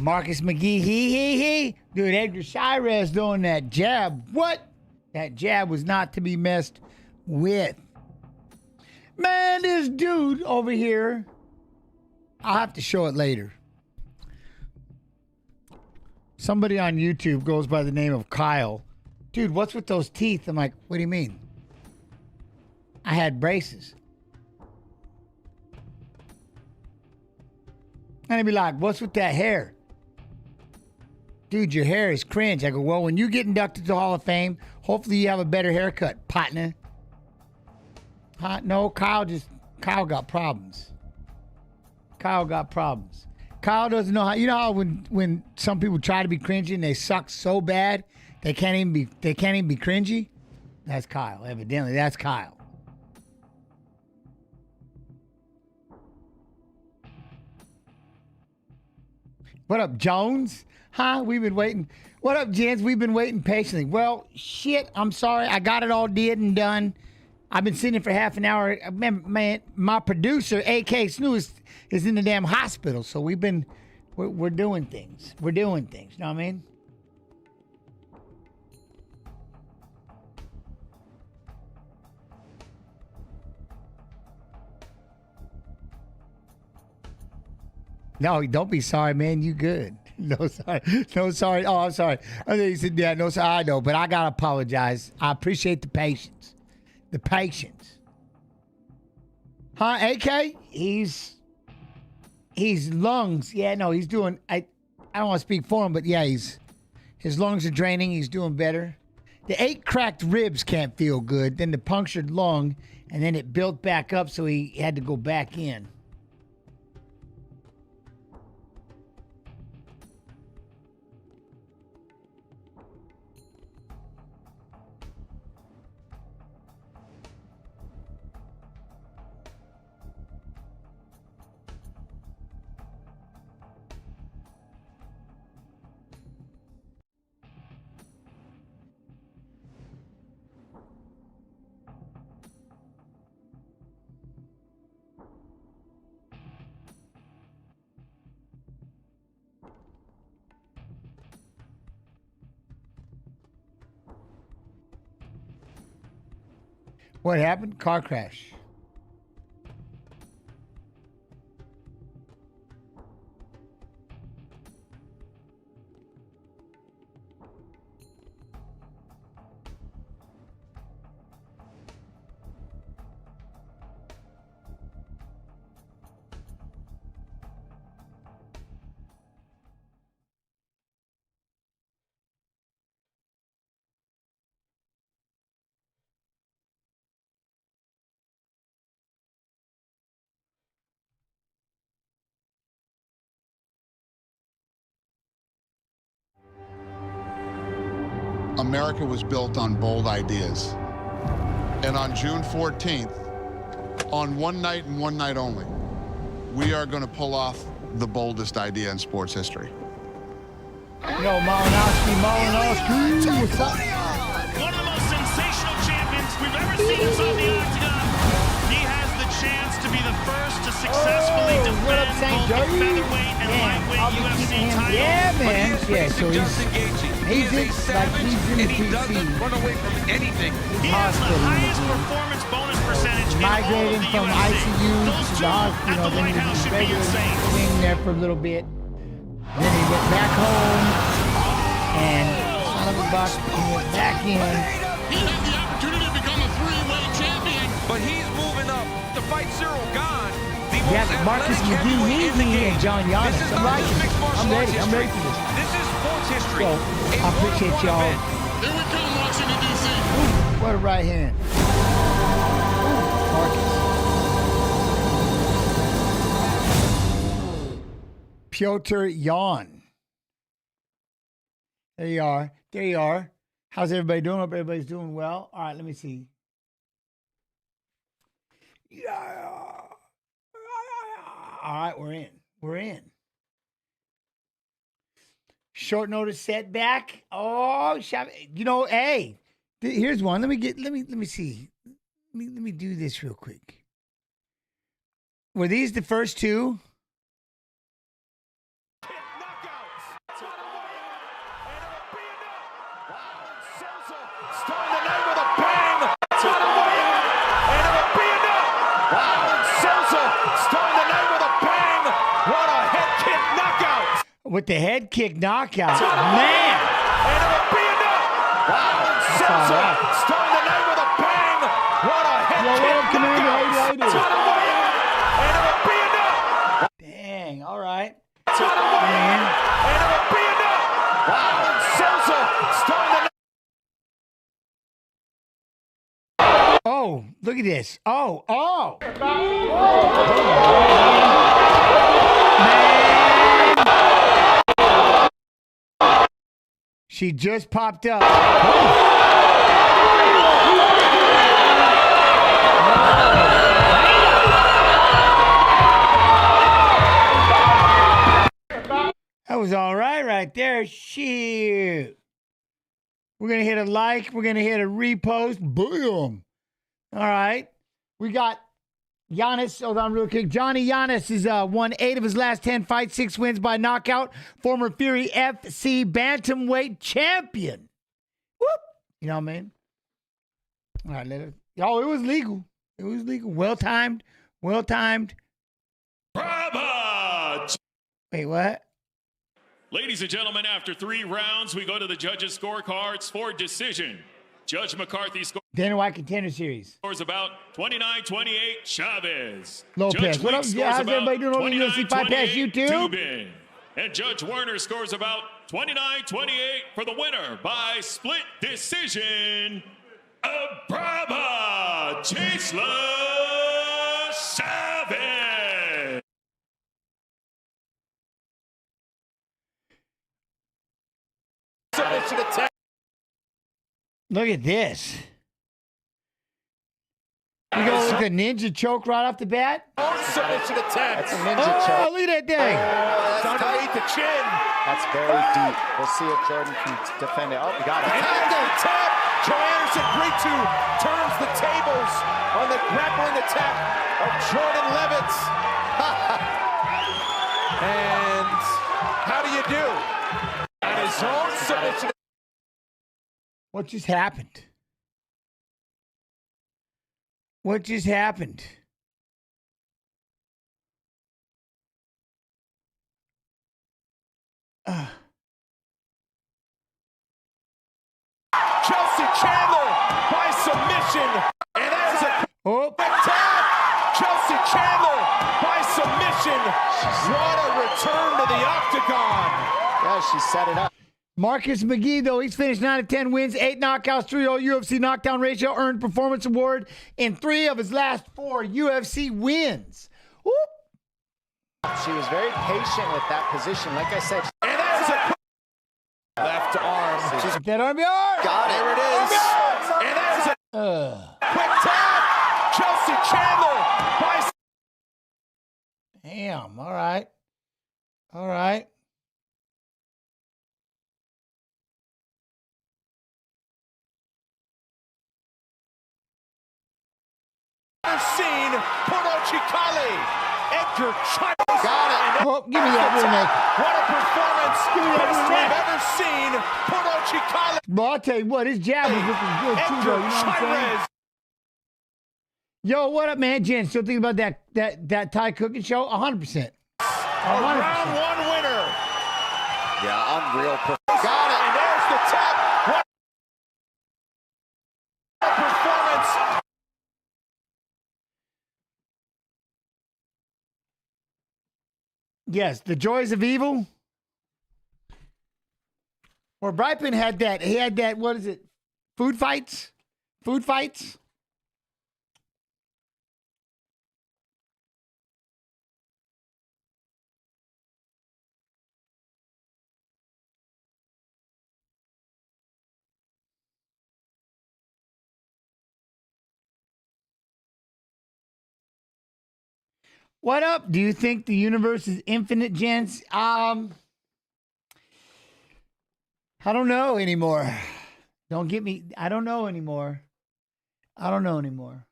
Marcus McGee, he. Dude, Edgar Shirez doing that jab. What? That jab was not to be messed with. Man, this dude over here, I'll have to show it later. Somebody on YouTube goes by the name of Kyle. Dude, what's with those teeth? I'm like, what do you mean? I had braces. And he'd be like, what's with that hair? Dude, your hair is cringe. I go, well, when you get inducted to the Hall of Fame, hopefully you have a better haircut, partner. No, Kyle got problems. Kyle got problems. Kyle doesn't know how, you know how when some people try to be cringy and they suck so bad they can't even be cringy? That's Kyle, evidently. That's Kyle. What up, Jones? Huh? We've been waiting. What up, gents? We've been waiting patiently. Well, shit, I'm sorry. I got it all did and done. I've been sitting for half an hour. Man, my producer, A.K. Snoo, is in the damn hospital. So we're doing things. We're doing things. You know what I mean? No, don't be sorry, man. You good. No, sorry. No, sorry. Oh, I'm sorry. I think you said, yeah, no, sorry. I know, but I got to apologize. I appreciate the patience. The patience. Huh, AK? He's lungs. Yeah, no, he's doing, I don't want to speak for him, but yeah, his lungs are draining. He's doing better. The 8 cracked ribs can't feel good. Then the punctured lung, and then it built back up, so he had to go back in. What happened? Car crash. America was built on bold ideas. And on June 14th, on one night and one night only, we are going to pull off the boldest idea in sports history. Yo, Malinowski, what's up? One of the most sensational champions we've ever seen inside the octagon. He has the chance to be the first to successfully defend both the featherweight and lightweight UFC titles. Yeah, man. Yeah, so he's in the doesn't run away from anything. He has the highest performance bonus percentage in all of migrated the from UFC. ICU Those to two the at hospital, the then White he House was should be regular insane. staying there for a little bit. Then he went back home, and son of a buck, he went back in. He had the opportunity to become a three-way champion. But he's moving up to fight Cyril Gahn. Yeah, Marcus McGee, and John Giannis. I'm ready for this. This is sports history. So, I appreciate y'all. Here we come, Washington, D.C. Ooh, what a right hand. Ooh, Marcus. Piotr Jan. There you are. There you are. How's everybody doing? Hope everybody's doing well. All right, let me see. Yeah. All right, we're in. We're in. Short notice setback. Oh, you know, hey, here's one. Let me see. Let me do this real quick. Were these the first two? Souza starting the night with a bang. What a head kick knockout. With the head kick knockout. Man. And it'll be enough. Wow. Souza starting the night with a bang. What a head kick knockout. To the win. And it'll be enough. Dang. All right. To the win. Man. And it'll be enough. Wow. Souza starting the night. Oh, look at this. Oh. Man. She just popped up. That was all right there. Shoot. We're going to hit a like. We're going to hit a repost. Boom. All right. We got Giannis. Hold on real quick. Johnny Giannis has won 8 of his last 10 fights, 6 wins by knockout. Former Fury FC bantamweight champion. Whoop. You know what I mean? All right. It was legal. It was legal. Well-timed. Bravo! Wait, what? Ladies and gentlemen, after 3 rounds, we go to the judges' scorecards for decision. Judge McCarthy Dana White Contender Series. scores about 29-28 Chavez. Lopez. Judge What up? Weeks Yeah, how's scores everybody doing about on the UFC FIGHT PASS 29-28 YouTube? Dubin. And Judge Werner scores about 29-28 for the winner by split decision. Brava Chisla Chavez. Submission attack. Look at this. We go with the ninja choke right off the bat. Submission attack. That's a ninja Oh, choke. look at that thing. Time to eat the chin. That's very deep. We'll see if Jordan can defend it. Oh, he got it. Angle tap. Joe Anderson, 3-2, turns the tables on the grappling attack of Jordan Levitz. And how do you do? On his own submission. What just happened? What just happened? Chelsea Chandler by submission. And there's a Oh, quick tap. Chelsea Chandler by submission. What a return to the octagon. Yeah, she set it up. Marcus McGee, though, he's finished 9 of 10 wins, 8 knockouts, 3-0 UFC knockdown ratio, earned performance award in 3 of his last 4 UFC wins. Whoop. She was very patient with that position. Like I said, And there's a left arm. That arm yard. got it. There it is. And there's a quick tap. Chelsea Chandler by Damn. All right. All right. seen Puro Chicale. Edgar Chavez. Got it. Oh, give me that real neck. What a performance. Give me that Best real we've neck. ever seen. Puro Chicale. Bro, I'll tell you what, his jab was looking good too, though. You know Edgar what I'm saying? Chavez. Yo, what up, man? Jen, still thinking about that Thai cooking show? 100%. 100%. Round 1 winner. Yeah, unreal. Got it. And there's the tap. What a performance. Yes, the joys of evil. Or Brightman had that. He had that, what is it? Food fights? Food fights? What up? Do you think the universe is infinite, gents? I don't know anymore. Don't get me. I don't know anymore. I don't know anymore.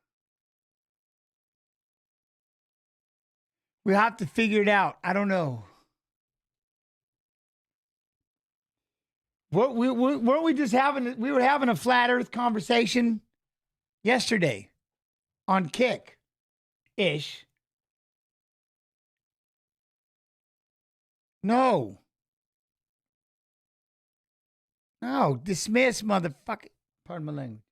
We have to figure it out. I don't know. Weren't we just having? We were having a flat Earth conversation yesterday on Kick, ish. No. No. Dismiss, motherfucker. Pardon my language.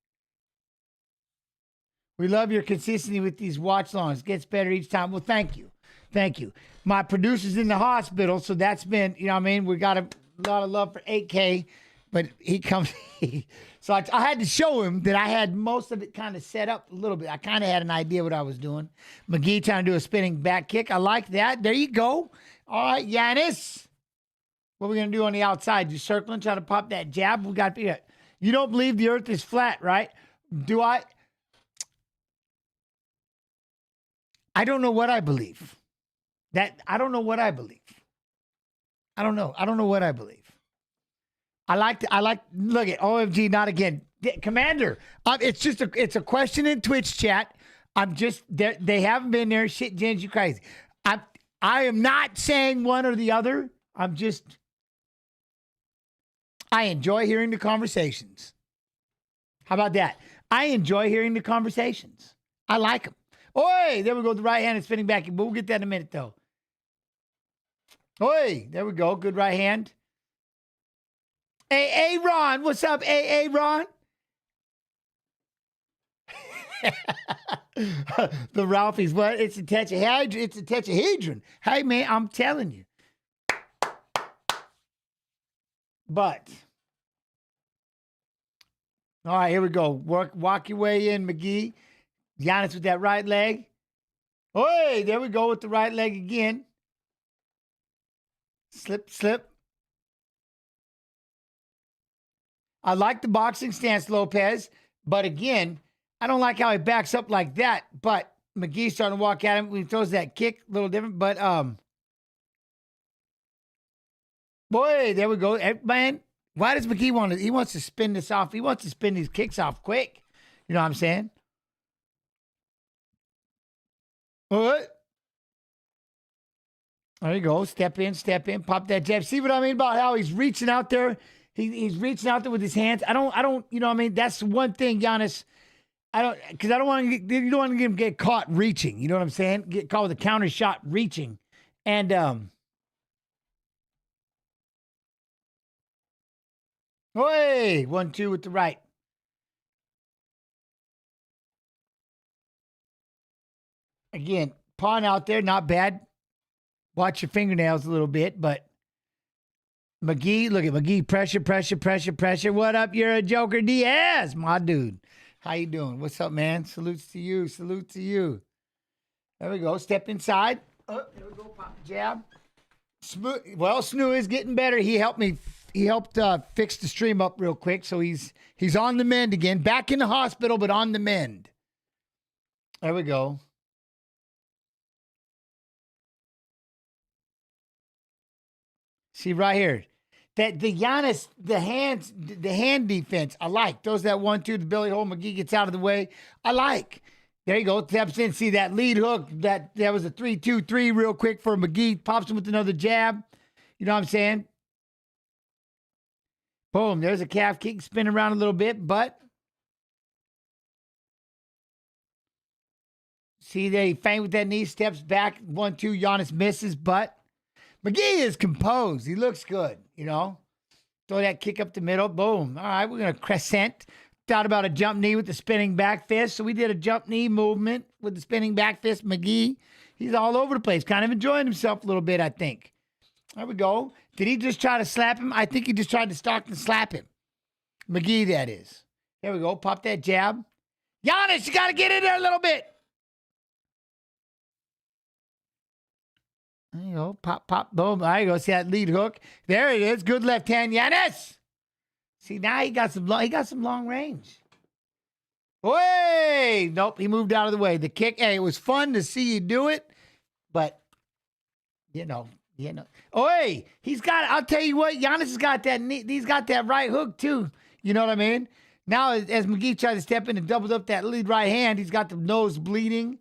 We love your consistency with these watch longs. Gets better each time. Well, thank you. Thank you. My producer's in the hospital, so that's been, you know what I mean? We got a lot of love for 8K, but he comes. So I had to show him that I had most of it kind of set up a little bit. I kind of had an idea what I was doing. McGee trying to do a spinning back kick. I like that. There you go. All right, Giannis. What are we going to do on the outside? You circling, trying to pop that jab? We got to. You don't believe the earth is flat, right? Do I? I don't know what I believe. I don't know what I believe. I don't know. I don't know what I believe. I like, look at OMG, not again. Commander, it's a question in Twitch chat. I'm just, they haven't been there. Shit, Jens, you crazy. I am not saying one or the other. I enjoy hearing the conversations. How about that? I enjoy hearing the conversations. I like them. Oi, there we go. The right hand is spinning back. But we'll get that in a minute, though. Oi, there we go. Good right hand. Hey, Ron. What's up, Ron? The Ralphies. What? It's a tetrahedron. It's a tetrahedron. Hey, man, I'm telling you. But, all right, here we go. Walk your way in, McGee. Giannis with that right leg. Oi, there we go with the right leg again. Slip. I like the boxing stance, Lopez. But again, I don't like how he backs up like that. But McGee's starting to walk at him when he throws that kick. A little different. But, boy, there we go. Man, why does McGee want to? He wants to spin this off. He wants to spin these kicks off quick. You know what I'm saying? What? There you go. Step in, pop that jab. See what I mean about how he's reaching out there? He's reaching out there with his hands. I don't, you know what I mean? That's one thing, Giannis. Because I don't want to you don't want to get caught reaching. You know what I'm saying? Get caught with a counter shot reaching. And, Hey, 1-2 with the right. Again, pawn out there, not bad. Watch your fingernails a little bit, but McGee, look at McGee, pressure. What up? You're a joker, Diaz, my dude. How you doing? What's up, man? Salute to you. There we go. Step inside. Oh, there we go. Pop the jab. Well, Snoo is getting better. He helped fix the stream up real quick, so he's on the mend again. Back in the hospital, but on the mend. There we go. See right here, that the Giannis, the hand defense, I like. Those that 1-2, the belly hold, McGee gets out of the way. I like. There you go. Steps in. See that lead hook. That was a 3-2-3 real quick for McGee. Pops him with another jab. You know what I'm saying? Boom. There's a calf kick. Spin around a little bit, but see there, he feint with that knee, steps back. 1-2. Giannis misses, but McGee is composed. He looks good, you know. Throw that kick up the middle. Boom. All right, we're going to crescent. Thought about a jump knee with the spinning back fist. So we did a jump knee movement with the spinning back fist. McGee, he's all over the place. Kind of enjoying himself a little bit, I think. There we go. Did he just try to slap him? I think he just tried to stalk and slap him. McGee, that is. There we go. Pop that jab. Giannis, you got to get in there a little bit. There you go. Pop, boom. There you go. See that lead hook? There it is. Good left hand, Giannis. See, now he got some long range. Wait. Nope, he moved out of the way. The kick, hey, it was fun to see you do it, but, you know. Oi, I'll tell you what, Giannis has got that knee, he's got that right hook, too. You know what I mean? Now, as McGee tried to step in and doubled up that lead right hand, he's got the nose bleeding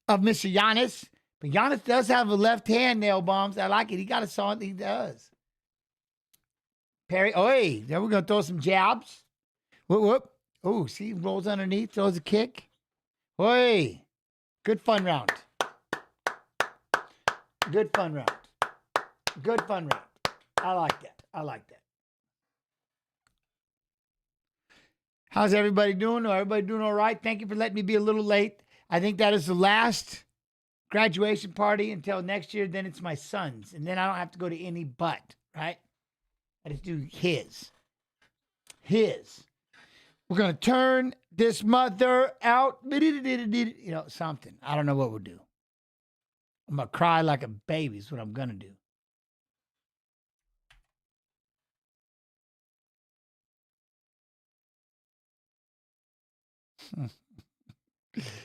of Mr. Giannis. But Giannis does have a left hand nail bombs. I like it. He got a song. He does. Perry. Oi. Then we're going to throw some jabs. Whoop. Oh, see, rolls underneath, throws a kick. Oi. Good fun round. Good fun rate. I like that. I like that. How's everybody doing? Everybody doing all right? Thank you for letting me be a little late. I think that is the last graduation party until next year. Then it's my son's. And then I don't have to go to any but, right? I just do his. We're going to turn this mother out. You know, something. I don't know what we'll do. I'm going to cry like a baby is what I'm going to do.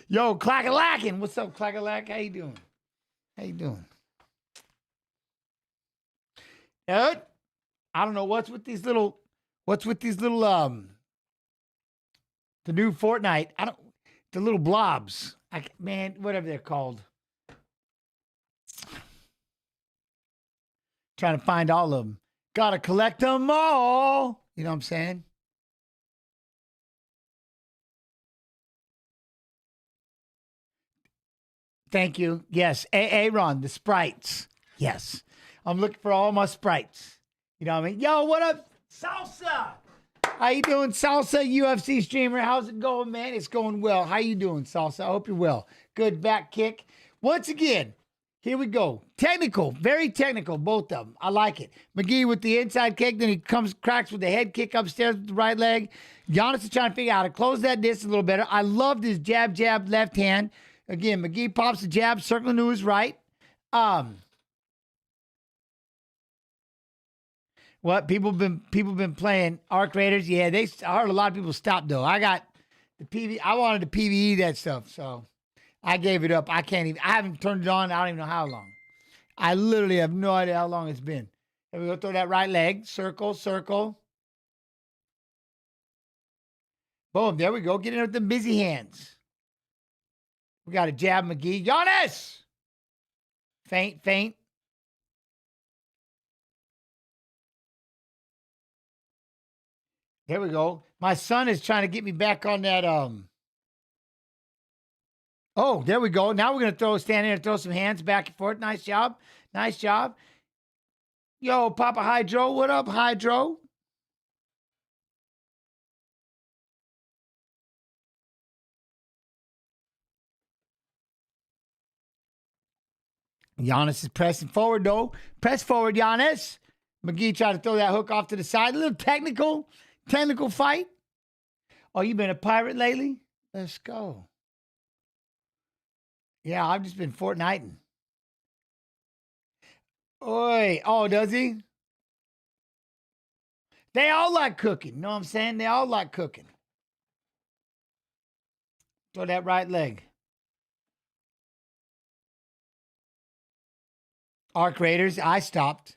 Yo, Clack-a-lackin'. What's up, Clack-a-lack? How you doing? Ed? I don't know what's with these little the new Fortnite. The little blobs. Man, whatever they're called. Trying to find all of them. Gotta collect them all. You know what I'm saying? Thank you. Yes. Aaron, the sprites. Yes. I'm looking for all my sprites. You know what I mean? Yo, what up, Salsa? How you doing, Salsa, UFC streamer? How's it going, man? It's going well. How you doing, Salsa? I hope you're well. Good back kick. Once again, here we go. Technical, very technical, both of them. I like it. McGee with the inside kick, then he cracks with the head kick upstairs with the right leg. Giannis is trying to figure out how to close that distance a little better. I loved his jab, left hand. Again, McGee pops the jab, circling to his right. What people been playing Arc Raiders? Yeah, I heard a lot of people stop though. I got the PV. I wanted to PVE that stuff, so I gave it up. I haven't turned it on. I don't even know how long. I literally have no idea how long it's been. Here we go. Throw that right leg. Circle. Boom. There we go. Get in with the busy hands. We got a jab, McGee. Giannis! Feint. There we go. My son is trying to get me back on that. Oh, there we go. Now we're going to stand in and throw some hands back and forth. Nice job. Yo, Papa Hydro. What up, Hydro? Giannis is pressing forward, though. Press forward, Giannis. McGee tried to throw that hook off to the side. A little technical fight. Oh, you been a pirate lately? Let's go. Yeah, I've just been Fortniting. Oi. Oh, does he? They all like cooking. You know what I'm saying? They all like cooking. Throw that right leg. Arc Raiders, I stopped.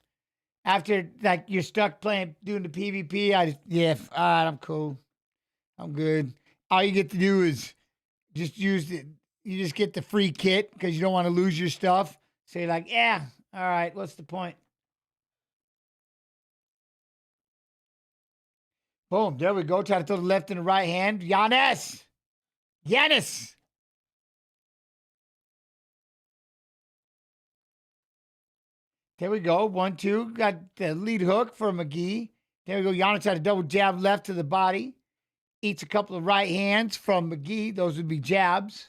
After, like, you're stuck doing the PvP, all right, I'm cool. I'm good. All you get to do is just you just get the free kit because you don't want to lose your stuff. So you're like, yeah, all right, what's the point? Boom, there we go. Try to throw the left and the right hand. Giannis! There we go. 1-2. Got the lead hook for McGee. There we go. Giannis had a double jab left to the body. Eats a couple of right hands from McGee. Those would be jabs.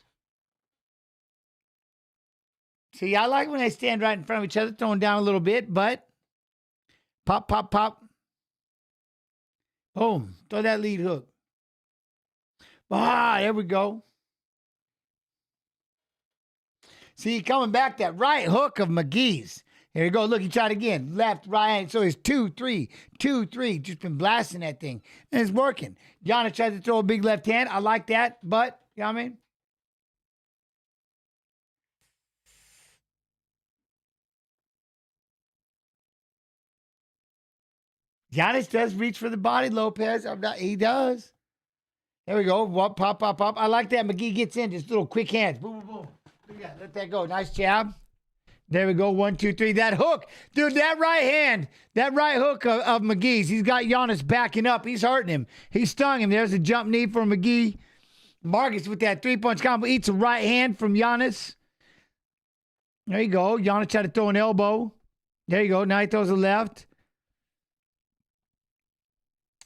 See, I like when they stand right in front of each other, throwing down a little bit, but pop. Boom. Throw that lead hook. There we go. See, coming back, that right hook of McGee's. Here you go. Look, he tried again. Left, right hand. So it's 2-3. Just been blasting that thing. And it's working. Giannis tried to throw a big left hand. I like that, but, you know what I mean? Giannis does reach for the body, Lopez. He does. There we go. Pop. I like that. McGee gets in. Just little quick hands. Boom. Let that go. Nice jab. There we go. 1, 2, 3. That hook. Dude, that right hand. That right hook of McGee's. He's got Giannis backing up. He's hurting him. He stung him. There's a jump knee for McGee. Marcus with that 3-punch combo eats a right hand from Giannis. There you go. Giannis tried to throw an elbow. There you go. Now he throws a left.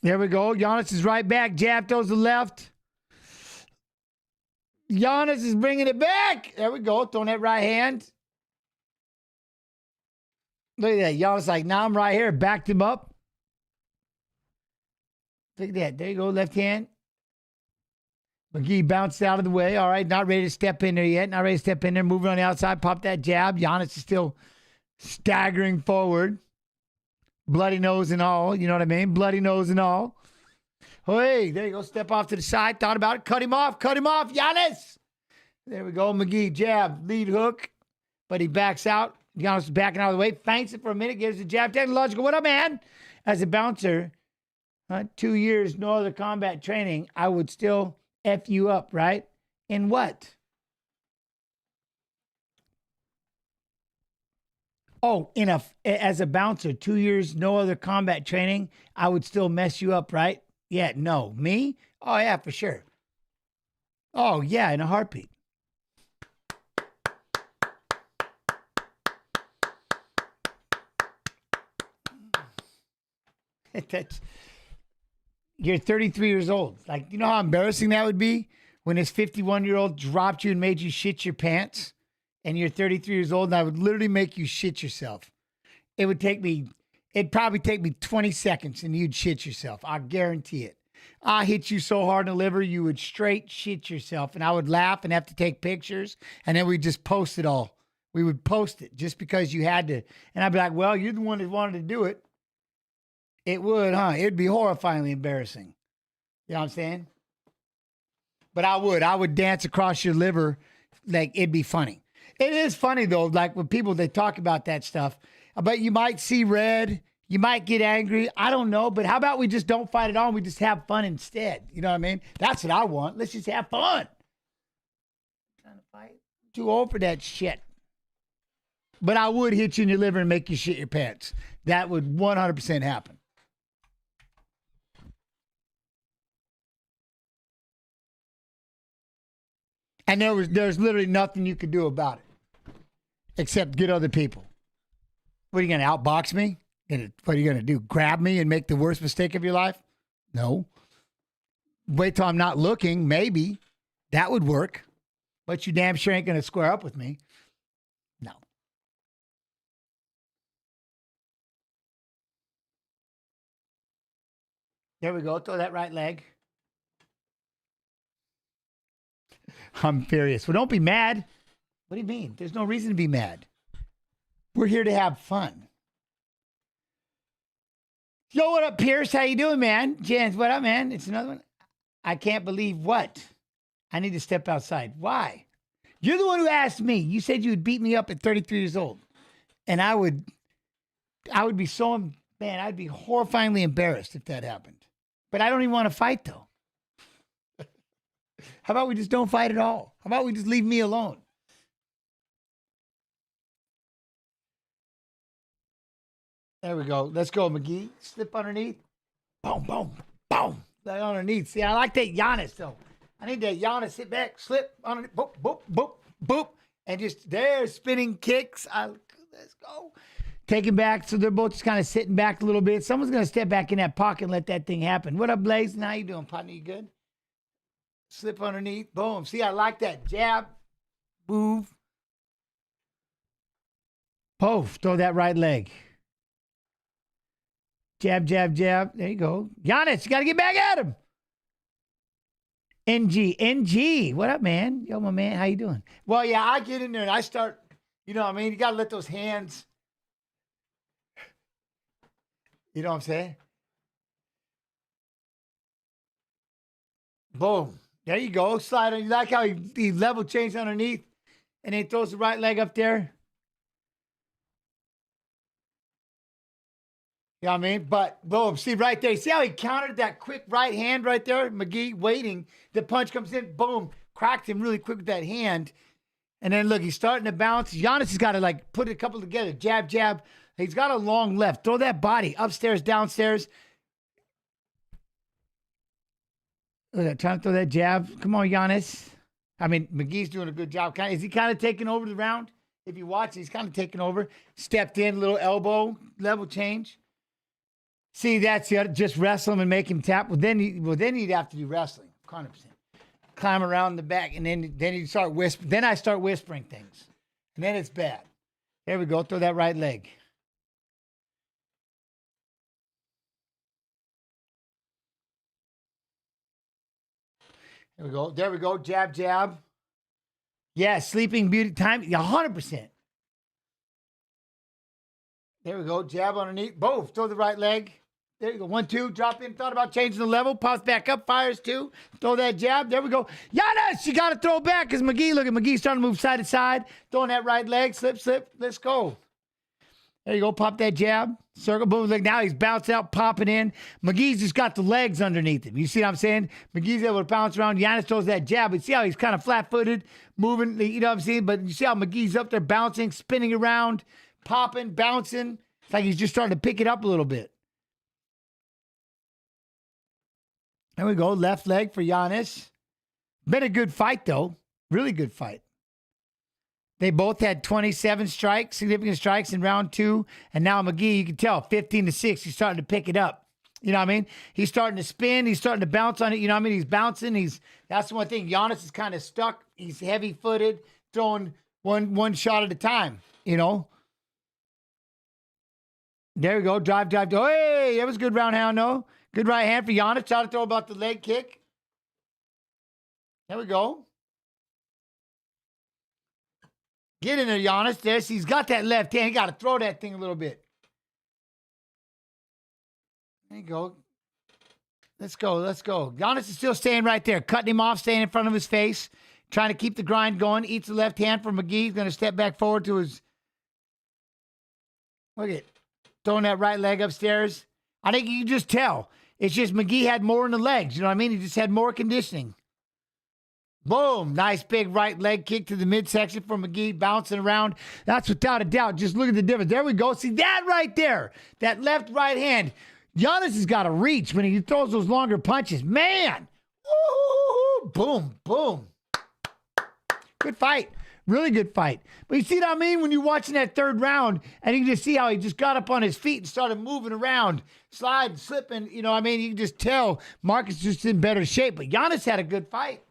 There we go. Giannis is right back. Jab throws the left. Giannis is bringing it back. There we go. Throwing that right hand. Look at that. Giannis like, now I'm right here. Backed him up. Look at that. There you go. Left hand. McGee bounced out of the way. All right. Not ready to step in there yet. Not ready to step in there. Moving on the outside. Pop that jab. Giannis is still staggering forward. Bloody nose and all. You know what I mean? Bloody nose and all. Oh, hey, there you go. Step off to the side. Thought about it. Cut him off. Cut him off. Giannis. There we go. McGee jab. Lead hook. But he backs out. Giannis is backing out of the way. Feints it for a minute. Gives the jab. Technological. What up, man? As a bouncer, 2 years, no other combat training, I would still F you up, right? In what? Oh, as a bouncer, 2 years, no other combat training, I would still mess you up, right? Yeah, no. Me? Oh, yeah, for sure. Oh, yeah, in a heartbeat. You're 33 years old. Like, you know how embarrassing that would be when this 51-year-old dropped you and made you shit your pants? And you're 33 years old, and I would literally make you shit yourself. It'd probably take me 20 seconds, and you'd shit yourself. I guarantee it. I hit you so hard in the liver, you would straight shit yourself, and I would laugh and have to take pictures, and then we'd just post it all. We would post it just because you had to. And I'd be like, well, you're the one that wanted to do it. It would, huh? It'd be horrifyingly embarrassing. You know what I'm saying? But I would dance across your liver like it'd be funny. It is funny, though, like when people, they talk about that stuff. But you might see red. You might get angry. I don't know. But how about we just don't fight at all and we just have fun instead? You know what I mean? That's what I want. Let's just have fun. Trying to fight? Too old for that shit. But I would hit you in your liver and make you shit your pants. That would 100% happen. And there's literally nothing you could do about it. Except get other people. What are you going to outbox me? What are you going to do? Grab me and make the worst mistake of your life? No. Wait till I'm not looking. Maybe. That would work. But you damn sure ain't going to square up with me. No. There we go. Throw that right leg. I'm furious. Well, don't be mad. What do you mean? There's no reason to be mad. We're here to have fun. Yo, what up, Pierce? How you doing, man? Jens, what up, man? It's another one. I can't believe what? I need to step outside. Why? You're the one who asked me. You said you would beat me up at 33 years old. And I would be so, man, I'd be horrifyingly embarrassed if that happened. But I don't even want to fight, though. How about we just don't fight at all? How about we just leave me alone? There we go. Let's go, McGee. Slip underneath. Boom, boom, boom. Lay underneath. See, I like that Giannis, though. I need that Giannis sit back, slip underneath, boop, boop, boop, boop. And just there, spinning kicks. Let's go. Take him back. So they're both just kind of sitting back a little bit. Someone's going to step back in that pocket and let that thing happen. What up, Blaze? How you doing, partner? You good? Slip underneath. Boom. See, I like that. Jab. Move. Poof. Throw that right leg. Jab, jab, jab. There you go. Giannis, you got to get back at him. NG. What up, man? Yo, my man. How you doing? Well, yeah, I get in there and I start, you know what I mean? You got to let those hands, you know what I'm saying? Boom. There you go. Slide on. You like how he level changed underneath and then throws the right leg up there? You know what I mean? But boom, see right there. See how he countered that quick right hand right there? McGee waiting. The punch comes in, boom, cracked him really quick with that hand. And then look, he's starting to bounce. Giannis has got to like put a couple together. Jab, jab. He's got a long left. Throw that body upstairs, downstairs. Look at that, trying to throw that jab. Come on, Giannis. I mean, McGee's doing a good job. Is he kind of taking over the round? If you watch, he's kind of taking over. Stepped in, little elbow level change. See, that's just wrestle him and make him tap. Well, then he'd have to do wrestling, 100%. Climb around the back, and then he'd start whispering. Then I start whispering things, and then it's bad. There we go. Throw that right leg. There we go. There we go. Jab, jab. Yeah, sleeping beauty time. 100%. There we go. Jab underneath. Both. Throw the right leg. There you go. 1, 2. Drop in. Thought about changing the level. Pops back up. Fires 2. Throw that jab. There we go. Giannis, you got to throw back because McGee, look at McGee starting to move side to side. Throwing that right leg. Slip, slip. Let's go. There you go. Pop that jab. Circle. Boom. Look, now he's bouncing out, popping in. McGee's just got the legs underneath him. You see what I'm saying? McGee's able to bounce around. Giannis throws that jab. But see how he's kind of flat-footed, moving. You know what I'm saying? But you see how McGee's up there bouncing, spinning around, popping, bouncing. It's like he's just starting to pick it up a little bit. There we go. Left leg for Giannis. Been a good fight, though. Really good fight. They both had 27 strikes, significant strikes in round 2. And now McGee, you can tell, 15-6. He's starting to pick it up. You know what I mean? He's starting to spin. He's starting to bounce on it. You know what I mean? He's bouncing. That's the one thing. Giannis is kind of stuck. He's heavy-footed, throwing one shot at a time, you know? There we go. Drive. Oh, hey, that was a good round hand, though. Good right hand for Giannis. Try to throw about the leg kick. There we go. Get in there, Giannis. There, he's got that left hand. He got to throw that thing a little bit. There you go. Let's go. Giannis is still staying right there. Cutting him off, staying in front of his face. Trying to keep the grind going. Eats the left hand from McGee. He's going to step back forward to his... Look at throwing that right leg upstairs. I think you can just tell. It's just McGee had more in the legs. You know what I mean? He just had more conditioning. Boom. Nice big right leg kick to the midsection from McGee, bouncing around. That's without a doubt. Just look at the difference. There we go. See that right there? That left, right hand. Giannis has got to reach when he throws those longer punches. Man. Woo-hoo-hoo-hoo. Boom, boom. Good fight. Really good fight. But you see what I mean? When you're watching that third round, and you can just see how he just got up on his feet and started moving around, sliding, slipping. You know what I mean? You can just tell Marcus is just in better shape. But Giannis had a good fight.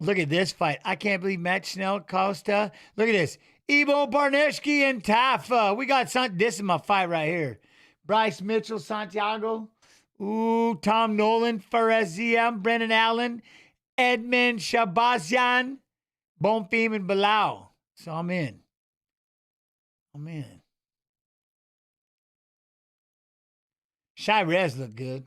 Look at this fight. I can't believe Matt Schnell, Costa. Look at this. Ivo Barneshki and Tafa. We got something. This is my fight right here. Bryce Mitchell, Santiago. Ooh, Tom Nolan, Farazia, Brennan Allen, Edmund Shabazian, Bonfim, and Bilal. So I'm in. Shirez looked good.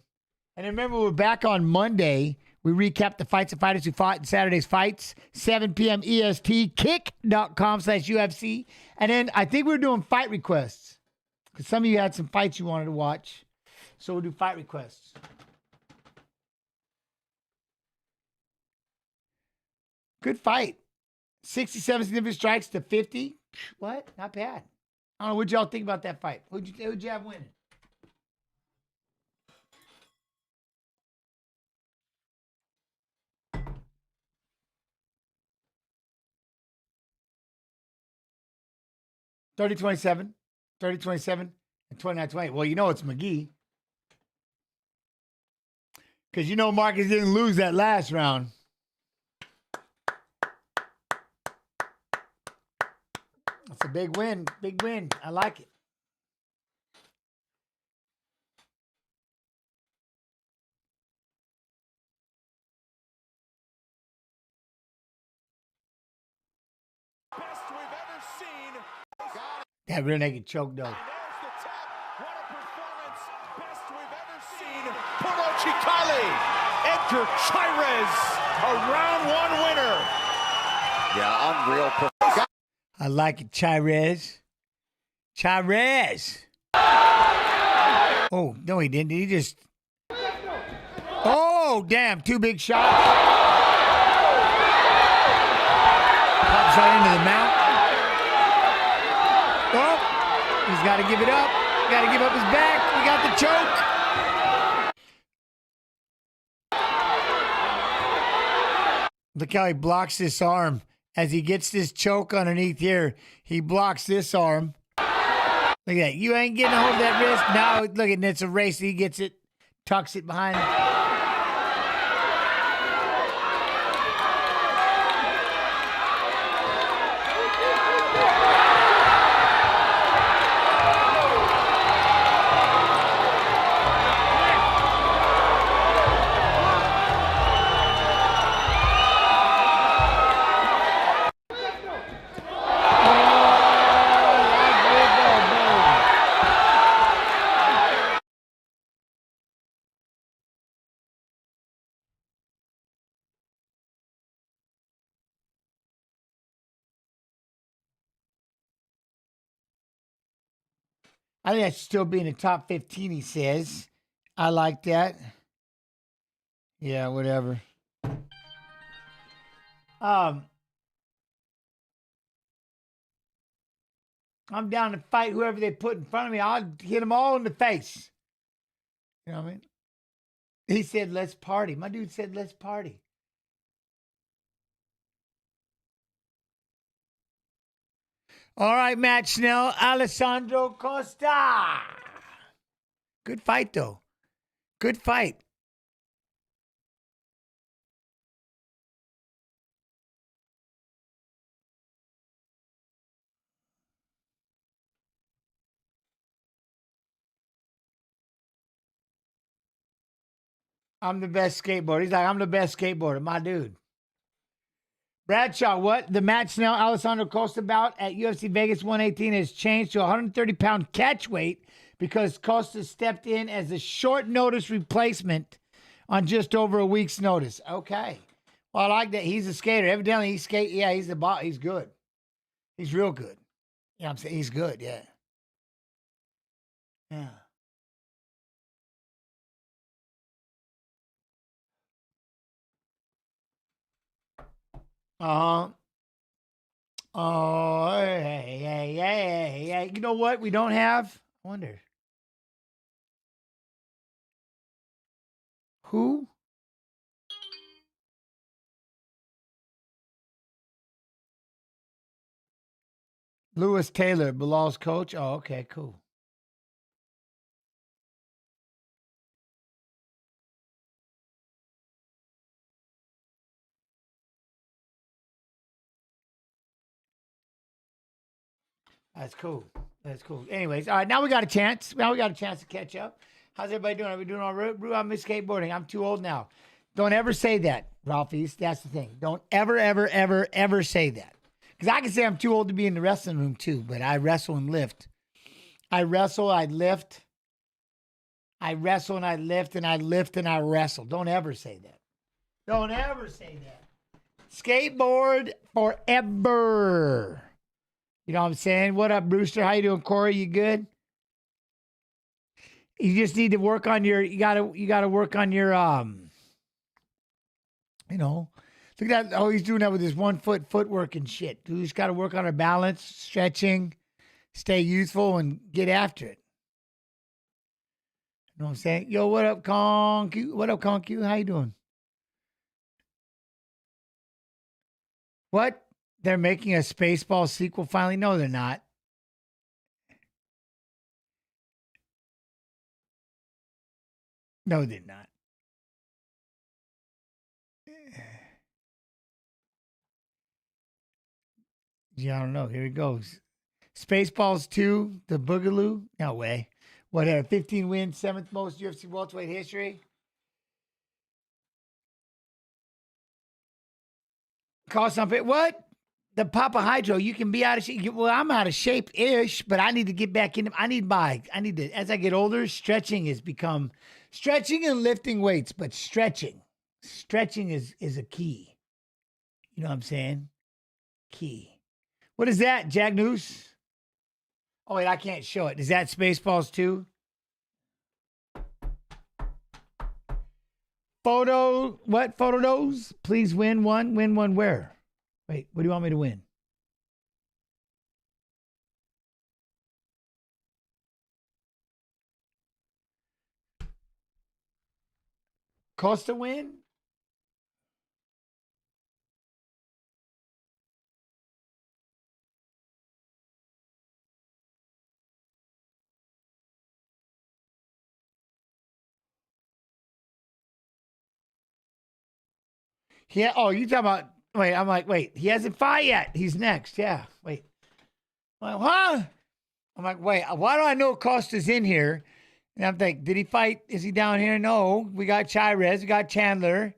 And remember, we're back on Monday. We recap the fights of fighters who fought in Saturday's fights. 7 p.m. EST, kick.com/UFC. And then I think we're doing fight requests. Because some of you had some fights you wanted to watch. So we'll do fight requests. Good fight. 67 significant strikes to 50. What? Not bad. I don't know. What y'all think about that fight? Who'd you have winning? (30-27), 30-27, and 29-28. Well, you know it's McGee. Because you know Marcus didn't lose that last round. That's a big win. Big win. I like it. Best we've ever seen. That rear naked choke, though. There's the tap. What a performance. Best we've ever seen. Porochikali. Edgar Chairez, a round 1 winner. Yeah, unreal performance. I like it, Chairez. Oh, no, he didn't. He just... Oh, damn. 2 big shots. Pops right into the mount. Oh, he's got to give it up. Got to give up his back. We got the choke. Look how he blocks this arm. As he gets this choke underneath here, he blocks this arm. Look at that. You ain't getting a hold of that wrist. Now, look at it. It's a race. He gets it, tucks it behind him. I think that should still be in the top 15, he says. I like that. Yeah, whatever. I'm down to fight whoever they put in front of me. I'll hit them all in the face. You know what I mean? He said, let's party. My dude said, let's party. All right, Matt Snell, Alessandro Costa. Good fight, though. Good fight. I'm the best skateboarder. He's like, I'm the best skateboarder, my dude. Bradshaw, what the Matt Snell, Alessandro Costa bout at UFC Vegas 118 has changed to 130-pound catch weight because Costa stepped in as a short notice replacement on just over a week's notice. Okay. Well, I like that. He's a skater. Evidently, he's skate. Yeah, he's he's good. He's real good. Yeah, I'm saying he's good. Yeah. Yeah. Uh-huh. Oh, hey. You know what we don't have? I wonder. Who? Lewis Taylor, Bilal's coach. Oh, okay, cool. That's cool. That's cool. Anyways, all right, now we got a chance. Now we got a chance to catch up. How's everybody doing? Are we doing all right? I'm skateboarding. I'm too old now. Don't ever say that, Ralphie. That's the thing. Don't ever say that. Because I can say I'm too old to be in the wrestling room too, but I wrestle and lift. I wrestle, I lift. I wrestle and I lift and I lift and I wrestle. Don't ever say that. Don't ever say that. Skateboard forever. You know what I'm saying? What up, Brewster? How you doing, Corey? You good? You just need to work on your, you gotta work on your, you know, look at that. Oh, he's doing that with his 1 foot footwork and shit. You just got to work on our balance, stretching, stay youthful, and get after it. You know what I'm saying? Yo, what up, Conq? What up, Conq? How you doing? What? They're making a Spaceball sequel finally? No, they're not. No, they're not. Yeah, I don't know. Here it goes. Spaceballs 2, the Boogaloo. No way. Whatever. 15 wins, 7th most UFC welterweight history. Cost something. What? The Papa Hydro, you can be out of shape. Well, I'm out of shape-ish, but I need to get back in. I need to, as I get older, stretching and lifting weights, but stretching is a key. You know what I'm saying? Key. What is that, Jag News? Oh, wait, I can't show it. Is that Spaceballs 2? What photos? Please win one. Win one where? Wait, what do you want me to win? Costa win? Yeah. Oh, you talking about? Wait, I'm like, wait. He hasn't fought yet. He's next. Yeah. Wait. I'm like, huh? I'm like, wait. Why do I know Costa's in here? And I'm thinking, did he fight? Is he down here? No. We got Chirez. We got Chandler.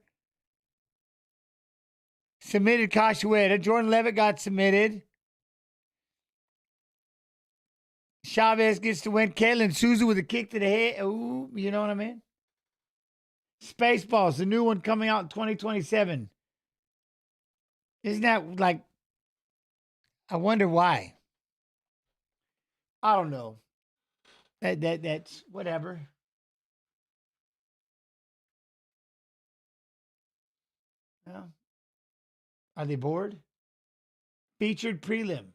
Submitted Cachoeira. Jordan Levitt got submitted. Chavez gets to win. Caitlin Souza with a kick to the head. Ooh, you know what I mean? Spaceballs, the new one coming out in 2027. Isn't that like, I wonder why. I don't know. That's whatever. Yeah. Are they bored? Featured prelim.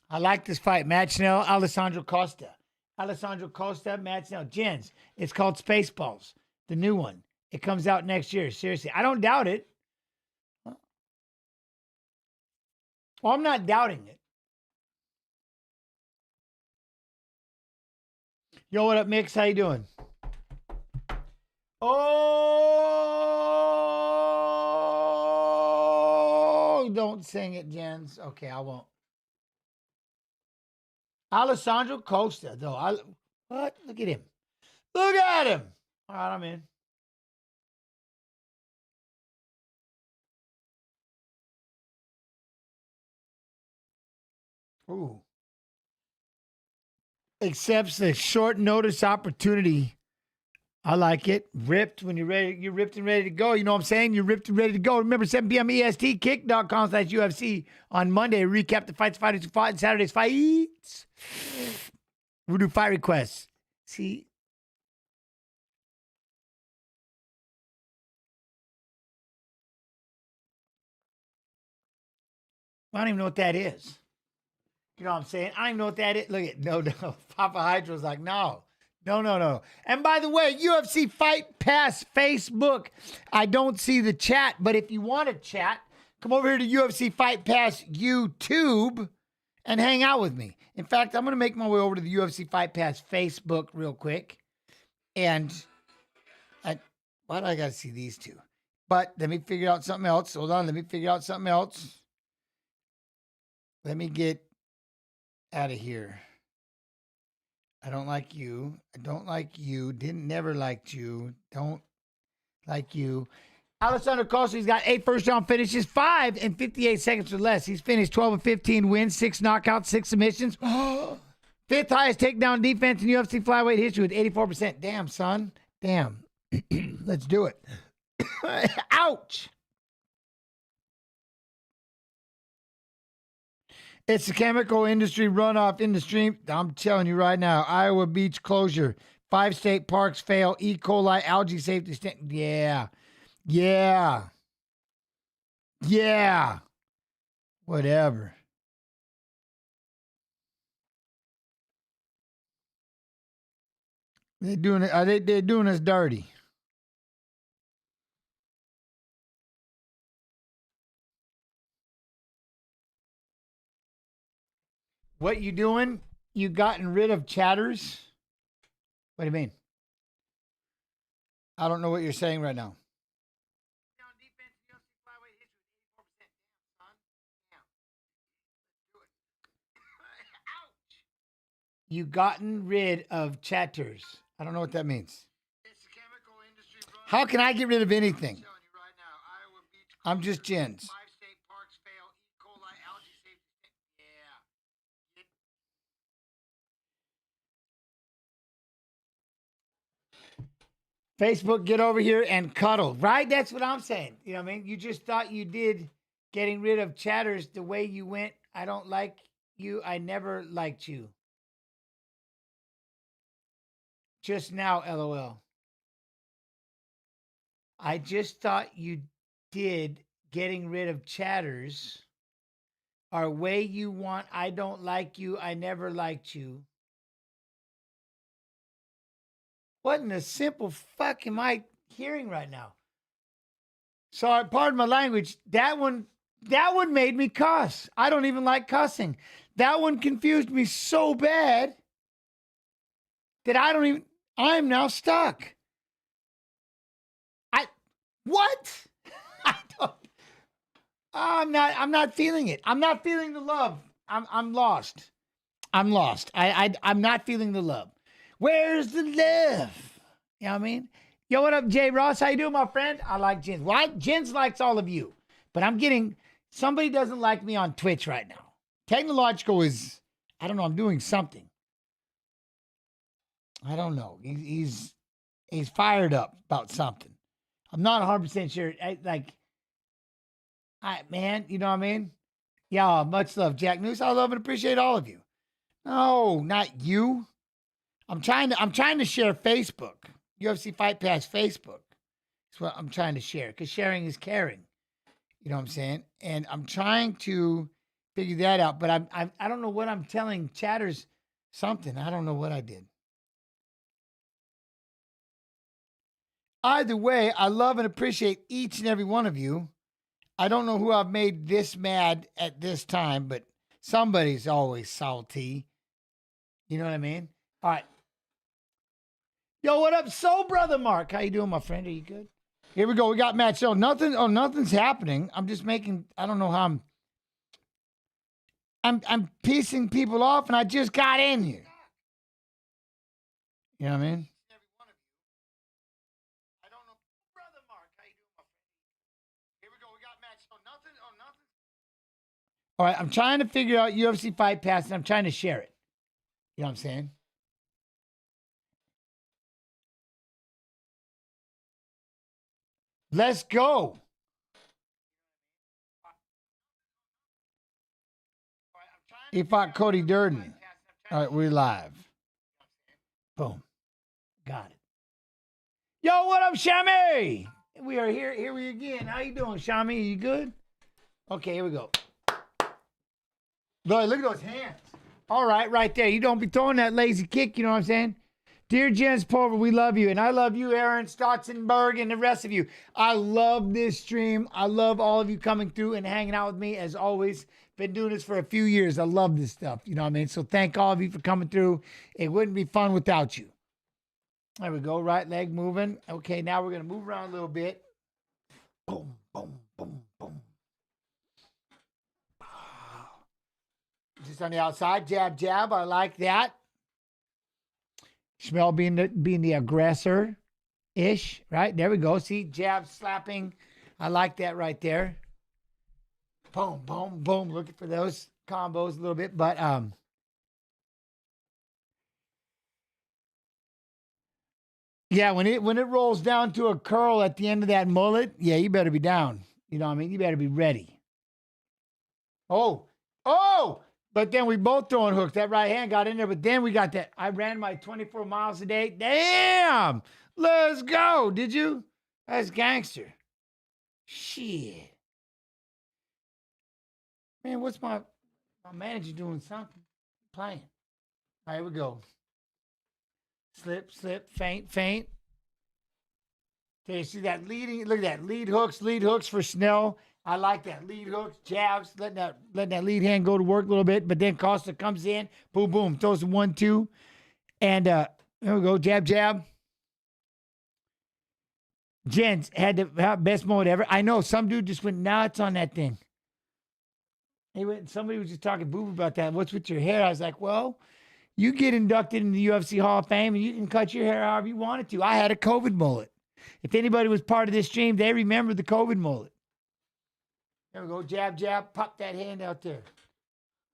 I like this fight. Matt Snell, Alessandro Costa. Alessandro Costa, Matt Snell. Jens, it's called Spaceballs, the new one. It comes out next year. Seriously, I don't doubt it. Well, I'm not doubting it. Yo, what up, Mix? How you doing? Oh, don't sing it, Jens. Okay, I won't. Alessandro Costa, though. What? Look at him. Look at him. All right, I'm in. Ooh. Accepts the short notice opportunity. I like it. Ripped when you're ready. You're ripped and ready to go. You know what I'm saying? You're ripped and ready to go. Remember, 7 p.m. EST, kick.com/UFC on Monday. Recap the fighters who fought in Saturday's fights. We'll do fight requests. See? I don't even know what that is. You know what I'm saying? I don't even know what that is. Look at no. Papa Hydro's like, no. And by the way, UFC Fight Pass Facebook. I don't see the chat, but if you want to chat, come over here to UFC Fight Pass YouTube and hang out with me. In fact, I'm going to make my way over to the UFC Fight Pass Facebook real quick. And why do I got to see these two? But let me figure out something else. Hold on. Let me figure out something else. Let me get out of here. I don't like you. I don't like you. Never liked you. Don't like you. Alessandro Costa, he's got 8 first-round finishes, 5 in 58 seconds or less. He's finished 12 of 15 wins, 6 knockouts, 6 submissions. 5th highest takedown defense in UFC flyweight history with 84%. Damn, son. Damn. Let's do it. Ouch. It's the chemical industry runoff in the stream. I'm telling you right now, Iowa beach closure, 5 state parks fail, E. coli, algae safety Yeah. Whatever. They're doing it. They're doing us dirty. What you doing? You gotten rid of chatters? What do you mean? I don't know what you're saying right now. You gotten rid of chatters. I don't know what that means. How can I get rid of anything? I'm just Jens. Facebook, get over here and cuddle, right? That's what I'm saying. You know what I mean? You just thought you did getting rid of chatters the way you went. I don't like you. I never liked you. Just now, LOL. I just thought you did getting rid of chatters our way you want. I don't like you. I never liked you. What in the simple fuck am I hearing right now? Sorry, pardon my language. That one made me cuss. I don't even like cussing. That one confused me so bad that I'm now stuck. What? I don't. I'm not feeling it. I'm not feeling the love. I'm lost. I'm lost. I'm not feeling the love. Where's the love? You know what I mean? Yo, what up, Jay Ross? How you doing, my friend? I like Jens. Why? Jens likes all of you. But I'm getting, somebody doesn't like me on Twitch right now. Technological is, I don't know, I'm doing something. I don't know. He's fired up about something. I'm not 100% sure. Man, you know what I mean? Yeah, much love, Jack News. I love and appreciate all of you. No, not you. I'm trying to share Facebook. UFC Fight Pass Facebook. That's what I'm trying to share, because sharing is caring. You know what I'm saying? And I'm trying to figure that out, but I don't know what I'm telling chatters something. I don't know what I did. Either way, I love and appreciate each and every one of you. I don't know who I've made this mad at this time, but somebody's always salty. You know what I mean? All right. Yo, what up, Soul Brother Mark? How you doing, my friend? Are you good? Here we go. We got match. So nothing's happening. I'm just making, I don't know how I'm piecing people off, and I just got in here. You know what I mean? I don't know. Brother Mark, how you doing, my friend? Here we go. We got match. So nothing. All right, I'm trying to figure out UFC Fight Pass, and I'm trying to share it. You know what I'm saying? Let's go. He fought Cody Durden. All right, we're live. Boom. Got it. Yo, what up, Shami? We are here. Here we again. How you doing, Shami? Are you good? Okay, here we go. Look at those hands. All right, right there. You don't be throwing that lazy kick, you know what I'm saying? Dear Jens Pulver, we love you. And I love you, Aaron Stotzenberg, and the rest of you. I love this stream. I love all of you coming through and hanging out with me, as always. Been doing this for a few years. I love this stuff, you know what I mean? So thank all of you for coming through. It wouldn't be fun without you. There we go. Right leg moving. Okay, now we're going to move around a little bit. Boom, boom, boom, boom. Just on the outside. Jab, jab. I like that. Schmel being the aggressor-ish, right? There we go. See, jab, slapping. I like that right there. Boom, boom, boom. Looking for those combos a little bit, but yeah, when it rolls down to a curl at the end of that mullet, yeah, you better be down. You know what I mean? You better be ready. Oh! But then we both throwing hooks. That right hand got in there, but then we got that. I ran my 24 miles a day. Damn! Let's go. Did you? That's gangster. Shit. Man, what's my manager doing something? Playing. All right, here we go. Slip, slip, feint, feint. Okay, you see that leading? Look at that. Lead hooks for Snell. I like that. Lead hooks, jabs, letting that lead hand go to work a little bit, but then Costa comes in, boom, boom, throws a 1-2. And there we go, jab, jab. Jens had the best mode ever. I know, some dude just went nuts on that thing. Somebody was just talking boo about that. What's with your hair? I was like, well, you get inducted in the UFC Hall of Fame and you can cut your hair however you wanted to. I had a COVID mullet. If anybody was part of this stream, they remember the COVID mullet. There we go. Jab, jab. Pop that hand out there.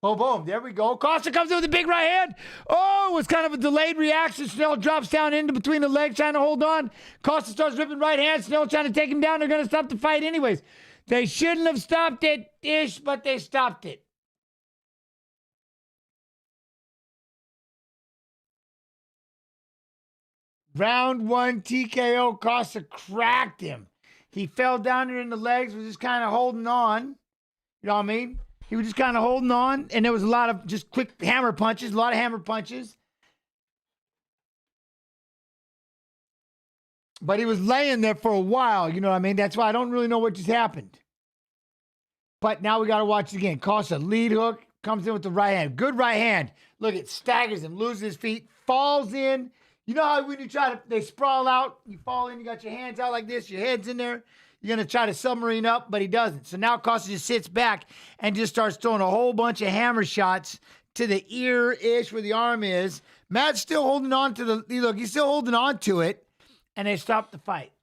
Boom, boom. There we go. Costa comes in with a big right hand. Oh, it's kind of a delayed reaction. Snell drops down into between the legs, trying to hold on. Costa starts ripping right hand. Snell trying to take him down. They're going to stop the fight anyways. They shouldn't have stopped it-ish, but they stopped it. Round 1 TKO. Costa cracked him. He fell down there in the legs, was just kind of holding on. You know what I mean? He was just kind of holding on, and there was a lot of just quick hammer punches, a lot of hammer punches. But he was laying there for a while, you know what I mean? That's why I don't really know what just happened. But now we got to watch it again. Costa, lead hook, comes in with the right hand. Good right hand. Look, it staggers him, loses his feet, falls in. You know how when you try to, they sprawl out, you fall in, you got your hands out like this, your head's in there. You're going to try to submarine up, but he doesn't. So now Costa just sits back and just starts throwing a whole bunch of hammer shots to the ear-ish where the arm is. Matt's still holding on to the, look, he's still holding on to it, and they stop the fight.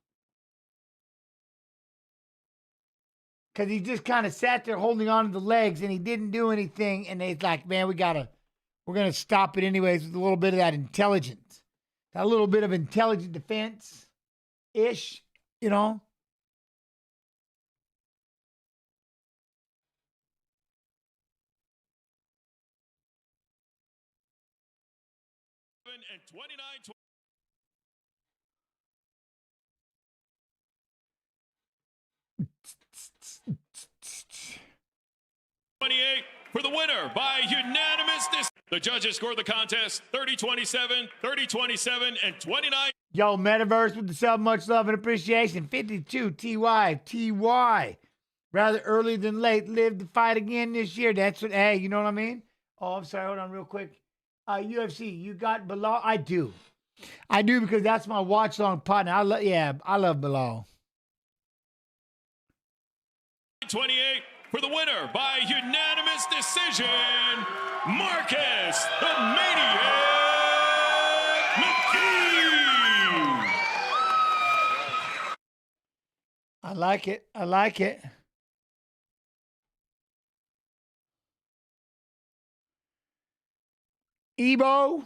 Because he just kind of sat there holding on to the legs, and he didn't do anything, and they're like, man, we're going to stop it anyways with a little bit of that intelligence. That little bit of intelligent defense-ish, you know? And 29. 28 for the winner by unanimous decision. The judges scored the contest 30-27, 30-27, and 29. Yo, Metaverse with the sub, much love and appreciation. 52 TY. Rather early than late. Live to fight again this year. That's what, hey, you know what I mean? Oh, I'm sorry. Hold on real quick. UFC, you got Bilal? I do. I do because that's my watch long partner. I love Bilal. 28 for the winner by unanimous decision, Marcus the Maniac McGee. I like it. I like it. Ebo.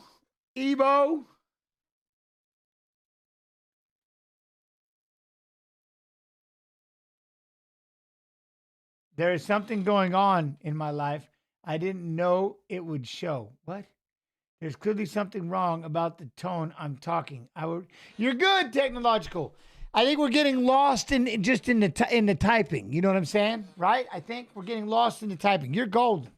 There is something going on in my life. I didn't know it would show. What? There's clearly something wrong about the tone I'm talking. You're good, technological. I think we're getting lost in the typing. You know what I'm saying? Right? I think we're getting lost in the typing. You're golden.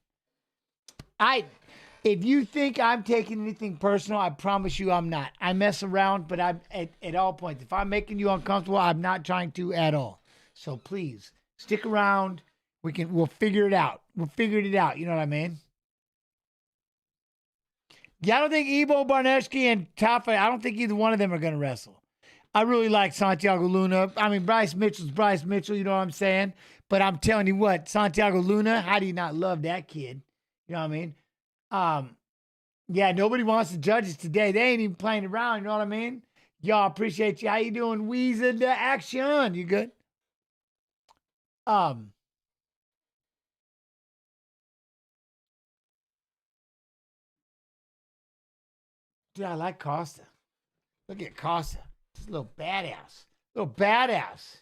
If you think I'm taking anything personal, I promise you I'm not. I mess around, but I'm at all points. If I'm making you uncomfortable, I'm not trying to at all. So please stick around. We'll figure it out. We'll figure it out. You know what I mean? Yeah, I don't think Ivo Barneshki and Tafa, I don't think either one of them are going to wrestle. I really like Santiago Luna. I mean, Bryce Mitchell's Bryce Mitchell, you know what I'm saying? But I'm telling you what, Santiago Luna, how do you not love that kid? You know what I mean? Yeah, nobody wants to judge us today. They ain't even playing around, you know what I mean? Y'all, appreciate you. How you doing? Weezer the action. You good? Dude, I like Costa. Look at Costa. Just a little badass. Little badass.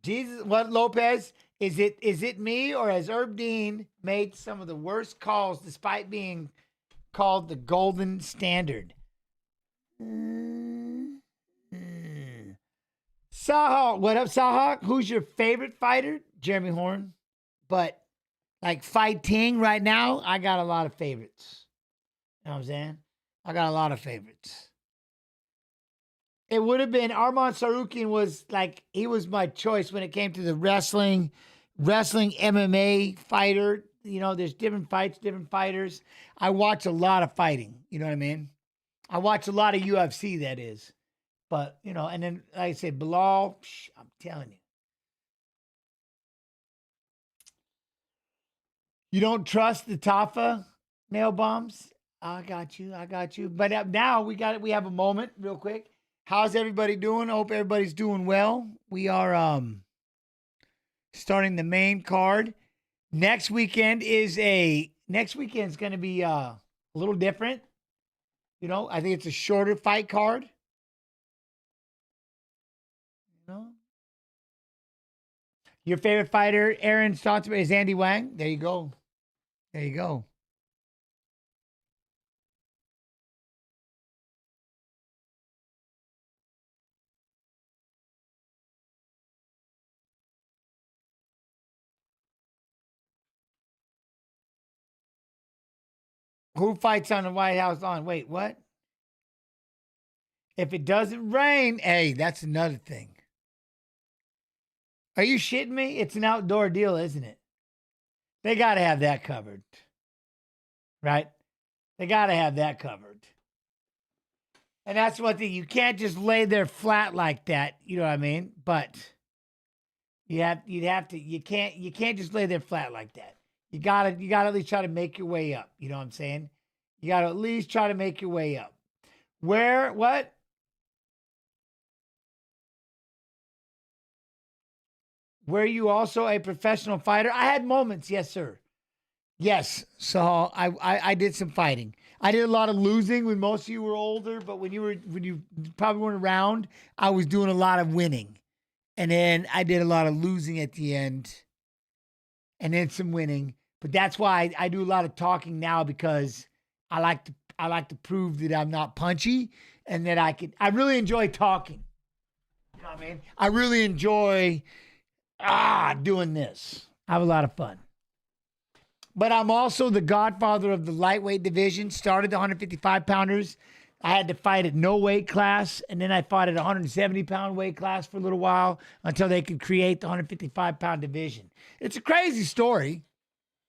Jesus, what, Lopez? Is it me, or has Herb Dean made some of the worst calls despite being called the golden standard? Sahawk, what up, Sahawk? Who's your favorite fighter? Jeremy Horn. But like fighting right now, I got a lot of favorites. You know what I'm saying? I got a lot of favorites. It would have been Arman Sarukian was like, he was my choice when it came to the wrestling MMA fighter. You know, there's different fights, different fighters. I watch a lot of fighting. You know what I mean? I watch a lot of UFC, that is. But, you know, and then, like I said, Bilal, I'm telling you. You don't trust the Tafa nail bombs? I got you. But now we have a moment real quick. How's everybody doing? I hope everybody's doing well. We are starting the main card. Next weekend is going to be a little different. You know, I think it's a shorter fight card. You know? Your favorite fighter, Aaron Stottsman, is Andy Wang. There you go. There you go. Who fights on the White House lawn? Wait, what? If it doesn't rain, hey, that's another thing. Are you shitting me? It's an outdoor deal, isn't it? They got to have that covered. Right? They got to have that covered. And that's one thing. You can't just lay there flat like that. You know what I mean? But you can't just lay there flat like that. You gotta at least try to make your way up. You know what I'm saying? You gotta at least try to make your way up. What? Were you also a professional fighter? I had moments, yes, sir. Yes. So I did some fighting. I did a lot of losing when most of you were older, but when you probably weren't around, I was doing a lot of winning. And then I did a lot of losing at the end. And then some winning. But that's why I do a lot of talking now, because I like to prove that I'm not punchy and that I really enjoy talking. You know what I mean? I really enjoy doing this. I have a lot of fun. But I'm also the godfather of the lightweight division. Started the 155-pounders. I had to fight at no weight class, and then I fought at 170-pound weight class for a little while until they could create the 155-pound division. It's a crazy story.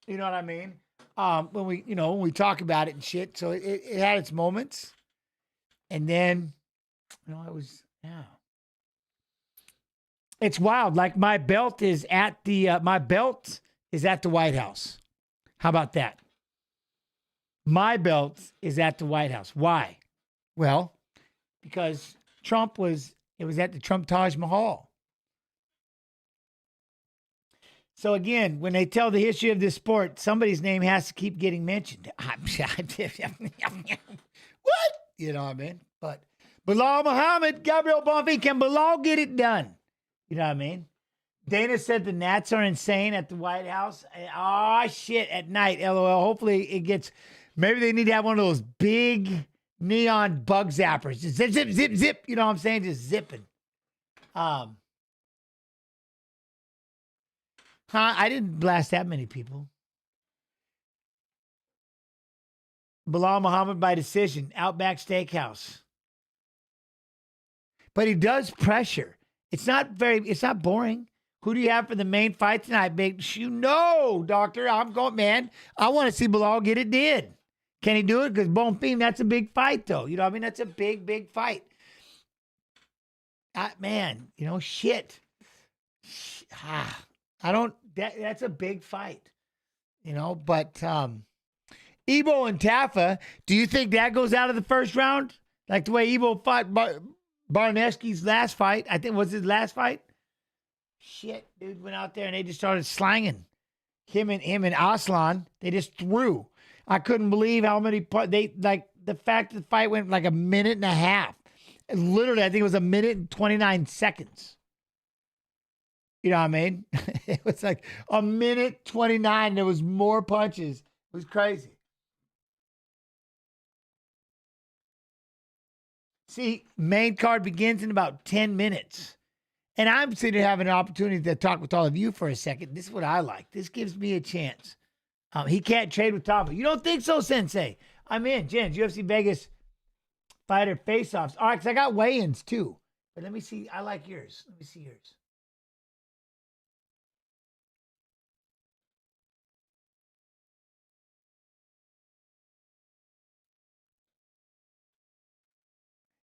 You know what I mean? When we talk about it and shit. So it had its moments. And then, it's wild. Like my belt is at the White House. How about that? My belt is at the White House. Why? Well, because it was at the Trump Taj Mahal. So again, when they tell the history of this sport, somebody's name has to keep getting mentioned. What? You know what I mean? But Bilal Muhammad, Gabriel Bonfim, can Bilal get it done? You know what I mean? Dana said the gnats are insane at the White House. Oh, shit, at night, LOL. Hopefully it gets, maybe they need to have one of those big neon bug zappers. Just zip, zip, zip, zip. You know what I'm saying? Just zipping. I didn't blast that many people. Bilal Muhammad by decision, Outback Steakhouse. But he does pressure. It's not boring. Who do you have for the main fight tonight, big? Doctor, I'm going, man. I want to see Bilal get it did. Can he do it? Because Bonfim, that's a big fight, though. You know what I mean? That's a big, big fight. Shit. That's a big fight. But Ebo and Tafa, do you think that goes out of the first round? Like the way Ebo fought Barnevsky's last fight? I think was his last fight. Shit, dude went out there and they just started slanging him and Aslan. They just threw. I couldn't believe how many the fact that the fight went like a minute and a half. Literally, I think it was a minute and 29 seconds. You know what I mean? It was like a minute 29. There was more punches. It was crazy. See, main card begins in about 10 minutes. And I'm sitting here having an opportunity to talk with all of you for a second. This is what I like. This gives me a chance. He can't trade with Tafa. You don't think so, Sensei? I'm in. Jens, UFC Vegas fighter face-offs. All right, because I got weigh-ins too. But let me see. I like yours. Let me see yours.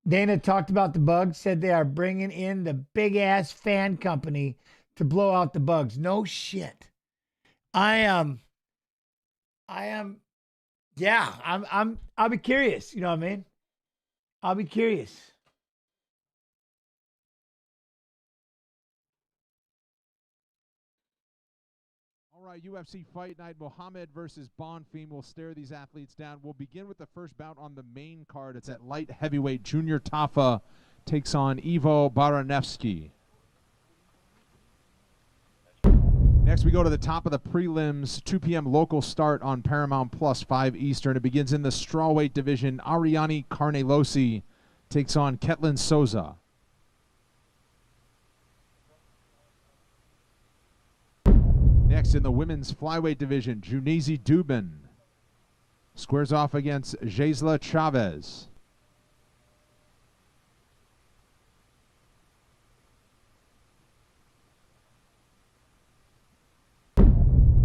Dana talked about the bugs, said they are bringing in the big-ass fan company to blow out the bugs. No shit. I'll be curious. You know what I mean? I'll be curious. All right, UFC Fight Night, Muhammad versus Bonfim will stare these athletes down. We'll begin with the first bout on the main card. It's at light heavyweight. Junior Tafa takes on Ivo Baranevsky. Next, we go to the top of the prelims. 2 p.m. local start on Paramount Plus, 5 Eastern. It begins in the strawweight division. Ariane Carnelosi takes on Ketlin Souza. Next, in the women's flyweight division, Junizi Dubin squares off against Gisela Chavez.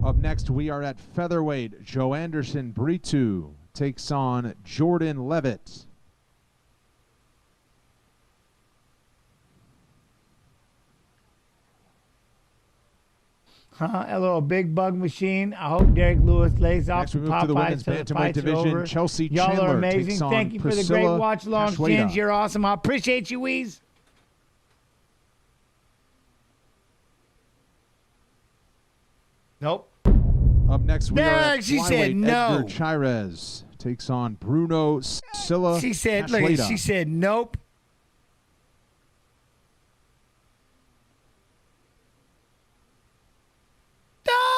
Up next, we are at featherweight. Joe Anderson Britu takes on Jordan Levitt. A little big bug machine. I hope Derek Lewis lays off Next, we the move to the Popeyes women's so the bantamweight fights are division. over. Chelsea Y'all Chandler are amazing. takes on Thank you for the great Priscilla watch alongs, Cachoeira. Jens. You're awesome. I appreciate you, Weez. Nope. Up next, we are at she flyweight. said no. Edgar Chairez takes on Bruno Silla. She said, look, Cachoeira. she said nope.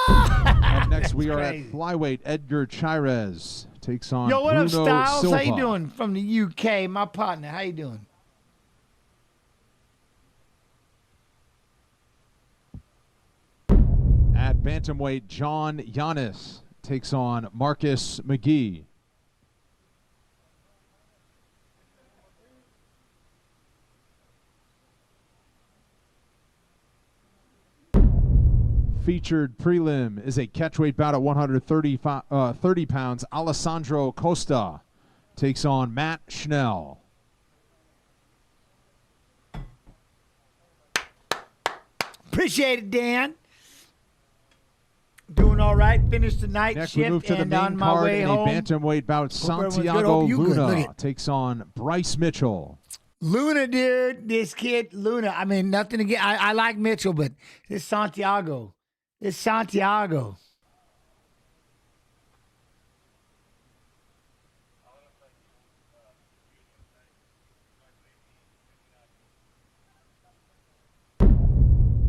Up next, we are at crazy. flyweight. Edgar Chairez takes on Yo, what Bruno up, Styles? Silva. How you doing? From the UK, my partner. How you doing? At bantamweight, John Yanis takes on Marcus McGee. Featured prelim is a catchweight bout at 130 30 pounds. Alessandro Costa takes on Matt Schnell. Appreciate it, Dan. Doing all right. Finished the night Next, we shift move to the and main on my card way in home. a bantamweight bout. everyone's good. Santiago Hope you good. Look Luna at- takes on Bryce Mitchell. Luna, dude. This kid, Luna. I mean, nothing again. I like Mitchell, but this Santiago. This Santiago.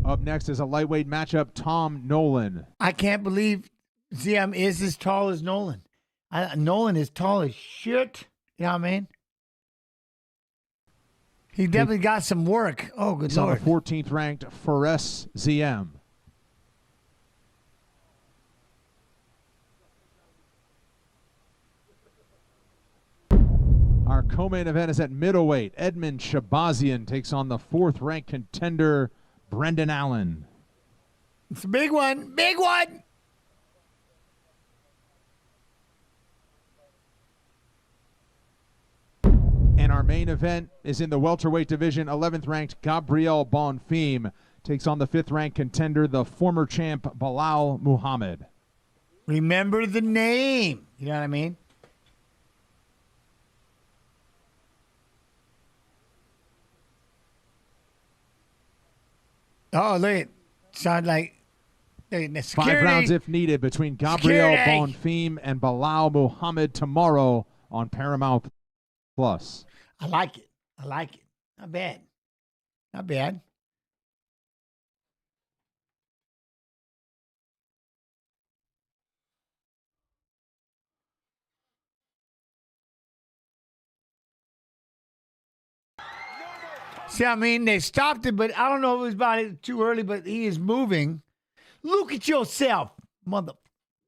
Up next is a lightweight matchup. Tom Nolan. I can't believe ZM is as tall as Nolan. Nolan is tall as shit. You know what I mean? He definitely got some work. Oh, good He's on the Lord. 14th ranked Fares ZM. Our co-main event is at middleweight. Edmund Shabazian takes on the 4th ranked contender Brendan Allen. It's a big one. Big one. And our main event is in the welterweight division. 11th ranked Gabriel Bonfim takes on the 5th ranked contender, the former champ Bilal Muhammad. Remember the name. You know what I mean? Oh, look at sound like the 5 security. rounds if needed between Gabriel Security. Bonfim and Bilal Muhammad tomorrow on Paramount Plus. I like it. I like it. Not bad. Not bad. See, I mean, they stopped it, but I don't know if it was about it too early, but he is moving. Look at yourself, mother.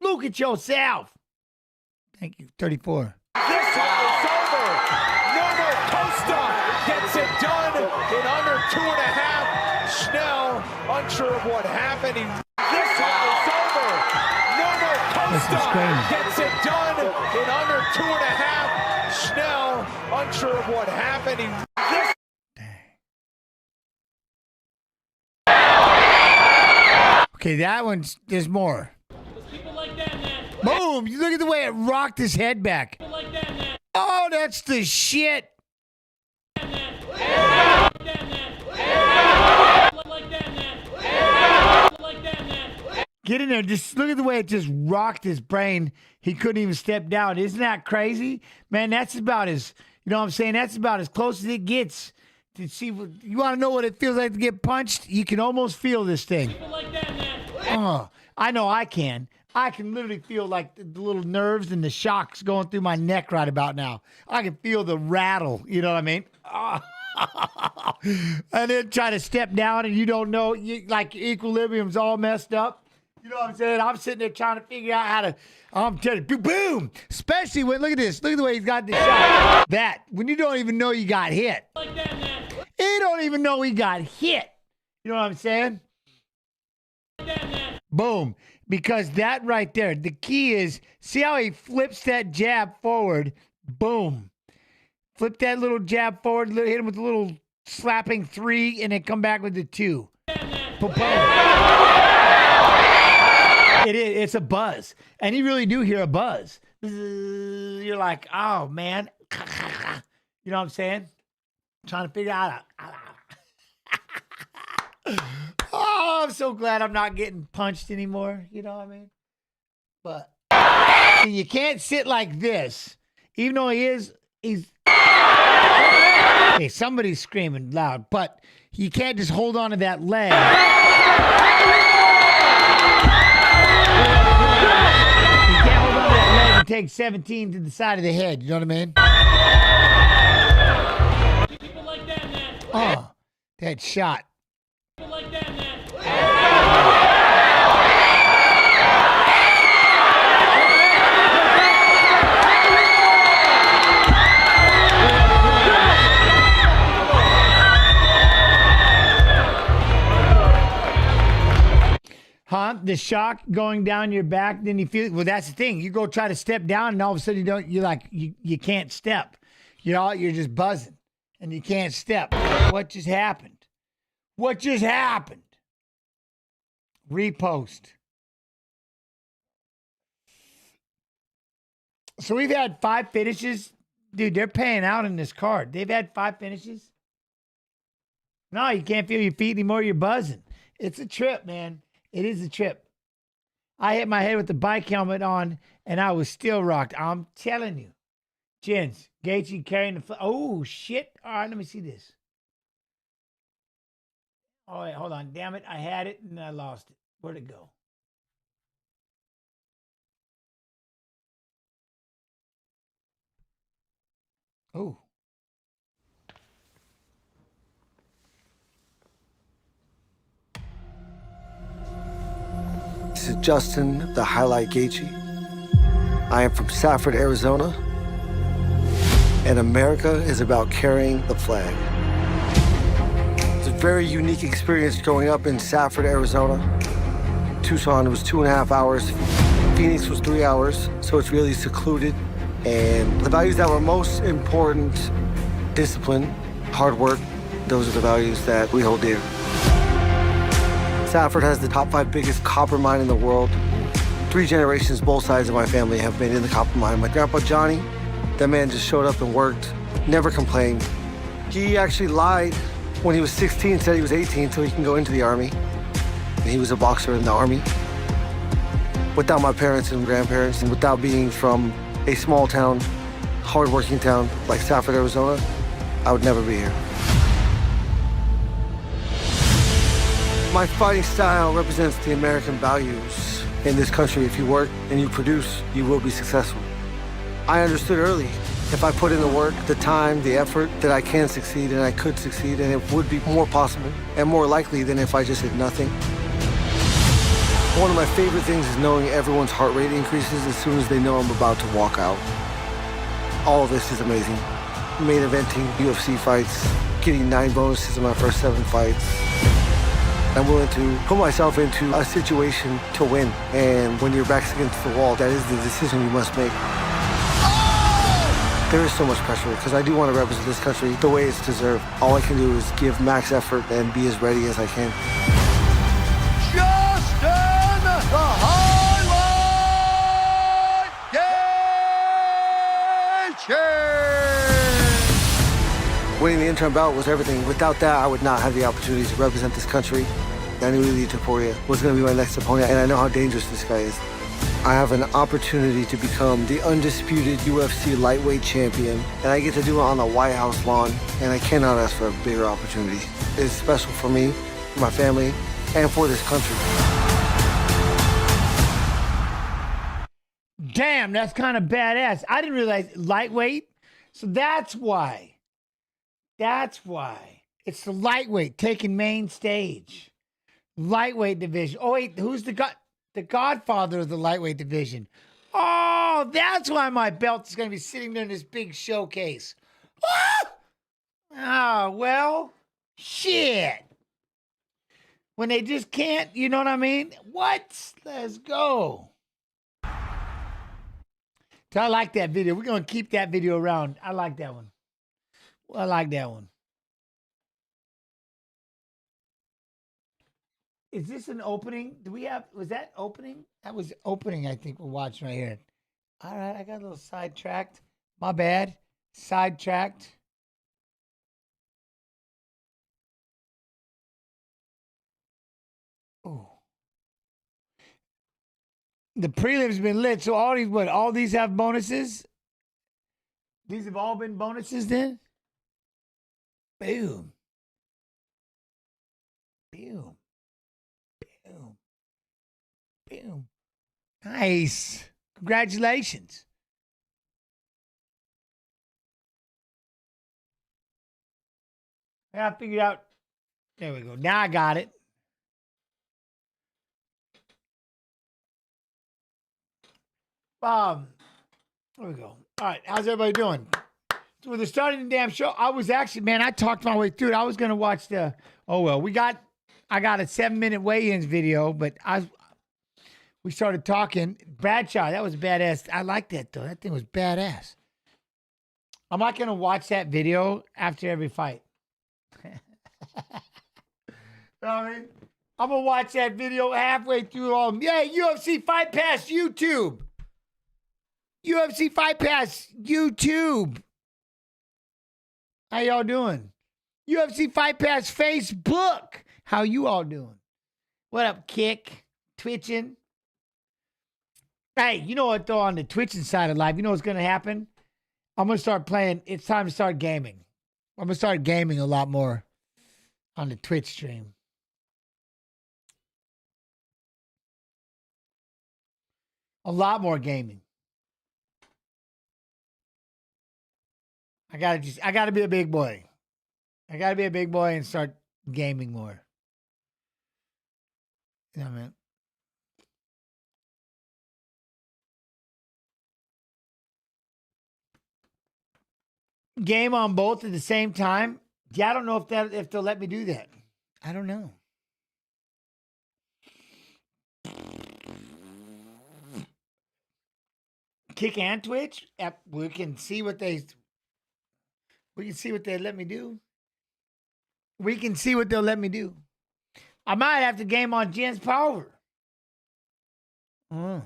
Look at yourself. Thank you. 34. This one is over. Nomo Costa gets it done in under 2.5. Schnell, unsure of what happened. This one is over. Nomo Costa gets it done in under 2.5. Schnell, unsure of what happened. Okay, that one's, there's more. Boom! You look at the way it rocked his head back. Oh, that's the shit. Get in there. Just look at the way it just rocked his brain. He couldn't even step down. Isn't that crazy? Man, that's about as, you know what I'm saying? That's about as close as it gets to see. You want to know what it feels like to get punched? You can almost feel this thing. Oh, I know I can. I can literally feel like the little nerves and the shocks going through my neck right about now. I can feel the rattle. You know what I mean? And then try to step down and you don't know, like your equilibrium's all messed up. You know what I'm saying? I'm sitting there trying to figure out how to, I'm telling you, boom. Especially when, look at this. Look at the way he's got this shot. That, when you don't even know you got hit. He don't even know he got hit. You know what I'm saying? Boom. Because that right there, the key is, see how he flips that jab forward? Boom. Flip that little jab forward, hit him with a little slapping 3, and then come back with the 2. Boom. It's a buzz. And you really do hear a buzz. You're like, oh, man. You know what I'm saying? Trying to figure out. Oh, I'm so glad I'm not getting punched anymore. You know what I mean? But see, you can't sit like this. Even though he's okay, somebody's screaming loud, but you can't just hold on to that leg. You can't hold on to that leg and take 17 to the side of the head. You know what I mean? People like that, man. Oh, that shot. People like that, man. Huh? The shock going down your back, then you feel, well, that's the thing. You go try to step down and all of a sudden you can't step. You're just buzzing and you can't step. What just happened? What just happened? Repost. So we've had 5 finishes. Dude, they're paying out in this card. They've had 5 finishes. No, you can't feel your feet anymore. You're buzzing. It's a trip, man. It is a trip. I hit my head with the bike helmet on, and I was still rocked. I'm telling you. Jens, Gaethje carrying the... Oh, shit. All right, let me see this. Oh, wait, hold on. Damn it. I had it, and I lost it. Where'd it go? Oh. This is Justin, the Highlight Gaethje. I am from Safford, Arizona, and America is about carrying the flag. It's a very unique experience growing up in Safford, Arizona. Tucson was 2.5 hours. Phoenix was 3 hours, so it's really secluded. And the values that were most important, discipline, hard work, those are the values that we hold dear. Safford has the top 5 biggest copper mine in the world. 3 generations, both sides of my family have been in the copper mine. My grandpa Johnny, that man just showed up and worked, never complained. He actually lied when he was 16, said he was 18 so he can go into the Army. And he was a boxer in the Army. Without my parents and grandparents, and without being from a small town, hardworking town like Safford, Arizona, I would never be here. My fighting style represents the American values. In this country, if you work and you produce, you will be successful. I understood early, if I put in the work, the time, the effort, that I can succeed and I could succeed, and it would be more possible and more likely than if I just did nothing. One of my favorite things is knowing everyone's heart rate increases as soon as they know I'm about to walk out. All of this is amazing. Main eventing, UFC fights, getting 9 bonuses in my first 7 fights. I'm willing to put myself into a situation to win. And when your back's against the wall, that is the decision you must make. There is so much pressure because I do want to represent this country the way it's deserved. All I can do is give max effort and be as ready as I can. Justin, the Highlight Gaethje! Winning the interim bout was everything. Without that, I would not have the opportunity to represent this country. I knew Ilia Topuria was going to be my next opponent, and I know how dangerous this guy is. I have an opportunity to become the undisputed UFC lightweight champion, and I get to do it on the White House lawn, and I cannot ask for a bigger opportunity. It's special for me, for my family, and for this country. Damn, that's kind of badass. I didn't realize lightweight. So that's why. That's why. It's the lightweight taking main stage. Lightweight division. Oh, wait, who's the godfather of the lightweight division? Oh, that's why my belt is going to be sitting there in this big showcase. Ah! Oh, well, shit. when they just can't, you know what I mean? What? Let's go. So I like that video. We're going to keep that video around. I like that one. I like that one. Is this an opening? Do we have, was that opening? That was opening, I think we're watching right here. All right, I got a little sidetracked. My bad. Sidetracked. Oh. The prelims been lit, so all these, what, all these have bonuses? These have all been bonuses then? Boom. Boom. Boom. Boom. Nice. Congratulations. I figured out. There we go. Now I got it. There we go. All right. How's everybody doing? So they're starting the damn show. I was actually, man, I talked my way through it. I was going to watch the, I got a 7-minute weigh-ins video, but we started talking. Bradshaw, that was badass. I like that, though. That thing was badass. I'm not going to watch that video after every fight. You know what I mean? I'm going to watch that video halfway through all. Yeah, UFC Fight Pass YouTube. UFC Fight Pass YouTube. How y'all doing? UFC Fight Pass Facebook. How you all doing? What up, Kick? Twitching? Hey, you know what, though, on the twitching side of life, you know what's going to happen? I'm going to start playing. It's time to start gaming. I'm going to start gaming a lot more on the Twitch stream. A lot more gaming. I gotta be a big boy. I gotta be a big boy and start gaming more. You know what I mean? Game on both at the same time? Yeah, I don't know if they'll let me do that. I don't know. Kick and Twitch? We can see what they let me do. We can see what they'll let me do. I might have to game on Jen's Pulver. Yeah.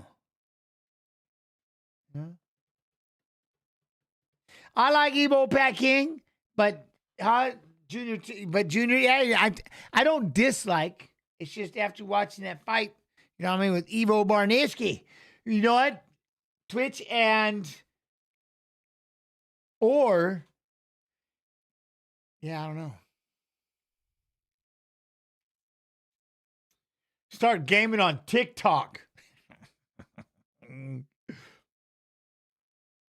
I like Evo Pat King, but Junior, yeah, I don't dislike. It's just after watching that fight, you know what I mean, with Evo Barniski. You know what? Twitch yeah, I don't know. Start gaming on TikTok.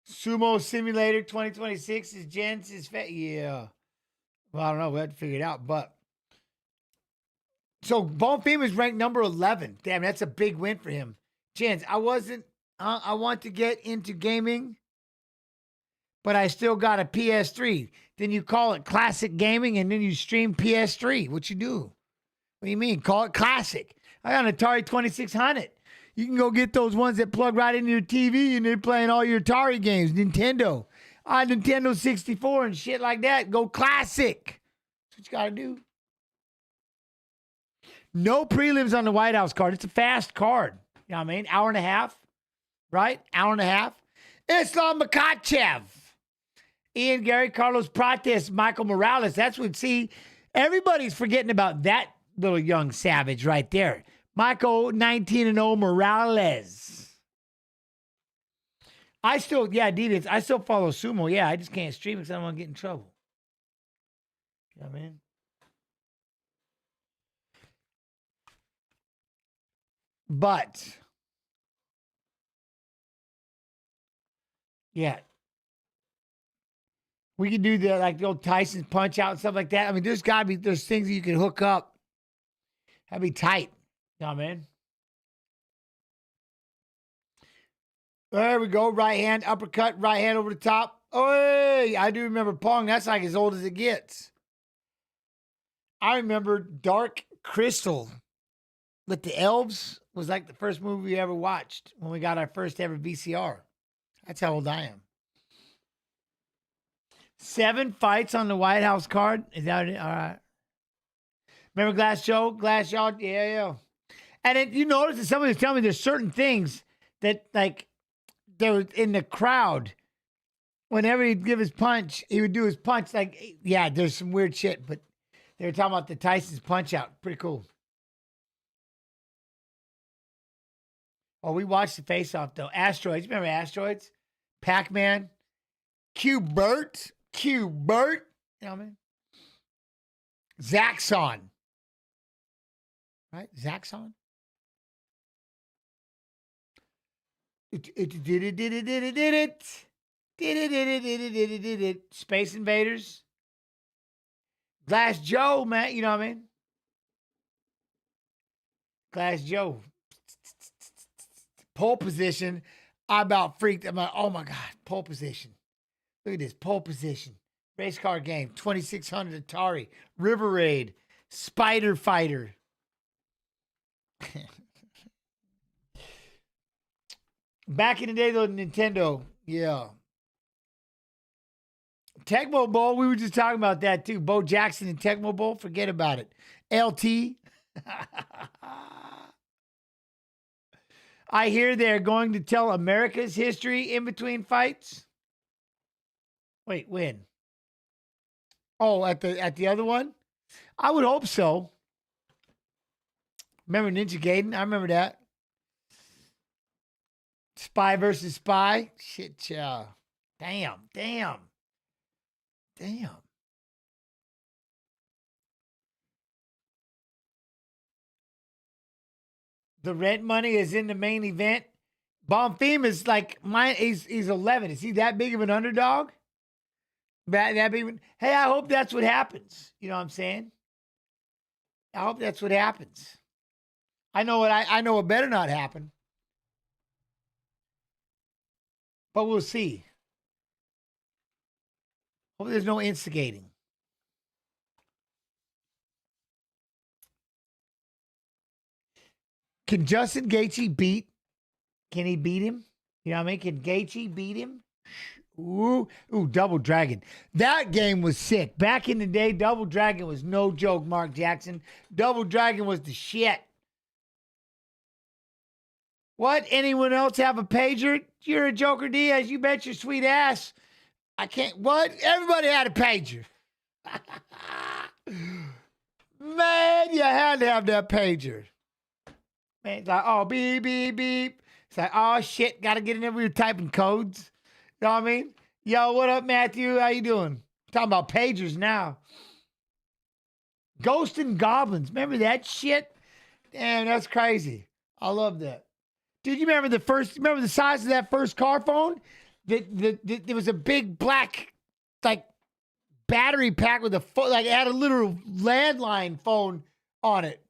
Sumo Simulator 2026 is Jen's. Yeah. Well, I don't know. We have to figure it out. But so Bonfim is ranked number 11. Damn, that's a big win for him. Jens, I want to get into gaming, but I still got a PS3. Then you call it classic gaming, and then you stream PS3. What you do? What do you mean? Call it classic. I got an Atari 2600. You can go get those ones that plug right into your TV, and they're playing all your Atari games, Nintendo, Nintendo 64 and shit like that. Go classic. That's what you got to do. No prelims on the White House card. It's a fast card. You know what I mean? Hour and a half, right? Hour and a half. Islam Makhachev. Ian Gary, Carlos Prates, Michael Morales. That's what, see, everybody's forgetting about that little young savage right there. Michael, 19-0 Morales. I still, yeah, Adidas, I still follow Sumo. Yeah, I just can't stream because I don't want to get in trouble. You know what I mean? But, yeah. We can do the old Tyson's punch out and stuff like that. I mean, there's things that you can hook up. That'd be tight. You know what I mean? There we go. Right hand, uppercut, right hand over the top. Oh, hey, I do remember Pong. That's like as old as it gets. I remember Dark Crystal with the Elves was like the first movie we ever watched when we got our first ever VCR. That's how old I am. 7 fights on the White House card. Is that it? All right. Remember Glass Joe? Glass Jaw? Yeah. And then you notice that somebody was telling me there's certain things that, like, there was in the crowd. Whenever he'd give his punch, he would do his punch. Like, yeah, there's some weird shit, but they were talking about the Tyson's punch out. Pretty cool. Oh, we watched the face off, though. Asteroids. Remember Asteroids? Pac-Man. Q-Bert. You know what I mean? Zaxxon. Right? Zaxxon? Space Invaders. Glass Joe, man. You know what I mean? Glass Joe. Pole position. I about freaked. I'm like, oh my God, pole position. Look at this, pole position. Race car game, 2600 Atari, River Raid, Spider Fighter. Back in the day, though, Nintendo, yeah. Tecmo Bowl, we were just talking about that too. Bo Jackson and Tecmo Bowl, forget about it. LT. I hear they're going to tell America's history in between fights. Wait, when? Oh, at the other one? I would hope so. Remember Ninja Gaiden? I remember that. Spy versus Spy? Shit, yeah. Damn. The rent money is in the main event. Bonfim is like mine. He's 11. Is he that big of an underdog? That big? Hey, I hope that's what happens. You know what I'm saying? I hope that's what happens. I know it better not happen. But we'll see. Hope there's no instigating. Can Justin Gaethje beat? Can he beat him? You know what I mean? Can Gaethje beat him? Ooh, Double Dragon. That game was sick. Back in the day, Double Dragon was no joke, Mark Jackson. Double Dragon was the shit. What? Anyone else have a pager? You're a Joker Diaz. You bet your sweet ass. I can't. What? Everybody had a pager. Man, you had to have that pager. Man, it's like, oh, beep, beep, beep. It's like, oh, shit, got to get in there. We were typing codes. You know what I mean? Yo, what up, Matthew? How you doing? Talking about pagers now. Ghosts and Goblins. Remember that shit? Damn, that's crazy. I love that. Dude, you remember the size of that first car phone? There was a big black, like, battery pack with a phone, like, it had a literal landline phone on it.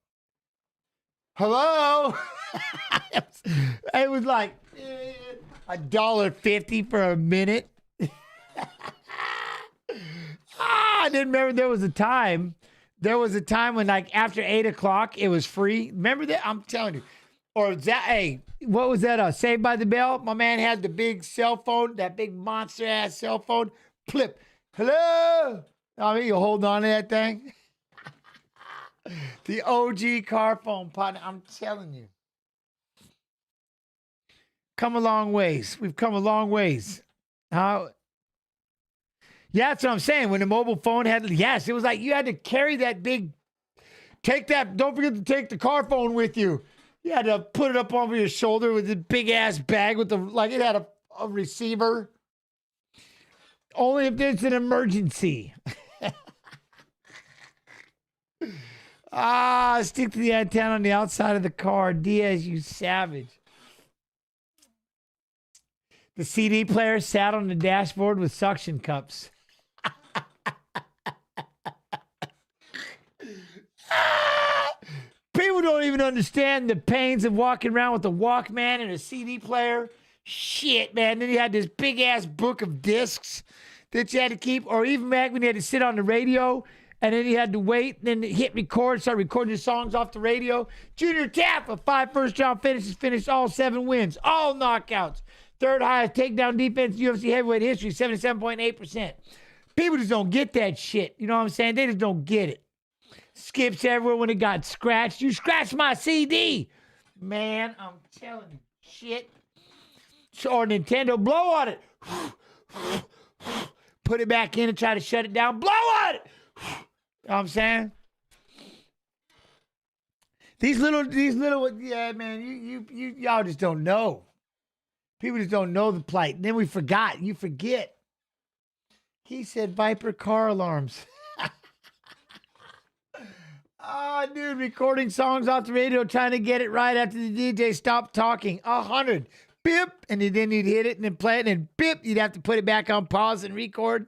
Hello? It was like $1.50 for a minute. I didn't remember there was a time. There was a time when, like, after 8 o'clock, it was free. Remember that? I'm telling you. Or that, hey, what was that? Saved by the Bell? My man had the big cell phone, that big monster-ass cell phone. Flip. Hello? I mean, you hold on to that thing. The OG car phone, partner. I'm telling you. Come a long ways. We've come a long ways. How? Yeah, that's what I'm saying. When the mobile phone had, yes, it was like you had to carry that big, don't forget to take the car phone with you. You had to put it up over your shoulder with a big ass bag with it had a receiver. Only if there's an emergency. Stick to the antenna on the outside of the car. Diaz, you savage. The CD player sat on the dashboard with suction cups. People don't even understand the pains of walking around with a Walkman and a CD player. Shit, man. Then you had this big-ass book of discs that you had to keep, or even back when you had to sit on the radio And then he had to wait, then hit record, start recording his songs off the radio. Junior Taffa, 5 first-round finishes, finished all 7 wins, all knockouts. Third highest takedown defense in UFC heavyweight history, 77.8%. People just don't get that shit. You know what I'm saying? They just don't get it. Skips everywhere when it got scratched. You scratched my CD. Man, I'm telling you, shit. Or Nintendo, blow on it. Put it back in and try to shut it down. Blow on it. You know what I'm saying? These little, yeah, man, y'all just don't know. People just don't know the plight. And then we forgot. You forget. He said Viper car alarms. Oh, dude, recording songs off the radio, trying to get it right after the DJ stopped talking. 100. Bip. And then you'd hit it and then play it, and then bip. You'd have to put it back on pause and record.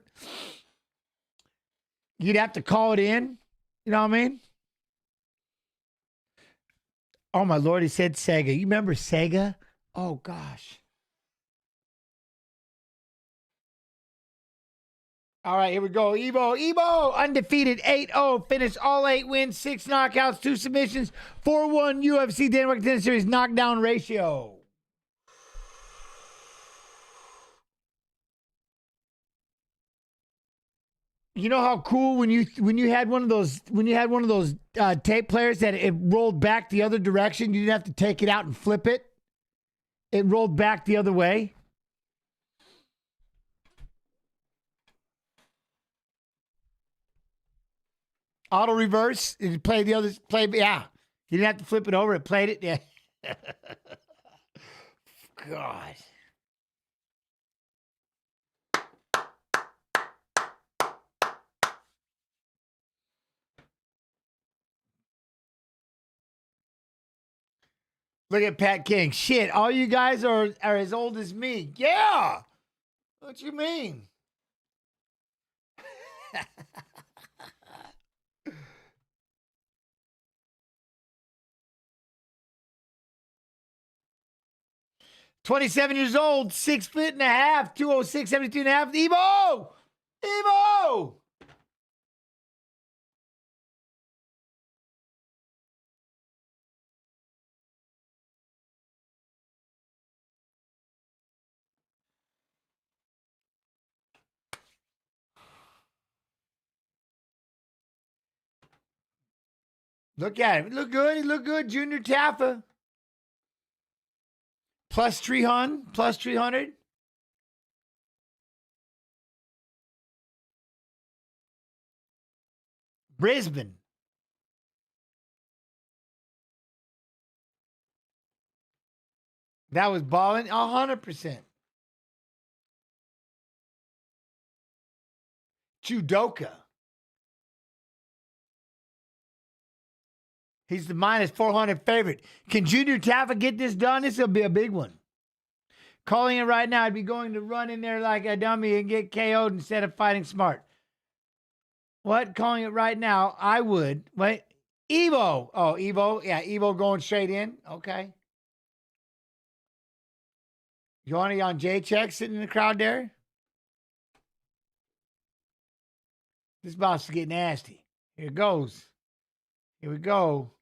You'd have to call it in. You know what I mean? Oh, my Lord, he said Sega. You remember Sega? Oh, gosh. All right, here we go. Evo, undefeated 8-0, finished all 8 wins, 6 knockouts, 2 submissions, 4-1 UFC Dana White Contender Series knockdown ratio. You know how cool when you had one of those tape players that it rolled back the other direction, you didn't have to take it out and flip it. It rolled back the other way. Auto reverse. It played the other yeah. You didn't have to flip it over. It played it. Yeah. God. Look at Pat King. Shit, all you guys are as old as me. Yeah. What you mean? $27 years old, 6'1.5", 206, 72.5. Evo! Look at him. He look good. He look good. Junior Taffa. Plus 300. Brisbane. That was balling 100%. Judoka. He's the minus 400 favorite. Can Junior Taffa get this done? This will be a big one. Calling it right now, I'd be going to run in there like a dummy and get KO'd instead of fighting smart. What? Calling it right now, I would. Wait. Evo. Oh, Evo. Yeah, Evo going straight in. Okay. You want it on J-Check sitting in the crowd there? This boss is getting nasty. Here it goes. Here we go.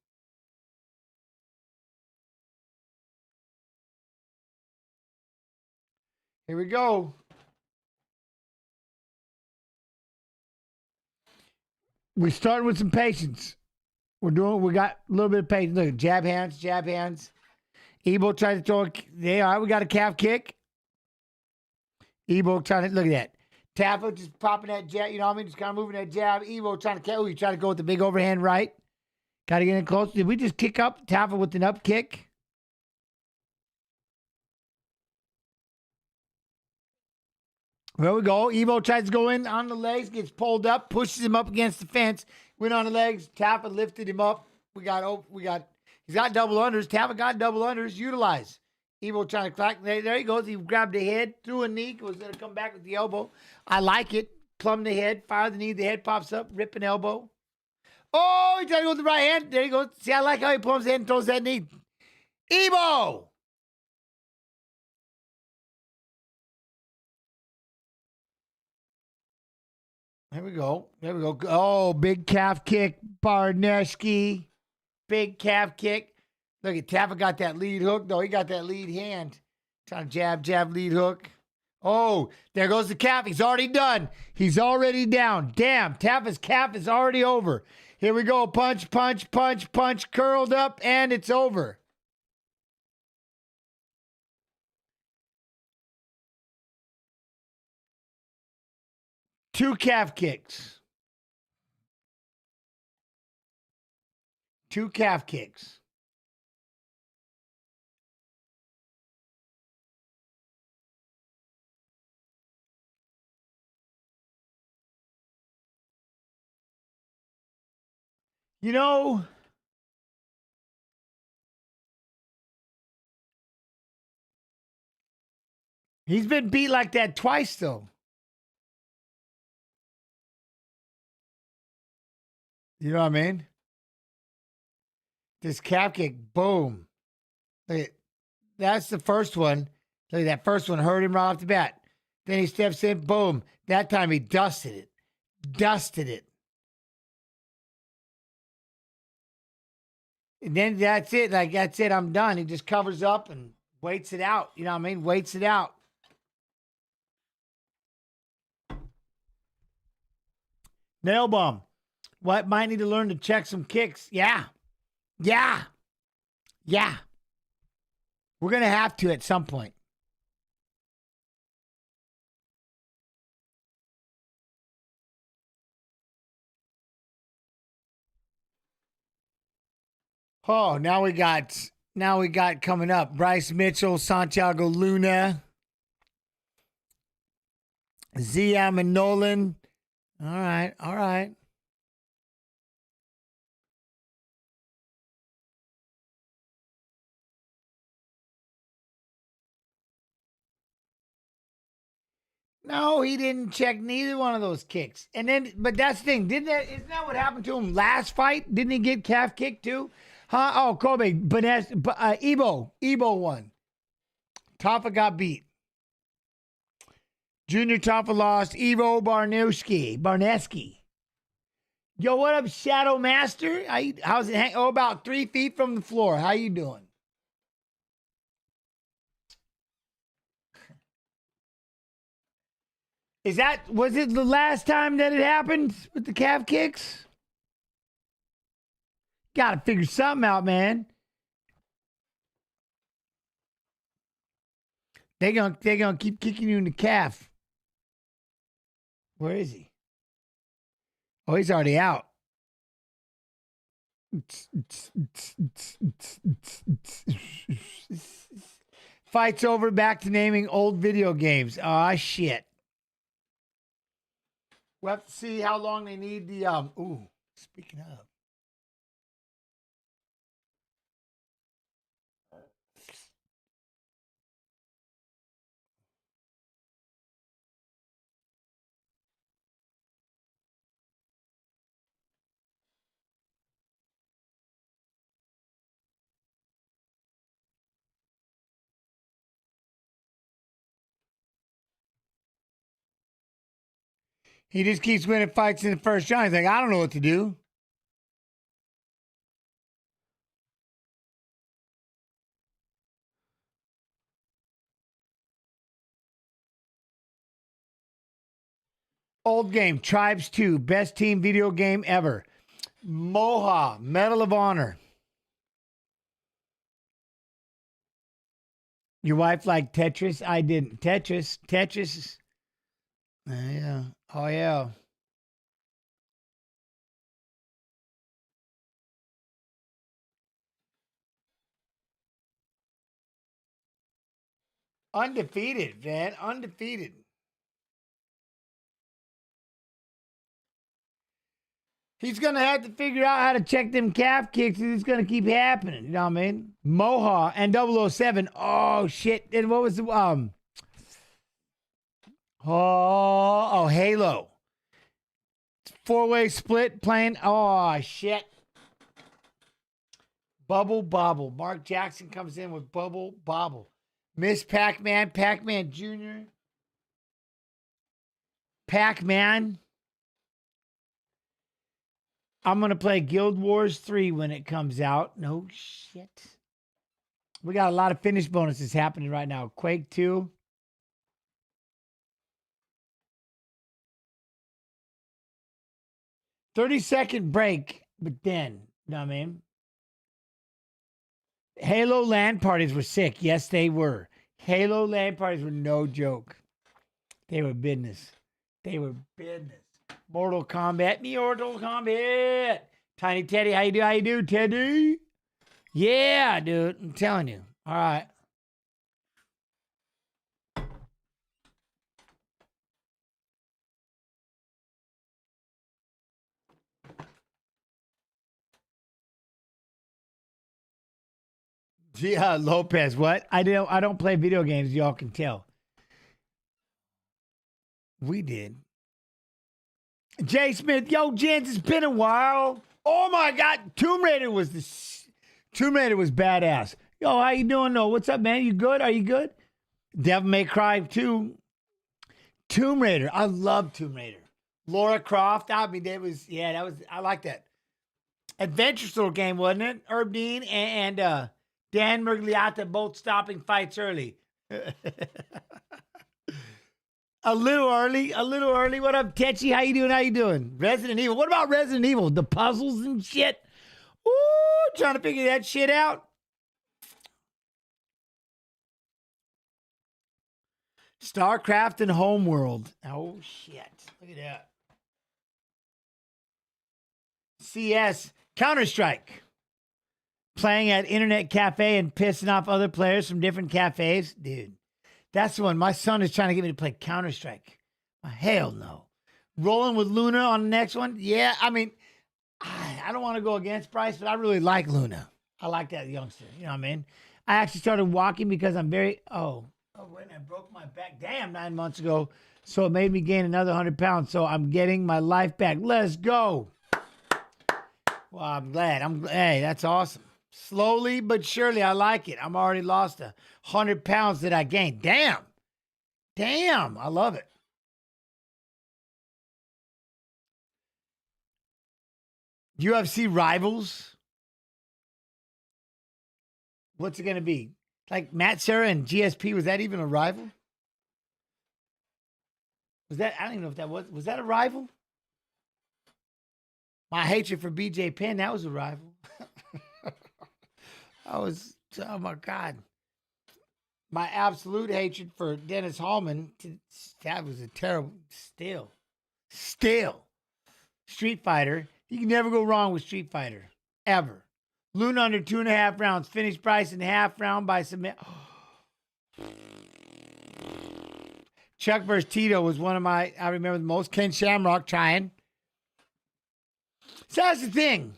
Here we go. We're starting with some patience. We got a little bit of patience. Look, jab hands. Ebo tried to throw all right, we got a calf kick. Ebo trying to, look at that. Taffa just popping that jab, you know what I mean? Just kind of moving that jab. Evo trying to, you try to go with the big overhand right. Got to get in close. Did we just kick up Taffa with an up kick? There we go. Evo tries to go in on the legs, gets pulled up, pushes him up against the fence. Went on the legs. Taffa lifted him up. He's got double unders. Taffa got double unders. Utilize. Evo trying to crack. There he goes. He grabbed the head, threw a knee, was going to come back with the elbow. I like it. Plumb the head, fire the knee. The head pops up, rip an elbow. Oh, he tried to go with the right hand. There he goes. See, I like how he plums the head and throws that knee. Evo! Here we go. There we go. Oh, big calf kick, Barneski. Big calf kick. Look at Taffa got that lead hook, though. He got that lead hand. Trying to jab, jab, lead hook. Oh, there goes the calf. He's already done. He's already down. Damn, Taffa's calf is already over. Here we go. Punch, punch, punch, punch. Curled up, and it's over. Two calf kicks. Two calf kicks. You know, he's been beat like that twice, though. You know what I mean? This calf kick, boom. Look at, that's the first one. Look at that first one, hurt him right off the bat. Then he steps in, boom. That time he dusted it. Dusted it. And then that's it. Like, that's it. I'm done. He just covers up and waits it out. You know what I mean? Waits it out. Nail bomb. What? Might need to learn to check some kicks. Yeah. Yeah. Yeah. We're going to have to at some point. Oh, now we got coming up Bryce Mitchell, Santiago Luna, Ziam and Nolan. All right, all right. No, he didn't check neither one of those kicks. And then, but that's the thing. Isn't that what happened to him last fight? Didn't he get calf kicked too? Huh? Oh, Kobe, Ebo won. Taffa got beat. Junior Taffa lost. Ivo Barneski. Yo, what up, Shadow Master? How's it? About 3 feet from the floor. How you doing? Was it the last time that it happened with the calf kicks? Gotta figure something out, man. They're gonna keep kicking you in the calf. Where is he? Oh, he's already out. Fight's over. Back to naming old video games. Ah, shit. We'll have to see how long they need the ooh, speaking of. He just keeps winning fights in the first round. He's like, I don't know what to do. Old game, Tribes 2, best team video game ever. Moha, Medal of Honor. Your wife liked Tetris? I didn't. Tetris. Yeah. Oh, yeah. Undefeated, man. Undefeated. He's going to have to figure out how to check them calf kicks, and it's going to keep happening. You know what I mean? Moha and 007. Oh, shit. And what was the... Halo. 4-way split playing. Oh, shit. Bubble Bobble. Mark Jackson comes in with Bubble Bobble. Miss Pac-Man. Pac-Man Jr. Pac-Man. I'm going to play Guild Wars 3 when it comes out. No shit. We got a lot of finish bonuses happening right now. Quake 2. "30-second break, but then," you know what I mean? Halo LAN parties were sick. Yes, they were. Halo LAN parties were no joke. They were business. They were business. Mortal Kombat. Tiny Teddy, how you do? How you do, Teddy? Yeah, dude. I'm telling you. All right. Yeah, Lopez. What? I don't play video games. Y'all can tell. We did. Jay Smith. Yo, Jens, it's been a while. Oh my God, Tomb Raider was badass. Yo, how you doing? No, what's up, man? You good? Are you good? Devil May Cry 2. Tomb Raider. I love Tomb Raider. Laura Croft. I mean, I like that. Adventure Store game, wasn't it? Herb Dean and Dan Murgliata both stopping fights early. A little early. What up, Tetchy? How you doing? Resident Evil. What about Resident Evil? The puzzles and shit. Ooh, trying to figure that shit out. StarCraft and Homeworld. Oh, shit. Look at that. CS. Counter-Strike. Playing at internet cafe and pissing off other players from different cafes. Dude, that's the one. My son is trying to get me to play Counter-Strike. Hell no. Rolling with Luna on the next one. Yeah, I mean, I don't want to go against Bryce, but I really like Luna. I like that youngster. You know what I mean? I actually started walking because I'm very, wait, I broke my back. Damn, 9 months ago. So it made me gain another 100 pounds. So I'm getting my life back. Let's go. Well, I'm glad. Hey, that's awesome. Slowly but surely, I like it. I'm already lost 100 pounds that I gained. Damn. I love it. UFC Rivals. What's it going to be? Like Matt Serra and GSP, was that even a rival? I don't even know if that was that a rival? My hatred for BJ Penn, that was a rival. Oh my God. My absolute hatred for Dennis Hallman, that was a terrible, still. Street Fighter. You can never go wrong with Street Fighter, ever. Luna under 2.5 rounds. Finished Bryce in half round by submit. Chuck versus Tito was one of I remember the most. Ken Shamrock trying. So that's the thing.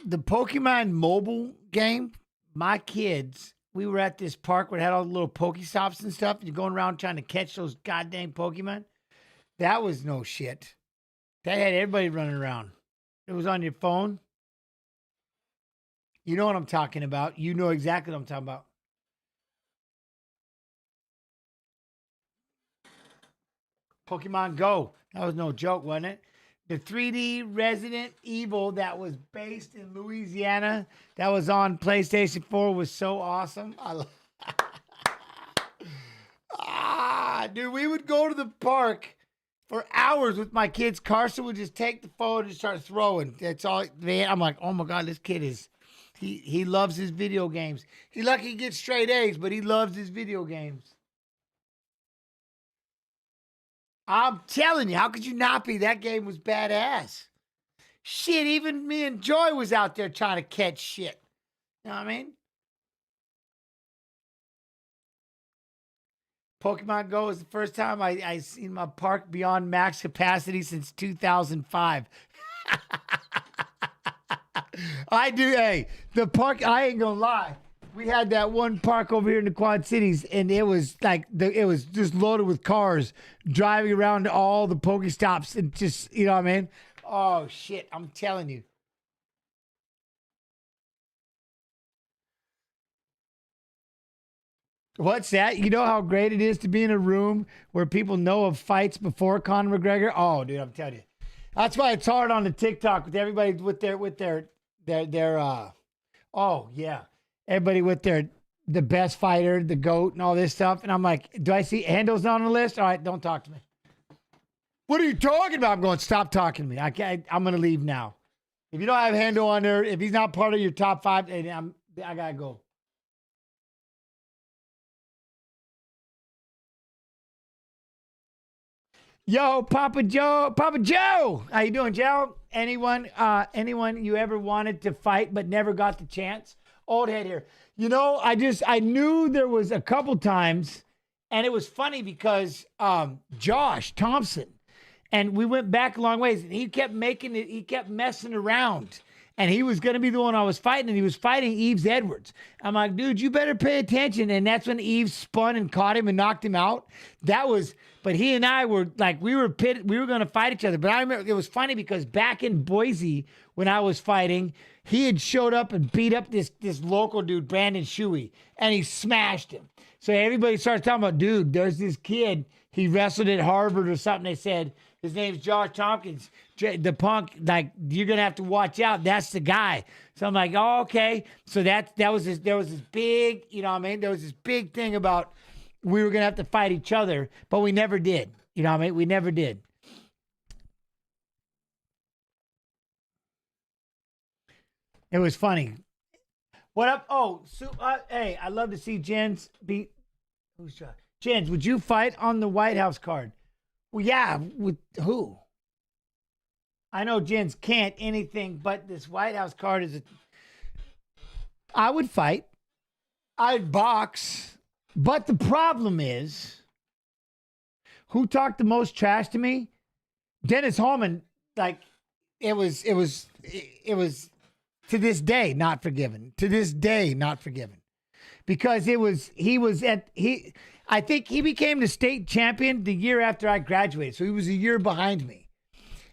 The Pokemon mobile game, my kids, we were at this park where it had all the little Pokestops and stuff, and you're going around trying to catch those goddamn Pokemon. That was no shit. That had everybody running around. It was on your phone. You know what I'm talking about. You know exactly what I'm talking about. Pokemon Go. That was no joke, wasn't it? The 3D Resident Evil that was based in Louisiana, that was on PlayStation 4, was so awesome. Dude, we would go to the park for hours with my kids. Carson would just take the phone and start throwing. That's all. Man, I'm like, oh my God, this kid he loves his video games. He lucky he gets straight A's, but he loves his video games. I'm telling you, how could you not be? That game was badass. Shit, even me and Joy was out there trying to catch shit. You know what I mean? Pokemon Go is the first time I seen my park beyond max capacity since 2005. I do. Hey, the park, I ain't gonna lie. We had that one park over here in the Quad Cities, and it was like, it was just loaded with cars driving around to all the Pokestops and just, you know what I mean? Oh, shit. I'm telling you. What's that? You know how great it is to be in a room where people know of fights before Conor McGregor? Oh, dude, I'm telling you. That's why it's hard on the TikTok with everybody with their oh yeah. Everybody with the best fighter, the GOAT, and all this stuff. And I'm like, do I see Handel's on the list? All right, don't talk to me. What are you talking about? I'm going, stop talking to me. I'm going to leave now. If you don't have Handel on there, if he's not part of your top 5, I got to go. Yo, Papa Joe. How you doing, Joe? Anyone you ever wanted to fight but never got the chance? Old head here. You know, I knew there was a couple times, and it was funny because Josh Thompson, and we went back a long ways, and he kept messing around. And he was going to be the one I was fighting, and he was fighting Eves Edwards. I'm like, dude, you better pay attention. And that's when Eves spun and caught him and knocked him out. But he and I were like, we were going to fight each other. But I remember it was funny because back in Boise when I was fighting, he had showed up and beat up this local dude, Brandon Shuey, and he smashed him. So everybody starts talking about, dude, there's this kid. He wrestled at Harvard or something. They said, his name's Josh Tompkins, the punk. Like, you're gonna have to watch out. That's the guy. So I'm like, oh, okay. So there was this big, you know what I mean? There was this big thing about we were gonna have to fight each other, but we never did. You know what I mean? We never did. It was funny. What up? Oh, hey, I'd love to see Jens beat. Who's Josh? Jens, would you fight on the White House card? Well, yeah, with who? I know Jens can't anything but this White House card is I would fight. I'd box. But the problem is, who talked the most trash to me? Dennis Hallman, like, it was to this day not forgiven. To this day not forgiven. Because I think he became the state champion the year after I graduated. So he was a year behind me.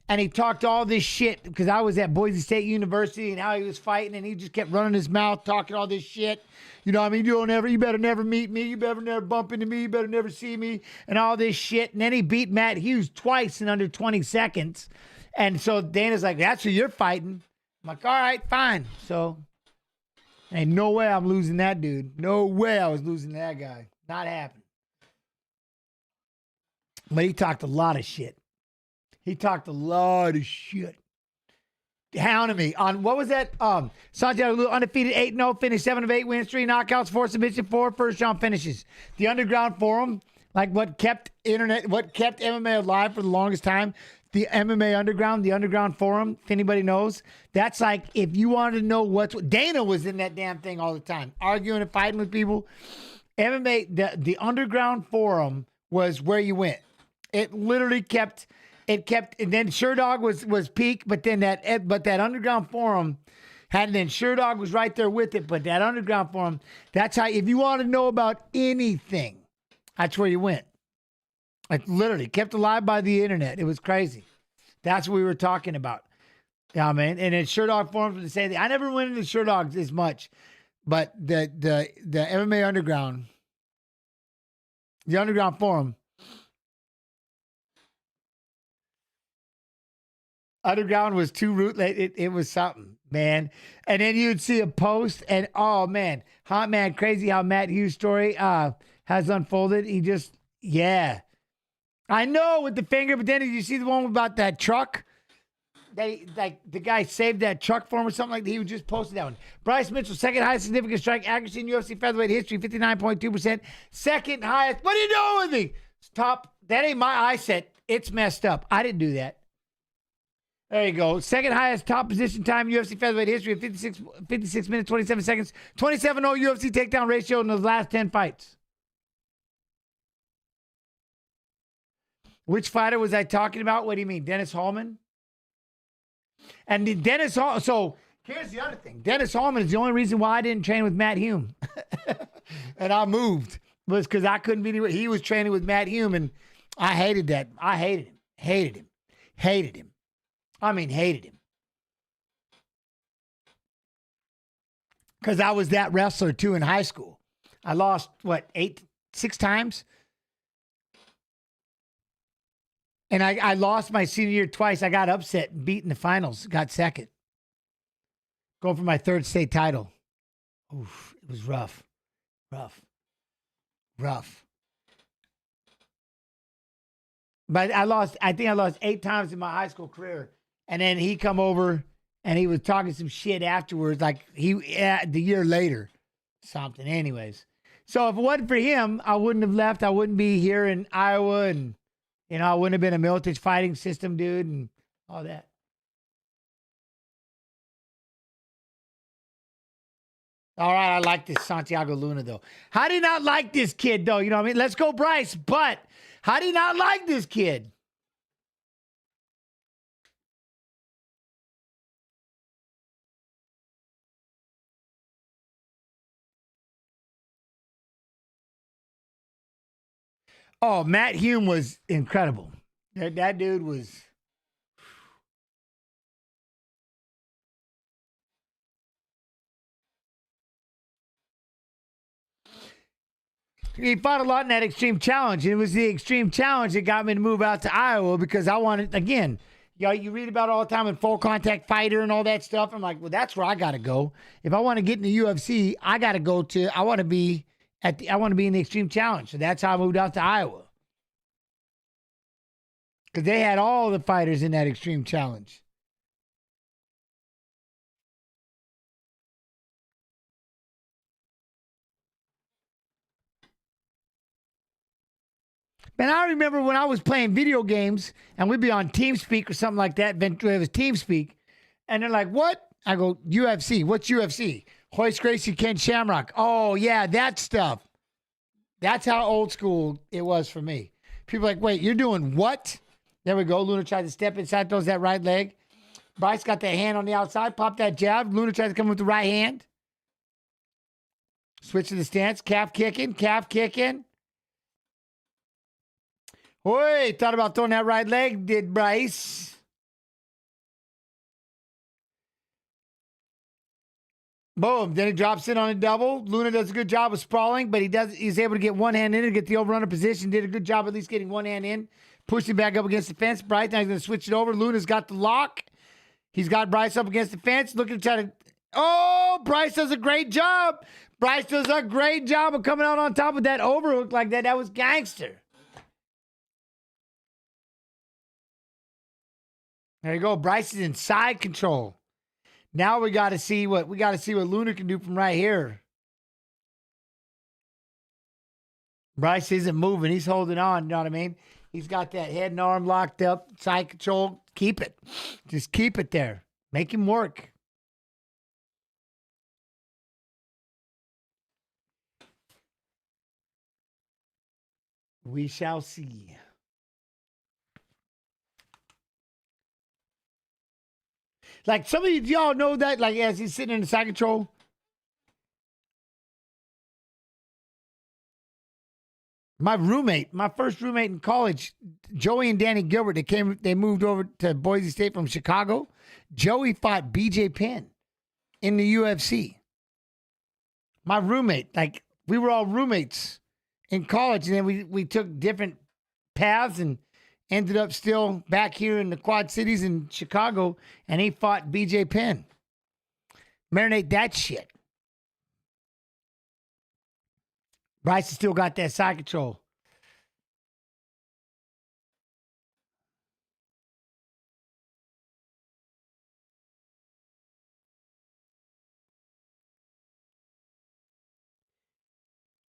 And he talked all this shit because I was at Boise State University and how he was fighting, and he just kept running his mouth, talking all this shit. You know what I mean? You better never meet me. You better never bump into me. You better never see me and all this shit. And then he beat Matt Hughes twice in under 20 seconds. And so Dana's like, that's who you're fighting. I'm like, all right, fine. So ain't no way I'm losing that dude. No way I was losing that guy. Not happening. But he talked a lot of shit. Hounding me on, what was that? Santiago undefeated 8-0, finished 7 of 8 wins, 3 knockouts, 4 submission, 4 first round finishes. The Underground Forum, like what kept MMA alive for the longest time. The MMA Underground, the Underground Forum, if anybody knows, that's like, if you wanted to know Dana was in that damn thing all the time, arguing and fighting with people. MMA, the Underground Forum was where you went. It literally kept, and then Sherdog was peak, but then that Underground Forum had, and then Sherdog was right there with it, but that Underground Forum, that's how, if you want to know about anything, that's where you went. Like, literally kept alive by the internet. It was crazy. That's what we were talking about. Yeah, man. And then Sherdog forums would say that. I never went into Sherdogs as much, but the MMA Underground, the Underground Forum, Underground was too ruthless. It was something, man. And then you'd see a post, and oh man, hot man, crazy how Matt Hughes' story has unfolded. He just, yeah, I know with the finger, but then did you see the one about that truck? Like the guy saved that truck for him or something like that. He just posted that one. Bryce Mitchell, second highest significant strike accuracy in UFC featherweight history, 59.2%. Second highest. What are you doing with me? Top. That ain't my eye set. It's messed up. I didn't do that. There you go. Second highest top position time UFC featherweight history of 56 minutes, 27 seconds. 27-0 UFC takedown ratio in the last 10 fights. Which fighter was I talking about? What do you mean? Dennis Hallman? And Dennis Hallman. So here's the other thing. Dennis Hallman is the only reason why I didn't train with Matt Hume. And I moved. Was because I couldn't be anywhere. He was training with Matt Hume, and I hated that. I hated him. Hated him. Hated him. I mean, hated him. Because I was that wrestler, too, in high school. I lost, what, 6 times? And I lost my senior year twice. I got upset and beat in the finals. Got second. Going for my 3rd state title. Oof, it was rough. Rough. But I think I lost 8 times in my high school career. And then he come over and he was talking some shit afterwards, like the year later. Something. Anyways. So if it wasn't for him, I wouldn't have left. I wouldn't be here in Iowa, and I wouldn't have been a military fighting system dude and all that. All right, I like this Santiago Luna, though. How do you not like this kid, though? You know what I mean? Let's go, Bryce. But how do you not like this kid? Oh, Matt Hume was incredible. That dude was... He fought a lot in that Extreme Challenge. It was the Extreme Challenge that got me to move out to Iowa because I wanted, again, you read about it all the time in Full Contact Fighter and all that stuff. I'm like, well, that's where I got to go. If I want to get in the UFC, I got to go to, I want to be in the Extreme Challenge. So that's how I moved out to Iowa. Because they had all the fighters in that Extreme Challenge. Man, I remember when I was playing video games and we'd be on TeamSpeak or something like that. It was TeamSpeak. And they're like, what? I go, UFC. What's UFC? Hoist Gracie, Ken Shamrock. Oh, yeah, that stuff. That's how old school it was for me. People are like, wait, you're doing what? There we go. Luna tried to step inside, throws that right leg. Bryce got that hand on the outside, popped that jab. Luna tried to come with the right hand. Switch to the stance. Calf kicking. Oi, thought about throwing that right leg, did Bryce. Boom. Then he drops in on a double. Luna does a good job of sprawling, but he's able to get one hand in and get the overrunner position. Did a good job at least getting one hand in. Pushed him back up against the fence. Bryce now he's going to switch it over. Luna's got the lock. He's got Bryce up against the fence. Looking to try to... Oh, Bryce does a great job. Bryce does a great job of coming out on top of that overhook like that. That was gangster. There you go. Bryce is in side control. Now we got to see what Luna can do from right here. Bryce isn't moving. He's holding on. You know what I mean? He's got that head and arm locked up. Side control. Keep it. Just keep it there. Make him work. We shall see. Like, some of y'all know that, like, as he's sitting in the side control. My first roommate in college, Joey and Danny Gilbert, they moved over to Boise State from Chicago. Joey fought BJ Penn in the UFC. My roommate, like, we were all roommates in college, and then we took different paths and ended up still back here in the Quad Cities in Chicago, and he fought BJ Penn. Marinate that shit. Bryce has still got that side control.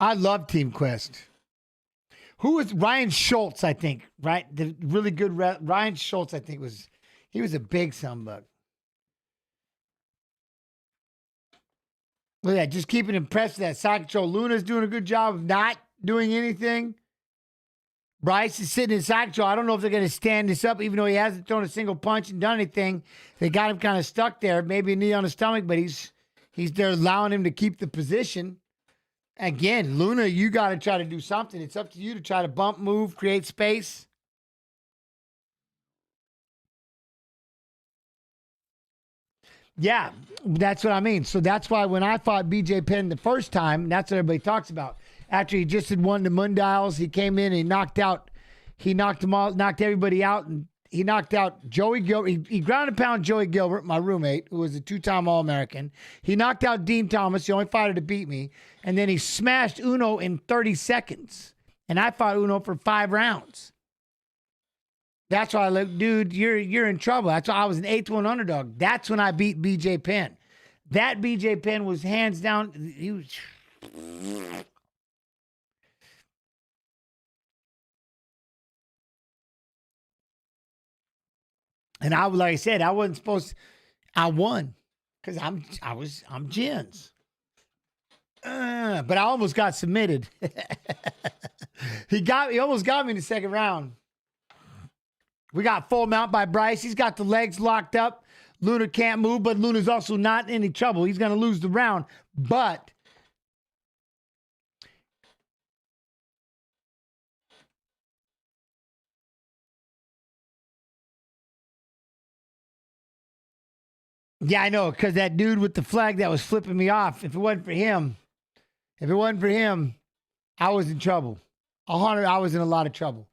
I love Team Quest. Who was Ryan Schultz, I think, right? The really good Ryan Schultz, I think, was a big sunbug. Look at that, just keeping impressed with that side control. Luna's doing a good job of not doing anything. Bryce is sitting in side control. I don't know if they're going to stand this up, even though he hasn't thrown a single punch and done anything. They got him kind of stuck there, maybe a knee on his stomach, but he's there allowing him to keep the position. Again, Luna, you got to try to do something. It's up to you to try to bump, move, create space. Yeah, that's what I mean. So that's why when I fought BJ Penn the first time, that's what everybody talks about. After he just had won the Mundials, he came in and he knocked them all, knocked everybody out, and he knocked out Joey Gilbert. He ground and pound Joey Gilbert, my roommate, who was a 2-time All-American. He knocked out Dean Thomas, the only fighter to beat me. And then he smashed Uno in 30 seconds. And I fought Uno for 5 rounds. That's why I look, dude, you're in trouble. That's why I was an 8-1 underdog. That's when I beat BJ Penn. That BJ Penn was hands down. He was. And like I said, I wasn't supposed to, I won because I'm Jens. But I almost got submitted. He almost got me in the second round. We got full mount by Bryce. He's got the legs locked up. Luna can't move, but Luna's also not in any trouble. He's going to lose the round. But yeah, I know, because that dude with the flag that was flipping me off, if it wasn't for him, I was in trouble. I was in a lot of trouble.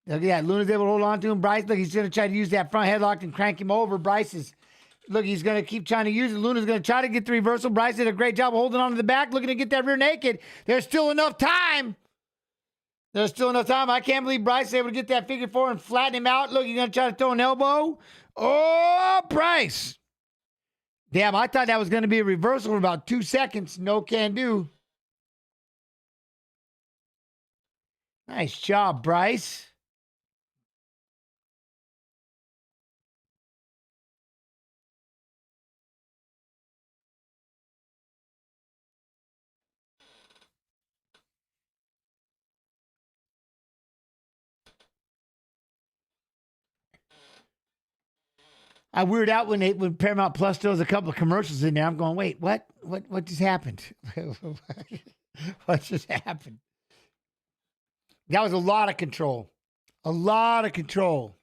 Look at that. Luna's able to hold on to him. Bryce, look, he's going to try to use that front headlock and crank him over. Look, he's going to keep trying to use it. Luna's going to try to get the reversal. Bryce did a great job of holding on to the back, looking to get that rear naked. There's still enough time. I can't believe Bryce is able to get that figure 4 and flatten him out. Look, he's going to try to throw an elbow. Oh, Bryce. Damn, I thought that was going to be a reversal for about 2 seconds. No can do. Nice job, Bryce. I weird out when Paramount Plus throws a couple of commercials in there. I'm going, wait, what just happened? What just happened? That was a lot of control. A lot of control.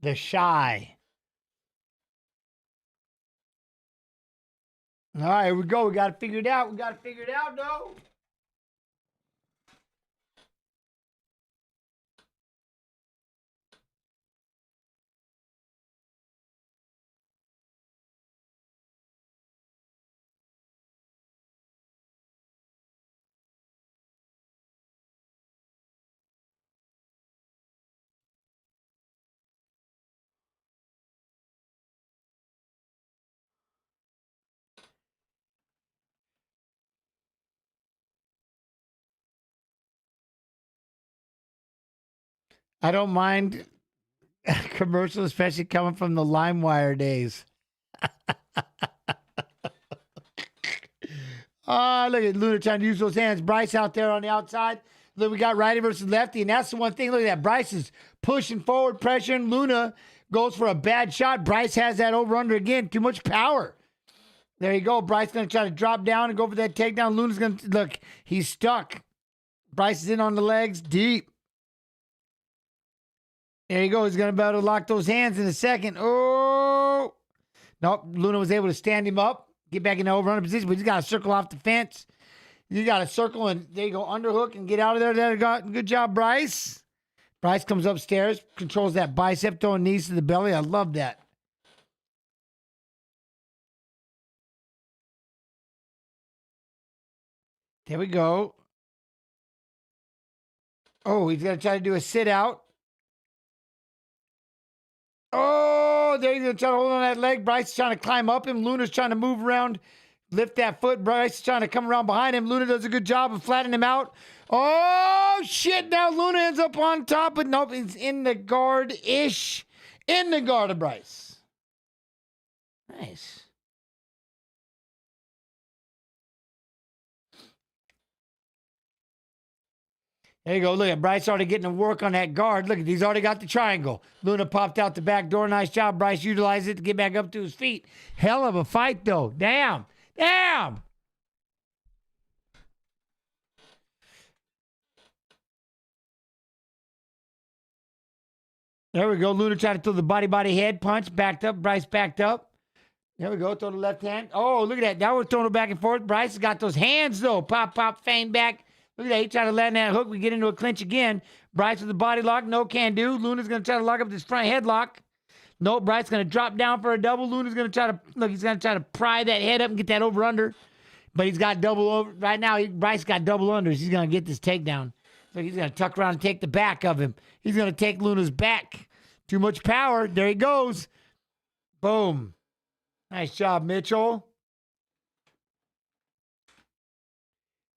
The shy. All right, here we go. We got to figure it out. though. I don't mind commercials, especially coming from the LimeWire days. Look at Luna trying to use those hands. Bryce out there on the outside. Look, we got righty versus lefty, and that's the one thing. Look at that. Bryce is pushing forward, pressuring. Luna goes for a bad shot. Bryce has that over-under again. Too much power. There you go. Bryce going to try to drop down and go for that takedown. Luna's going to, look, he's stuck. Bryce is in on the legs, deep. There you go. He's going to be able to lock those hands in a second. Oh! Nope. Luna was able to stand him up, get back in the over-under position, but he's got to circle off the fence. You got to circle, and there you go, underhook and get out of there. There you go. Good job, Bryce. Bryce comes upstairs, controls that bicep, throwing knees to the belly. I love that. There we go. Oh, he's going to try to do a sit-out. Oh, there he's going to try to hold on that leg. Bryce is trying to climb up him. Luna's trying to move around, lift that foot. Bryce is trying to come around behind him. Luna does a good job of flattening him out. Oh, shit. Now Luna ends up on top, but nope, he's in the guard-ish. In the guard of Bryce. Nice. There you go. Look at Bryce already getting to work on that guard. Look, he's already got the triangle. Luna popped out the back door. Nice job. Bryce utilized it to get back up to his feet. Hell of a fight, though. Damn. Damn. There we go. Luna tried to throw the body head punch. Backed up. Bryce backed up. There we go. Throw the left hand. Oh, look at that. Now we're throwing it back and forth. Bryce has got those hands, though. Pop, pop, feign back. Look at that. He tried to land that hook. We get into a clinch again. Bryce with the body lock. No can do. Luna's going to try to lock up this front headlock. No, Bryce going to drop down for a double. Luna's going to try to, look, he's going to try to pry that head up and get that over under. But he's got double over. Right now, Bryce got double unders. He's going to get this takedown. So he's going to tuck around and take the back of him. He's going to take Luna's back. Too much power. There he goes. Boom. Nice job, Mitchell.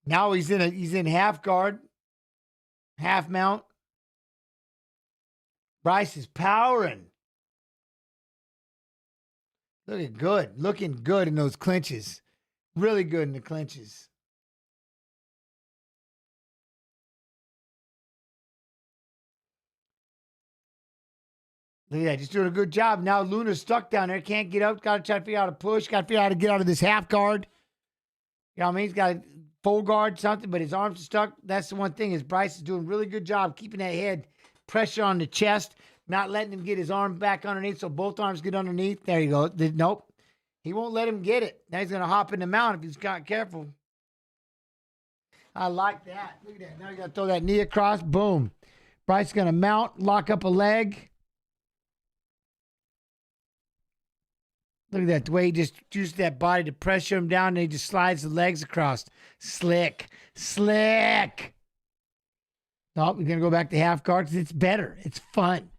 Now he's in half guard. Half mount. Bryce is powering. Looking good in those clinches. Really good in the clinches. Look at that, just doing a good job. Now Luna's stuck down there, can't get up, got to try to figure out how to push, got to figure out how to get out of this half guard. You know what I mean? He's got a full guard, something, but his arms are stuck. That's the one thing is Bryce is doing a really good job keeping that head pressure on the chest, not letting him get his arm back underneath so both arms get underneath. There you go. Nope. He won't let him get it. Now he's going to hop in the mount if he's not careful. I like that. Look at that. Now you got to throw that knee across. Boom. Bryce is going to mount, lock up a leg. Look at that. The way he just used that body to pressure him down and he just slides the legs across. Slick. Slick. No, we're going to go back to half guard because it's better. It's fun.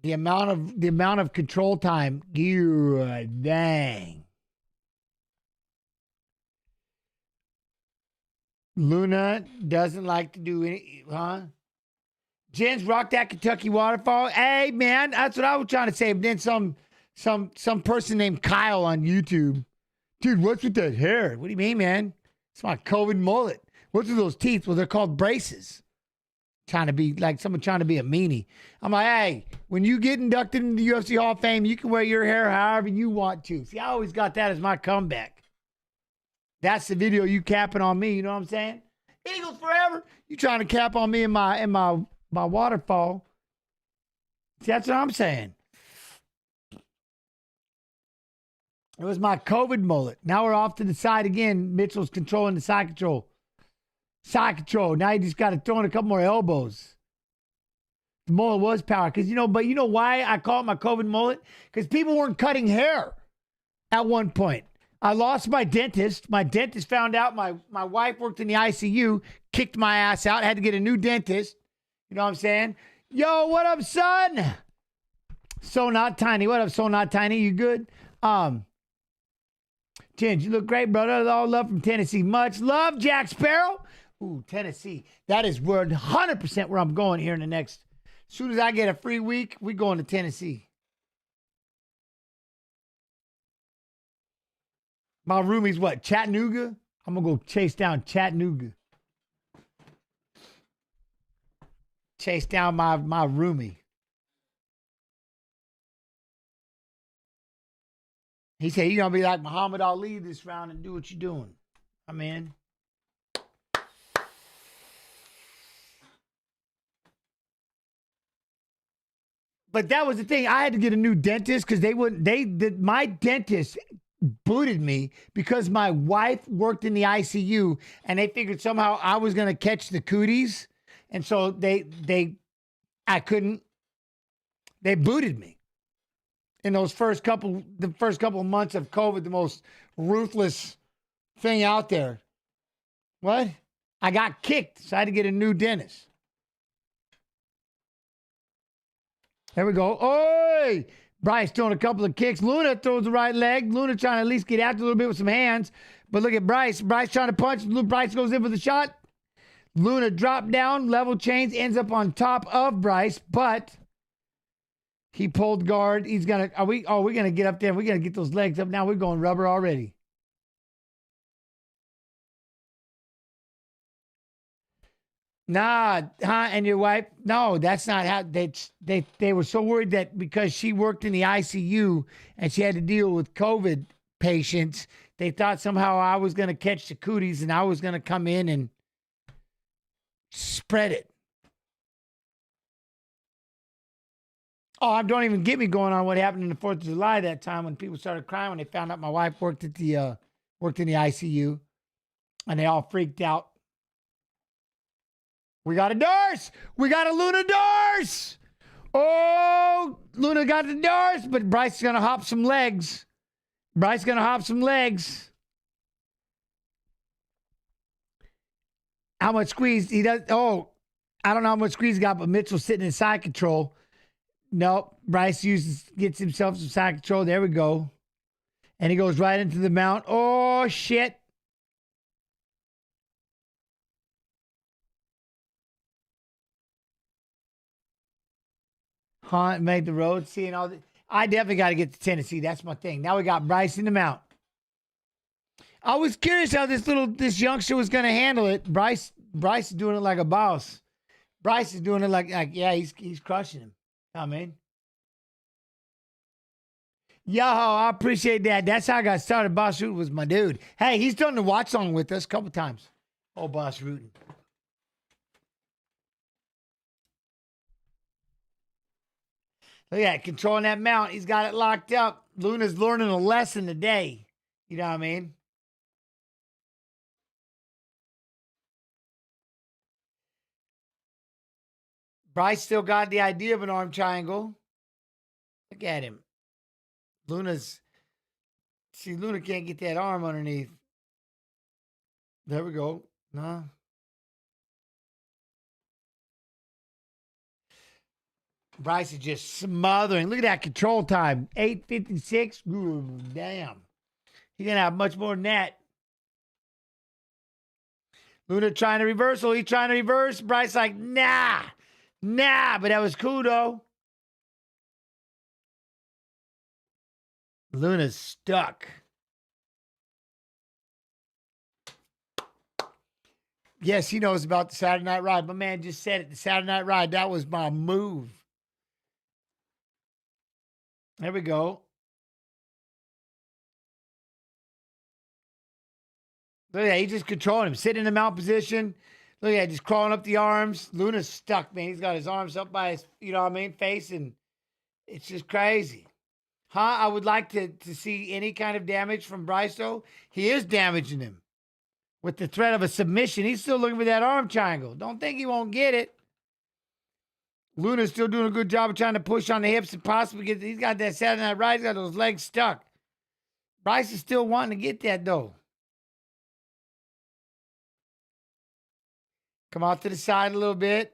The amount of control time, dang. Luna doesn't like to do any, huh? Jens, rock that Kentucky waterfall. Hey, man, that's what I was trying to say. But then some person named Kyle on YouTube. Dude, what's with that hair? What do you mean, man? It's my COVID mullet. What's with those teeth? Well, they're called braces. Trying to be like someone trying to be a meanie. I'm like, hey, when you get inducted into the UFC Hall of Fame, you can wear your hair however you want to. See, I always got that as my comeback. That's the video you capping on me. You know what I'm saying? Eagles forever. You trying to cap on me in my waterfall. See, that's what I'm saying. It was my COVID mullet. Now we're off to the side again. Mitchell's controlling the side control. Side control. Now you just got to throw in a couple more elbows. The mullet was power. Because, but you know why I call it my COVID mullet? Because people weren't cutting hair at one point. I lost my dentist. My dentist found out my wife worked in the ICU, kicked my ass out, had to get a new dentist. You know what I'm saying? Yo, what up, son? So Not Tiny. What up, So Not Tiny? You good? Ginge, you look great, brother. All love from Tennessee. Much love, Jack Sparrow. Ooh, Tennessee. That is 100% where I'm going here in the next. As soon as I get a free week, we going to Tennessee. My roomie's what? Chattanooga? I'm going to go chase down Chattanooga. Chase down my roomie. He said, you're going to be like Muhammad Ali this round and do what you're doing. I'm in. But that was the thing. I had to get a new dentist because my dentist booted me because my wife worked in the ICU and they figured somehow I was going to catch the cooties. And so they booted me in those first couple of months of COVID, the most ruthless thing out there. What? I got kicked, so I had to get a new dentist. There we go. Oi! Bryce throwing a couple of kicks. Luna throws the right leg. Luna trying to at least get after a little bit with some hands. But look at Bryce. Bryce trying to punch. Bryce goes in for the shot. Luna dropped down, level change, ends up on top of Bryce, but he pulled guard. He's gonna. We're gonna get up there. We're gonna get those legs up. Now we're going rubber already. Nah, huh? And your wife? No, that's not how they were so worried that because she worked in the ICU and she had to deal with COVID patients, they thought somehow I was going to catch the cooties and I was going to come in and spread it. Oh, don't even get me going on what happened in the 4th of July that time when people started crying when they found out my wife worked in the ICU, and they all freaked out. We got a Doris. We got a Luna Doris. Oh, Luna got the Doris, but Bryce is gonna hop some legs. Bryce is gonna hop some legs. How much squeeze he does? Oh, I don't know how much squeeze he got, but Mitchell's sitting in side control. Nope. Bryce gets himself some side control. There we go. And he goes right into the mount. Oh, shit. Hunt made the road. Seeing all the, I definitely got to get to Tennessee. That's my thing. Now we got Bryce in the mount. I was curious how this youngster was going to handle it. Bryce is doing it like a boss. Bryce is doing it like yeah, he's crushing him. I mean, yo, I appreciate that. That's how I got started. Boss Rootin was my dude. Hey, he's done the watch song with us a couple times. Oh, Boss Rootin. Look at that, controlling that mount. He's got it locked up. Luna's learning a lesson today. You know what I mean? Bryce still got the idea of an arm triangle. Look at him. Luna can't get that arm underneath. There we go. No. Bryce is just smothering. Look at that control time. 8:56. Ooh, damn. He's going to have much more than that. Luna trying to reversal. He's trying to reverse. Bryce like, nah. But that was cool, though. Luna's stuck. Yes, he knows about the Saturday Night Ride. My man just said it. The Saturday Night Ride, that was my move. There we go. Look at that. He's just controlling him. Sitting in the mount position. Look at that. Just crawling up the arms. Luna's stuck, man. He's got his arms up by his, you know what I mean, face. And it's just crazy. I would like to see any kind of damage from Bryce, though. He is damaging him. With the threat of a submission, he's still looking for that arm triangle. Don't think he won't get it. Luna's still doing a good job of trying to push on the hips and possibly get. He's got that Saturday Night Ride. He's got those legs stuck. Bryce is still wanting to get that, though. Come out to the side a little bit.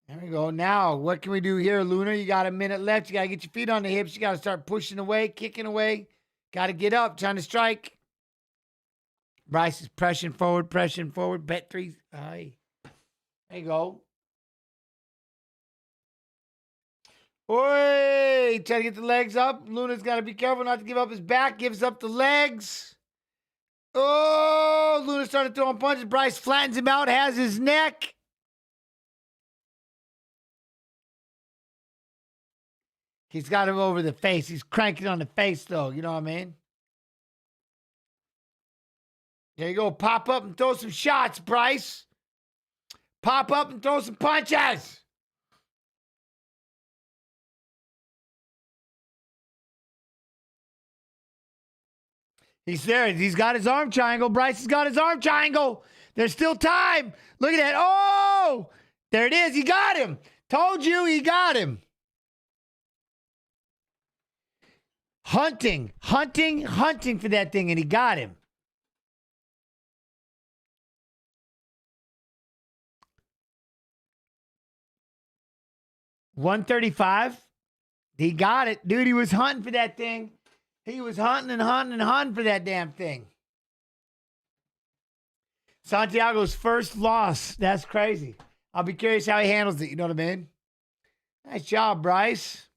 There we go. Now, what can we do here, Luna? You got a minute left. You got to get your feet on the hips. You got to start pushing away, kicking away. Got to get up, trying to strike. Bryce is pressing forward. Bet three. Aye. There you go. Oi! Try to get the legs up. Luna's got to be careful not to give up his back. Gives up the legs. Oh! Luna started throwing punches. Bryce flattens him out. Has his neck. He's got him over the face. He's cranking on the face, though. You know what I mean? There you go. Pop up and throw some shots, Bryce. Pop up and throw some punches. He's there. He's got his arm triangle. Bryce has got his arm triangle. There's still time. Look at that. Oh, there it is. He got him. Told you he got him. Hunting for that thing, and he got him. $135. He got it. Dude, he was hunting for that thing. He was hunting for that damn thing. Santiago's first loss. That's crazy. I'll be curious how he handles it. You know what I mean? Nice job, Bryce.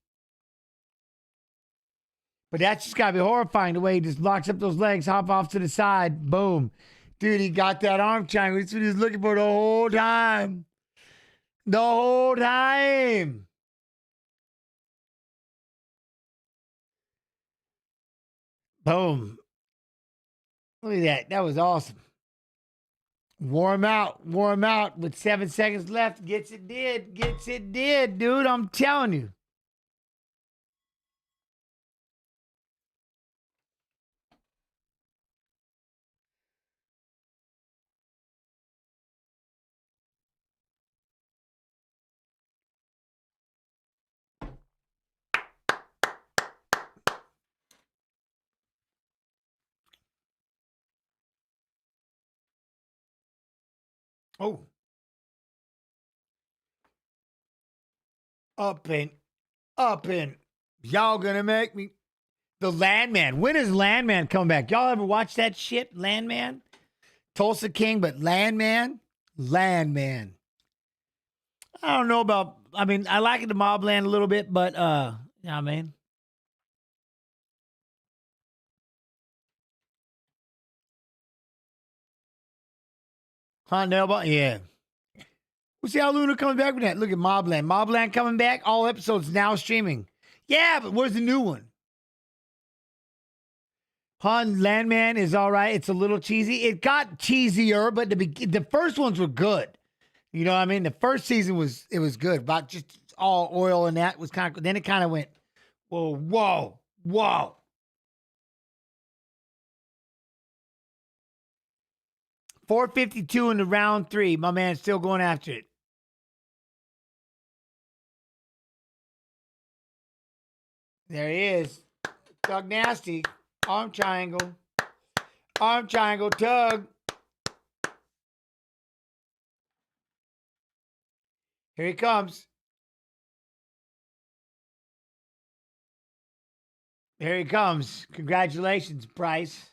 But that's just got to be horrifying, the way he just locks up those legs, hop off to the side, boom. Dude, he got that arm triangle. That's what he was looking for the whole time. The whole time. Boom. Look at that. That was awesome. Warm out with 7 seconds left. Gets it did, dude. I'm telling you. Oh. Up and y'all gonna make me. The Landman. When is Landman coming back? Y'all ever watch that shit? Landman? Tulsa King, but Landman? Landman. I don't know about, I mean, I like the Mobland a little bit, but, you know what I mean? Huh, Nailbot? Yeah. We'll see how Luna comes back with that. Look at Mobland. Mobland coming back. All episodes now streaming. Yeah, but where's the new one? Han Landman is all right. It's a little cheesy. It got cheesier, but the first ones were good. You know what I mean? The first season was good. About just all oil and that was kind of. Then it kind of went, whoa. 4:52 in the round 3. My man's still going after it. There he is. Tug Nasty. Arm triangle. Arm triangle. Tug. Here he comes. Here he comes. Congratulations, Bryce.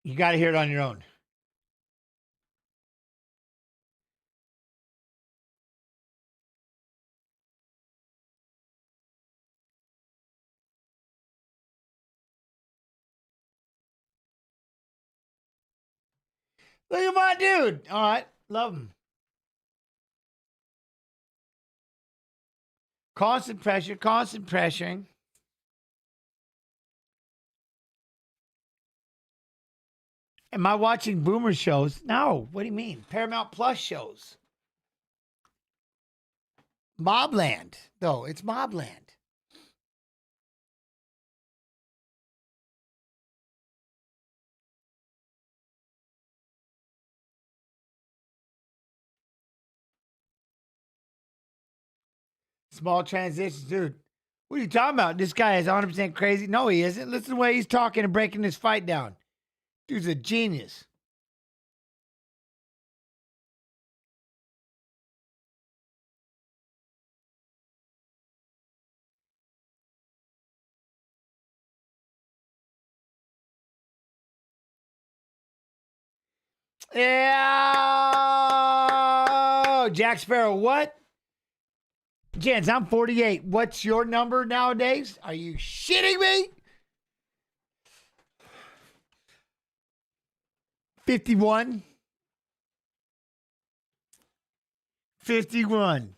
You got to hear it on your own. Look at my dude. All right. Love him. Constant pressuring. Am I watching Boomer shows? No. What do you mean? Paramount Plus shows. Mobland, though. It's Mobland. Small transitions, dude. What are you talking about? This guy is 100% crazy. No, he isn't. Listen to the way he's talking and breaking this fight down. Dude's a genius. Yeah. Jack Sparrow, what? Jens, I'm 48. What's your number nowadays? Are you shitting me? 51. 51.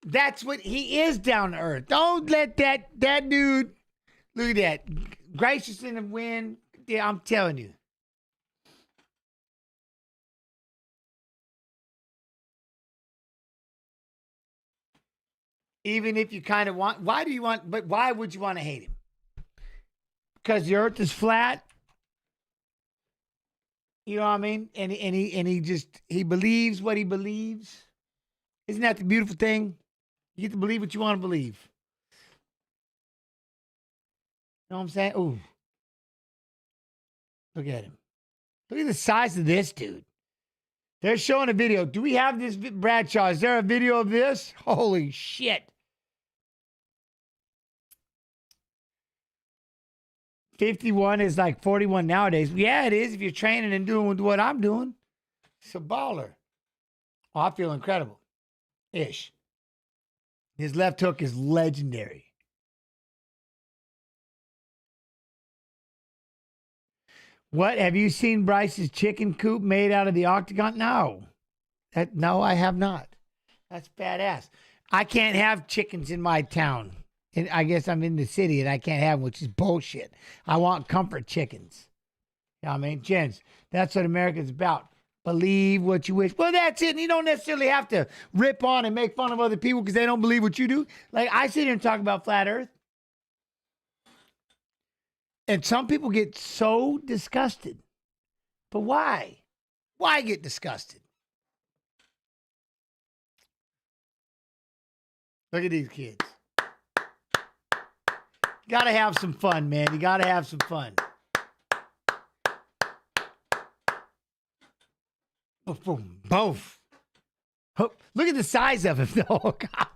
That's what he is, down to earth. Don't let that dude, look at that. Gracious in the wind. Yeah, I'm telling you. Even if you kind of want, why would you want to hate him? Because the earth is flat. You know what I mean? And he believes what he believes. Isn't that the beautiful thing? You get to believe what you want to believe. You know what I'm saying? Ooh. Look at him. Look at the size of this dude. They're showing a video. Do we have this, Bradshaw? Is there a video of this? Holy shit. 51 is like 41 nowadays. Yeah, it is if you're training and doing what I'm doing. It's a baller. Oh, I feel incredible. Ish. His left hook is legendary. What? Have you seen Bryce's chicken coop made out of the octagon? No. No, I have not. That's badass. I can't have chickens in my town. And I guess I'm in the city and I can't have them, which is bullshit. I want comfort chickens. You know what I mean? Gents, that's what America's about. Believe what you wish. Well, that's it. And you don't necessarily have to rip on and make fun of other people because they don't believe what you do. Like, I sit here and talk about flat earth. And some people get so disgusted. But why? Why get disgusted? Look at these kids. You gotta have some fun, man. You gotta have some fun. Boom, both. Look at the size of him, though. Oh, God.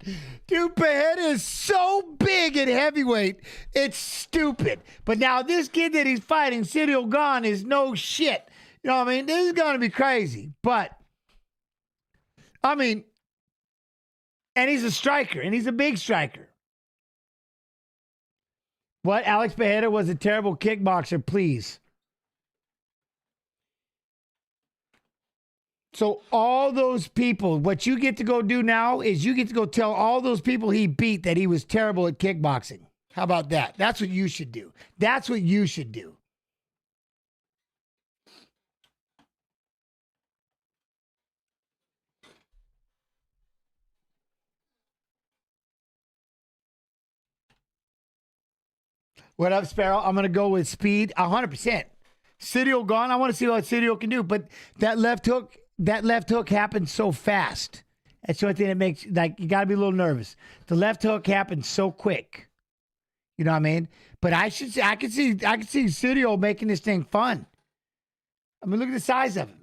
Dude, Pajeda is so big at heavyweight. It's stupid. But now this kid that he's fighting, Ciryl Gane, is no shit. You know what I mean? This is going to be crazy. But, I mean, and he's a striker, and he's a big striker. What? Alex Pajeda was a terrible kickboxer, please. So all those people, what you get to go do now is you get to go tell all those people he beat that he was terrible at kickboxing. How about that? That's what you should do. That's what you should do. What up, Sparrow? I'm going to go with speed 100%. Ciryl Gane, I want to see what Ciryl can do, but that left hook happens so fast. That's the only thing that makes, like, you got to be a little nervous. The left hook happens so quick. You know what I mean? But I can see Ciryl making this thing fun. I mean, look at the size of him.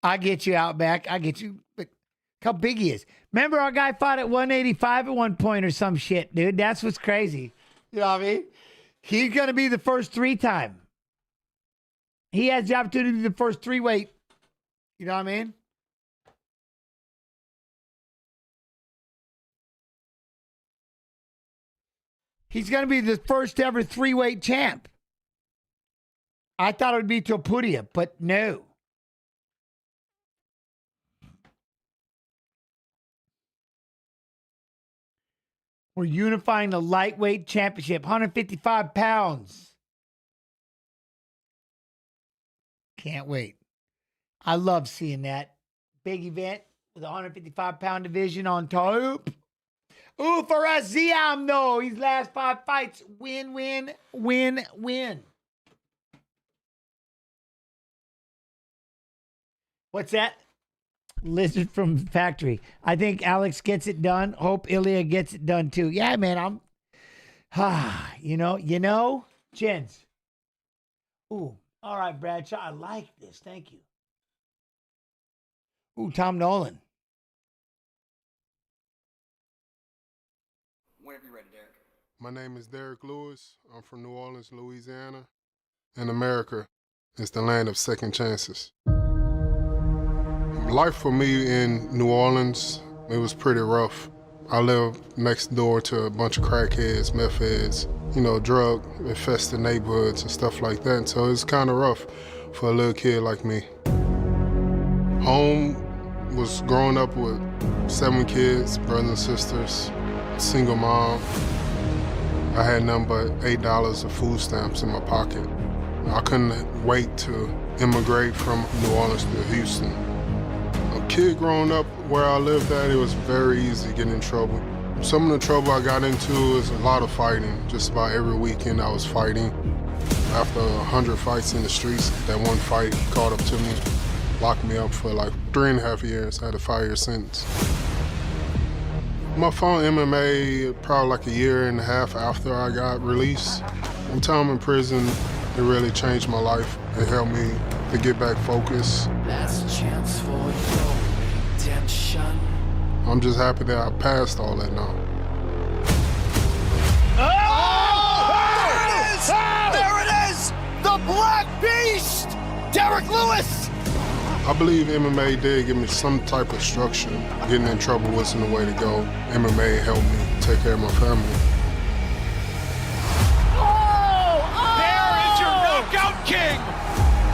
I get you, Outback. I get you. But how big he is. Remember our guy fought at 185 at one point or some shit, dude. That's what's crazy. You know what I mean? He's going to be the first 3-time. He has the opportunity to be the first 3-weight. You know what I mean? He's going to be the first ever 3-weight champ. I thought it would be Topuria, but no. We're unifying the lightweight championship, 155 pounds. Can't wait. I love seeing that. Big event with a 155-pound division on top. Ooh, for Aziam, though. His last 5 fights, win, win, win, win. What's that? Lizard from Factory. I think Alex gets it done. Hope Ilya gets it done too. Yeah, man, you know, Jens. Ooh, all right, Bradshaw. I like this. Thank you. Ooh, Tom Nolan. Whenever you're ready, Derek. My name is Derek Lewis. I'm from New Orleans, Louisiana. And America is the land of second chances. Life for me in New Orleans, it was pretty rough. I lived next door to a bunch of crackheads, meth heads, drug-infested neighborhoods and stuff like that. So it's kind of rough for a little kid like me. Home was growing up with 7 kids, brothers and sisters, single mom. I had nothing but $8 of food stamps in my pocket. I couldn't wait to immigrate from New Orleans to Houston. A kid growing up where I lived at, it was very easy to get in trouble. Some of the trouble I got into is a lot of fighting. Just about every weekend I was fighting. After 100 fights in the streets, that one fight caught up to me, locked me up for like 3.5 years. I had a 5-year sentence. I found MMA probably like 1.5 years after I got released. My time in prison, it really changed my life. It helped me to get back focused. Last chance for your redemption. I'm just happy that I passed all that now. There it is! There it is! The Black Beast! Derek Lewis! I believe MMA did give me some type of structure. Getting in trouble wasn't the way to go. MMA helped me take care of my family. There is your knockout king.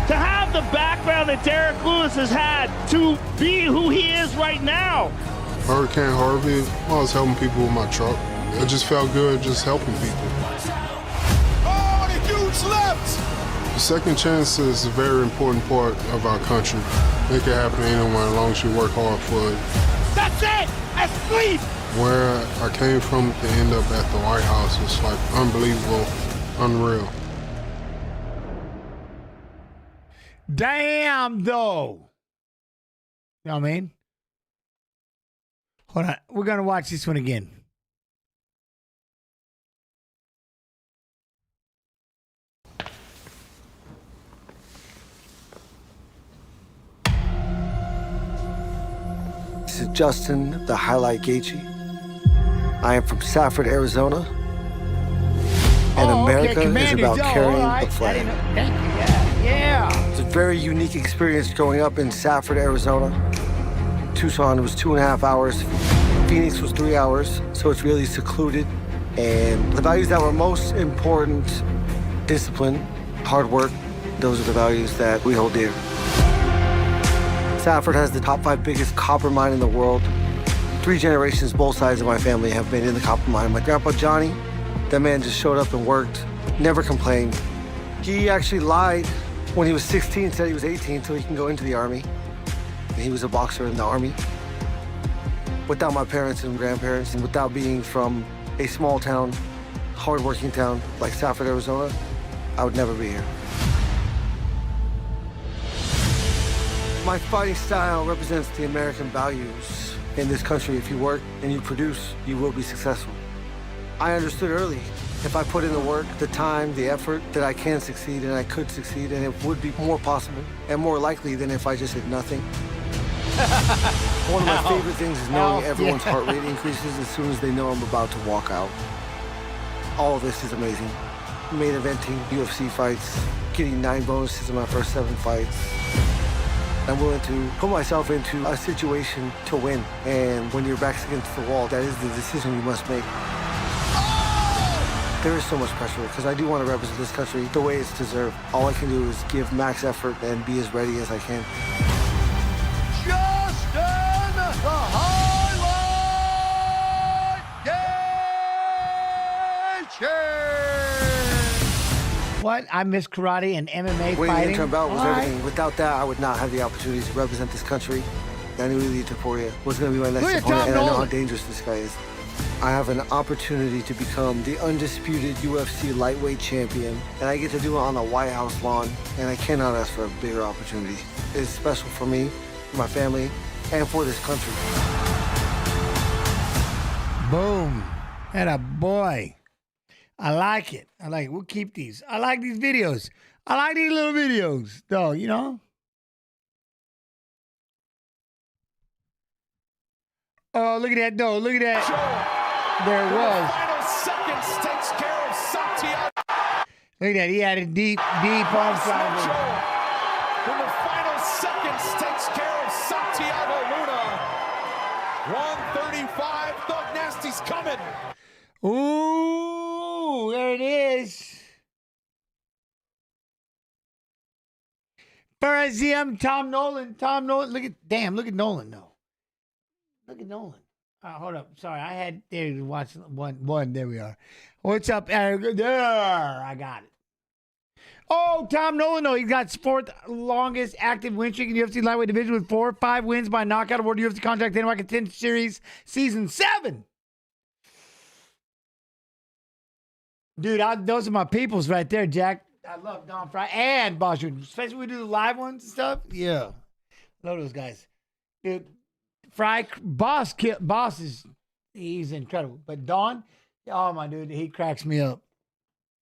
To have the background that Derek Lewis has had, to be who he is right now. Hurricane Harvey, I was helping people with my truck. It just felt good just helping people. Oh, and a huge left. The second chance is a very important part of our country. It can happen to anyone as long as you work hard for it. That's it. Asleep. Where I came from to end up at the White House is like unbelievable, unreal. Damn, though. You know what I mean? Hold on. We're going to watch this one again. This is Justin, the Highlight Gaethje. I am from Safford, Arizona. And America is about carrying the flag. Thank you. Yeah. It's a very unique experience growing up in Safford, Arizona. Tucson was 2.5 hours. Phoenix was 3 hours, so it's really secluded. And the values that were most important, discipline, hard work, those are the values that we hold dear. Safford has the top 5 biggest copper mine in the world. 3 generations, both sides of my family have been in the copper mine. My grandpa Johnny, that man just showed up and worked, never complained. He actually lied when he was 16, said he was 18 so he can go into the Army. And he was a boxer in the Army. Without my parents and grandparents, and without being from a small town, hardworking town like Safford, Arizona, I would never be here. My fighting style represents the American values. In this country, if you work and you produce, you will be successful. I understood early, if I put in the work, the time, the effort, that I can succeed and I could succeed, and it would be more possible and more likely than if I just did nothing. One of my favorite things is knowing everyone's heart rate increases as soon as they know I'm about to walk out. All of this is amazing. Main eventing, UFC fights, getting 9 bonuses in my first 7 fights. I'm willing to put myself into a situation to win. And when your back's against the wall, that is the decision you must make. There is so much pressure because I do want to represent this country the way it's deserved. All I can do is give max effort and be as ready as I can. Justin, the Highlight Gaethje. What? I miss karate and MMA Winning fighting. the interim bout was All right. everything. Without that, I would not have the opportunity to represent this country. I knew Lee Taporia was going to be my next opponent, and I know how dangerous this guy is. I have an opportunity to become the undisputed UFC lightweight champion, and I get to do it on the White House lawn, and I cannot ask for a bigger opportunity. It's special for me, for my family, and for this country. Boom. And a boy. I like it. I like it. We'll keep these. I like these videos. I like these little videos, though, you know? Oh, look at that, though. Look at that. There it was. Final seconds takes care of Santiago. Look at that. He had it deep onside. In the final seconds takes care of Santiago Luna. 135. Thug Nasty's coming. Ooh, there it is. Farazim, Tom Nolan. Look at Nolan, though. Look at Nolan. Hold up. Sorry, I had there to watch one. There we are. What's up? There, I got it. Oh, Tom Nolan, though. He's got 4th longest active win streak in the UFC lightweight division with 5 wins by knockout award UFC contract NY Contender Series Season 7. Dude, those are my peoples right there, Jack. I love Don Fry and Boss, especially when we do the live ones and stuff. Yeah. Love those guys. Dude, Fry, Boss he's incredible. But Don, oh my dude, he cracks me up.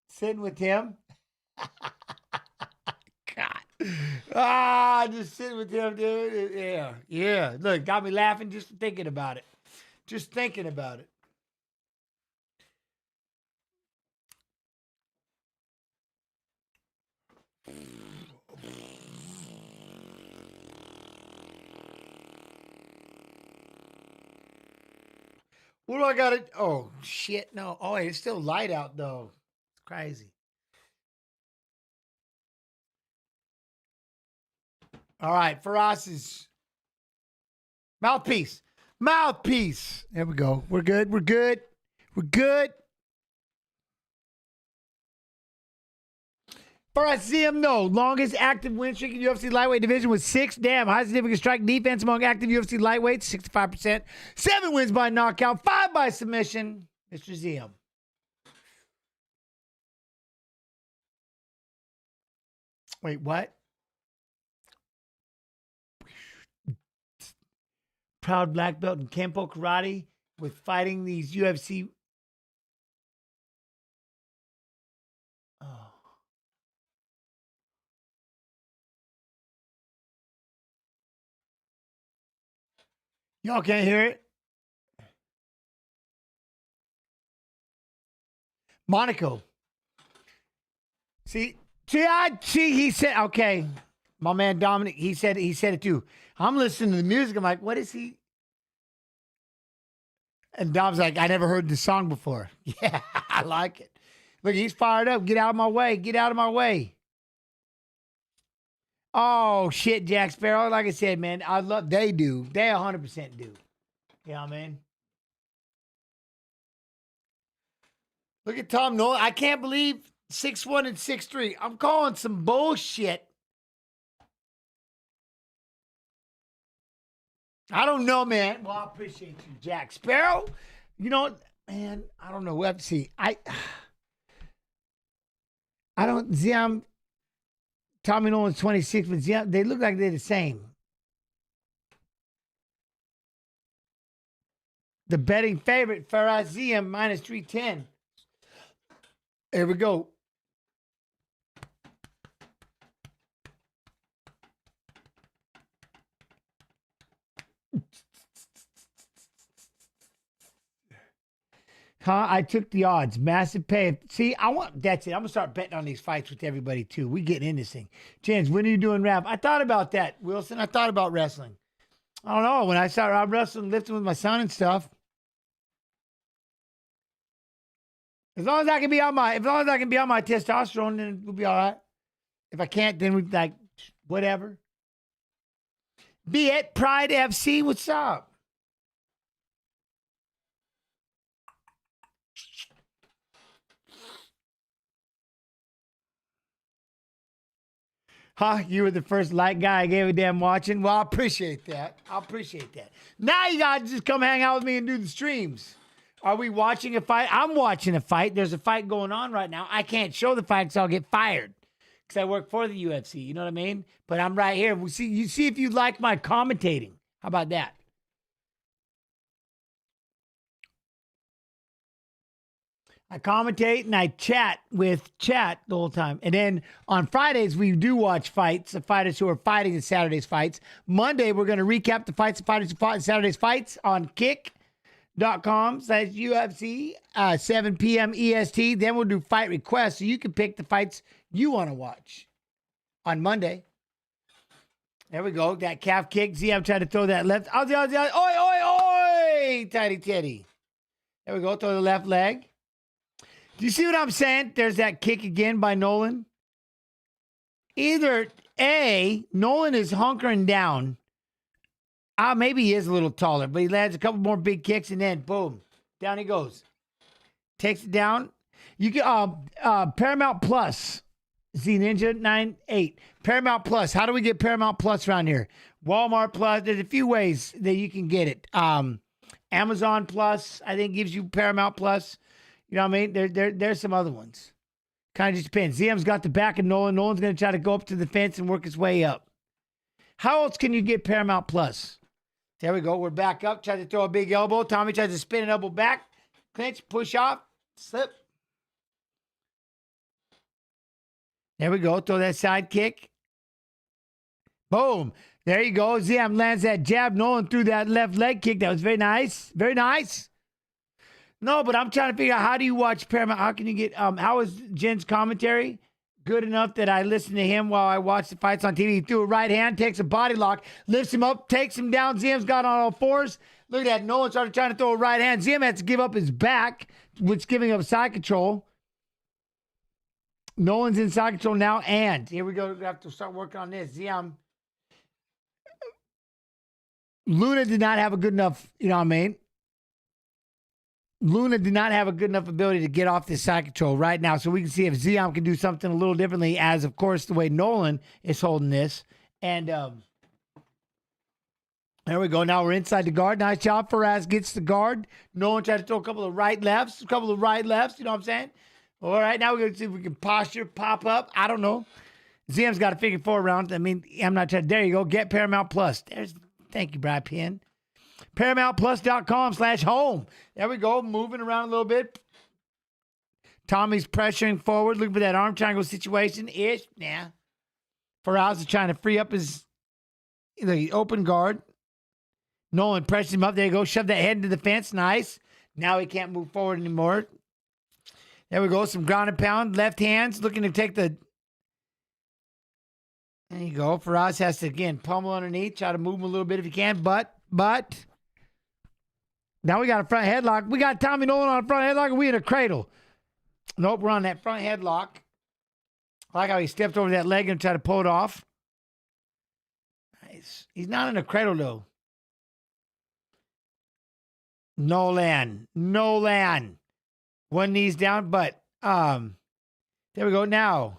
Sitting with him. God. Just sitting with him, dude. Yeah. Yeah. Look, got me laughing just thinking about it. Just thinking about it. What do I got it? Oh, shit. No. Oh, wait, it's still light out, though. It's crazy. All right. Faraz's mouthpiece. Mouthpiece. There we go. We're good. We're good. We're good. Faraz ZM, no. Longest active win streak in UFC lightweight division was 6. Damn. High significant strike defense among active UFC lightweights, 65%. 7 wins by knockout, 5 by submission. Mr. ZM. Wait, what? Proud black belt in Kempo Karate with fighting these UFC. Oh. Y'all can't hear it? Monaco. See, he said, okay. My man Dominic, he said it too. I'm listening to the music. I'm like, what is he? And Dom's like, I never heard this song before. Yeah, I like it. Look, he's fired up. Get out of my way. Get out of my way. Oh, shit, Jack Sparrow. Like I said, man, they do. They 100% do. You know what I mean? Look at Tom Nolan. I can't believe 6'1" and 6'3". I'm calling some bullshit. I don't know, man. Well, I appreciate you, Jack Sparrow. You know, man, I don't know. We'll have to see. I don't, Ziam, Tommy Nolan's 26, but Ziam, they look like they're the same. The betting favorite, Faraz Ziam, minus 310. Here we go. I took the odds. Massive pay. See, that's it. I'm going to start betting on these fights with everybody, too. We getting in this thing. Jens, when are you doing rap? I thought about that, Wilson. I thought about wrestling. I don't know. When I started wrestling, lifting with my son and stuff. As long as I can be on my testosterone, then we'll be all right. If I can't, then we like whatever. Be it Pride FC. What's up? Huh? You were the first light guy I gave a damn watching? Well, I appreciate that. Now you got to just come hang out with me and do the streams. Are we watching a fight? I'm watching a fight. There's a fight going on right now. I can't show the fight because I'll get fired because I work for the UFC. You know what I mean? But I'm right here. You see if you like my commentating. How about that? I commentate and I chat the whole time. And then on Fridays, we do watch fights, the fighters who are fighting in Saturday's fights. Monday, we're going to recap the fights, the fighters who fought in Saturday's fights on kick.com/UFC, 7 p.m. EST. Then we'll do fight requests so you can pick the fights you want to watch on Monday. There we go. That calf kick. See, I'm trying to throw that left. Oi, Tidy Teddy. There we go. Throw the left leg. Do you see what I'm saying? There's that kick again by Nolan. Either A, Nolan is hunkering down. Maybe he is a little taller, but he lands a couple more big kicks and then boom, down he goes. Takes it down. You can Paramount Plus. Z Ninja 98. Paramount Plus. How do we get Paramount Plus around here? Walmart Plus. There's a few ways that you can get it. Amazon Plus, I think, gives you Paramount Plus. You know what I mean? There's some other ones. Kind of just depends. ZM's got the back of Nolan. Nolan's going to try to go up to the fence and work his way up. How else can you get Paramount Plus? There we go. We're back up. Tries to throw a big elbow. Tommy tries to spin an elbow back. Clinch, push off, slip. There we go. Throw that side kick. Boom. There you go. ZM lands that jab. Nolan threw that left leg kick. That was very nice. Very nice. No, but I'm trying to figure out, how do you watch Paramount? How can you get, how is Jen's commentary good enough that I listen to him while I watch the fights on TV? He threw a right hand, takes a body lock, lifts him up, takes him down. ZM's got on all fours, Look at that. Nolan started trying to throw a right hand. Ziam had to give up his back, which is giving up side control. Nolan's in side control now, and here we go. We have to start working on this. Ziam. Luna did not have a good enough, you know what I mean? Luna did not have a good enough ability to get off this side control right now. So we can see if Ziam can do something a little differently, as, of course, the way Nolan is holding this. And there we go. Now we're inside the guard. Nice job. Faraz gets the guard. Nolan tried to throw a couple of right lefts. You know what I'm saying? All right, now we're going to see if we can posture, pop up. I don't know. Ziam's got a figure 4 round. I mean, I'm not trying. There you go. Get Paramount Plus. Thank you, Brad Penn. ParamountPlus.com/home. There we go. Moving around a little bit. Tommy's pressuring forward. Looking for that arm triangle situation-ish. Yeah. Faraz is trying to free up the open guard. Nolan presses him up. There you go. Shove that head into the fence. Nice. Now he can't move forward anymore. There we go. Some ground and pound. Left hands. Looking to take the... There you go. Faraz has to, again, pummel underneath. Try to move him a little bit if you can. But... Now we got a front headlock. We got Tommy Nolan on a front headlock, and we in a cradle. Nope, we're on that front headlock. I like how he stepped over that leg and tried to pull it off. Nice. He's not in a cradle, though. Nolan. One knee's down, but there we go now.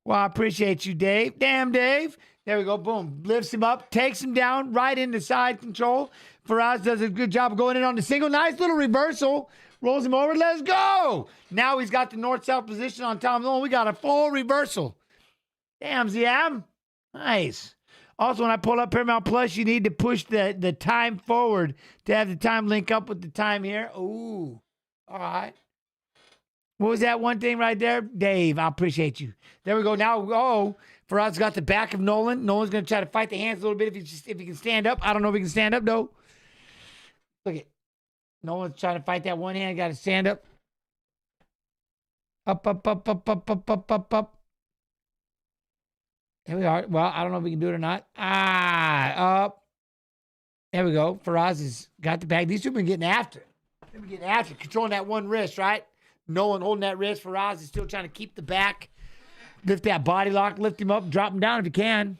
Well, I appreciate you, Dave. Damn, Dave. There we go. Boom. Lifts him up. Takes him down. Right into side control. Faraz does a good job of going in on the single. Nice little reversal. Rolls him over. Let's go. Now he's got the north-south position on Tom Nolan. We got a full reversal. Damn, Ziam. Nice. Also, when I pull up Paramount Plus, you need to push the time forward to have the time link up with the time here. Ooh. All right. What was that one thing right there? Dave, I appreciate you. There we go. Now, Faraz got the back of Nolan. Nolan's going to try to fight the hands a little bit if he can stand up. I don't know if he can stand up, though. Look at Nolan's trying to fight that one hand. Got to stand up. Up. Here we are. Well, I don't know if we can do it or not. Up. There we go. Faraz has got the bag. These two have been getting after it. They've been getting after it. Controlling that one wrist, right? Nolan holding that wrist. Faraz is still trying to keep the back. Lift that body lock. Lift him up. Drop him down if you can.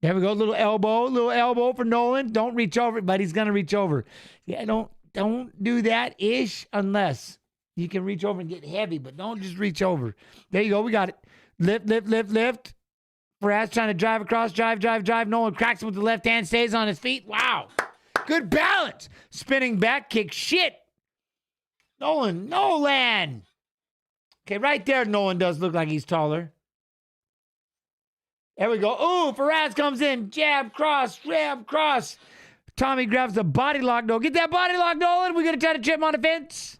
There we go. Little elbow for Nolan. Don't reach over it, but he's going to reach over. Yeah, don't do that ish unless you can reach over and get heavy, but don't just reach over. There you go. We got it. Lift. Faraz trying to drive across. Drive. Nolan cracks him with the left hand. Stays on his feet. Wow. Good balance. Spinning back kick. Shit. Nolan. Okay, right there, Nolan does look like he's taller. There we go. Ooh, Faraz comes in. Jab, cross. Tommy grabs the body lock, though. Get that body lock, Nolan. We're going to try to trip him on the fence.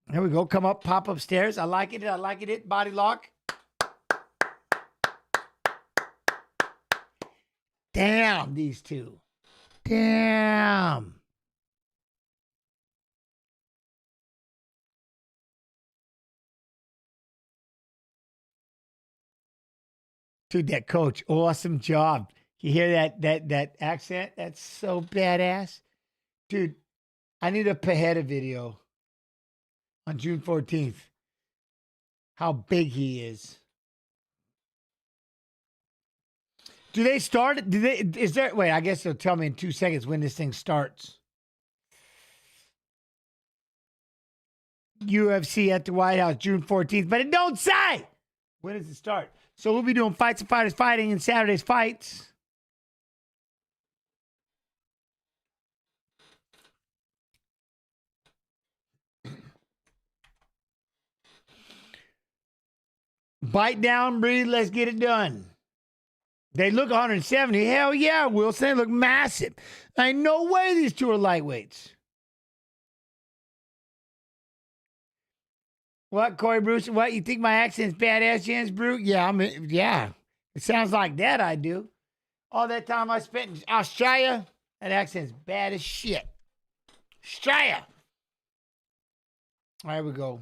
There we go. Come up, pop upstairs. I like it. Body lock. Damn, these two. Damn. Dude, that coach, awesome job. You hear that accent? That's so badass. Dude, I need a Pajeda video on June 14th. How big he is. Do they start? Wait, I guess they'll tell me in 2 seconds when this thing starts. UFC at the White House, June 14th, but it don't say. When does it start? So we'll be doing Fights and Fighters Fighting in Saturday's fights. Bite down, breathe, let's get it done. They look 170. Hell yeah, Wilson. They look massive. Ain't no way these two are lightweights. What, Corey Bruce? What, you think my accent's badass, Jens Brute? Yeah, yeah. It sounds like that, I do. All that time I spent in Australia, that accent's bad as shit. Australia. All right, we go.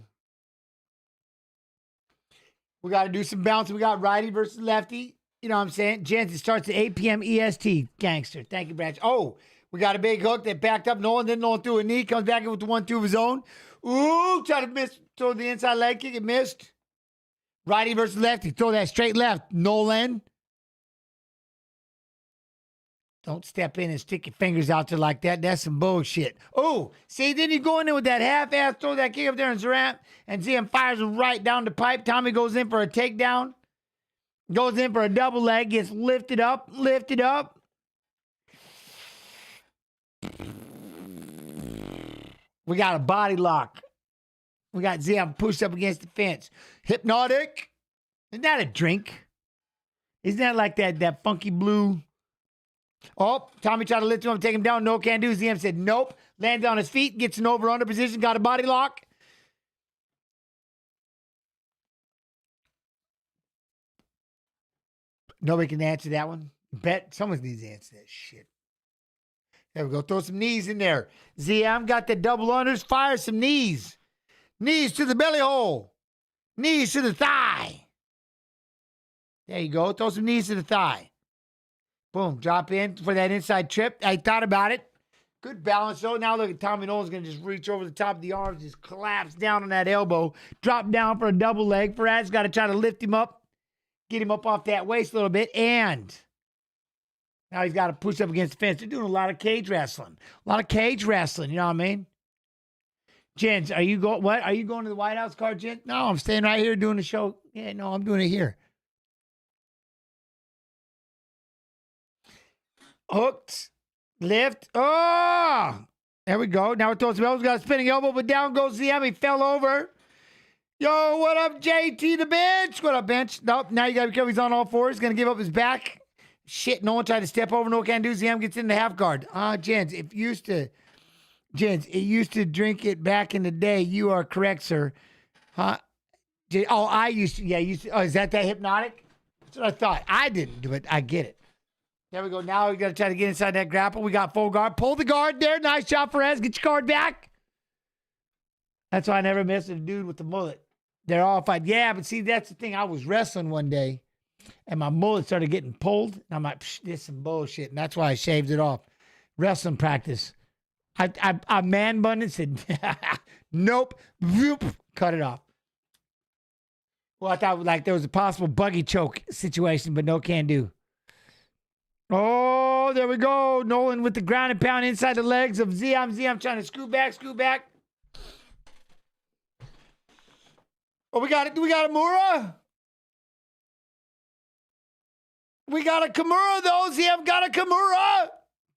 We got to do some bouncing. We got righty versus lefty. You know what I'm saying? Gents, it starts at 8 p.m. EST. Gangster. Thank you, Branch. Oh, we got a big hook that backed up Nolan. Then Nolan threw a knee. Comes back in with the 1-2 of his own. Ooh, try to miss. Throw the inside leg kick. It missed. Righty versus lefty. Throw that straight left. Nolan. Don't step in and stick your fingers out there like that. That's some bullshit. Oh, see, then you go in there with that half-ass, throw that kick up there and Zarant, and see him fires him right down the pipe. Tommy goes in for a takedown. Goes in for a double leg. Gets lifted up. Lifted up. We got a body lock. We got Ziam pushed up against the fence. Hypnotic. Isn't that a drink? Isn't that like that funky blue? Oh, Tommy tried to lift him up, take him down. No, can do. Ziam said nope. Lands on his feet, gets an over-under position, got a body lock. Nobody can answer that one. Bet someone needs to answer that shit. There we go. Throw some knees in there. Ziam got the double unders. Fire some knees. Knees to the belly hole. Knees to the thigh. There you go. Throw some knees to the thigh. Boom. Drop in for that inside trip. I thought about it. Good balance, though. Now look at Tommy Nolan's going to just reach over the top of the arms, just collapse down on that elbow. Drop down for a double leg. Farad's got to try to lift him up. Get him up off that waist a little bit. And now he's got to push up against the fence. They're doing a lot of cage wrestling. A lot of cage wrestling. You know what I mean? Jens, are you going? What? Are you going to the White House card, Jens? No, I'm staying right here doing the show. Yeah, no, I'm doing it here. Hooked. Lift. Oh! There we go. Now it throws some elbows. Got a spinning elbow, but down goes Ziam. He fell over. Yo, what up, JT the bench? What up, bench? Nope. Now you got to be careful. He's on all fours. He's going to give up his back. Shit, no one tried to step over. No can do. Ziam gets in the half guard. Jens, it used to drink it back in the day. You are correct, sir. Huh? I used to. Oh, is that hypnotic? That's what I thought. I didn't do it. I get it. There we go. Now we got to try to get inside that grapple. We got full guard. Pull the guard there. Nice job, Perez. Get your guard back. That's why I never missed a dude with the mullet. They're all fight. Yeah, but see, that's the thing. I was wrestling one day, and my mullet started getting pulled. And I'm like, this is some bullshit. And that's why I shaved it off. Wrestling practice. I man bunned and said, nope. Whoop, cut it off. Well, I thought like there was a possible buggy choke situation, but no can do. Oh, there we go. Nolan with the ground and pound inside the legs of Ziam. Ziam trying to scoot back. Oh, we got it. Do we got a Mura? We got a Kimura, though. Ziam got a Kimura.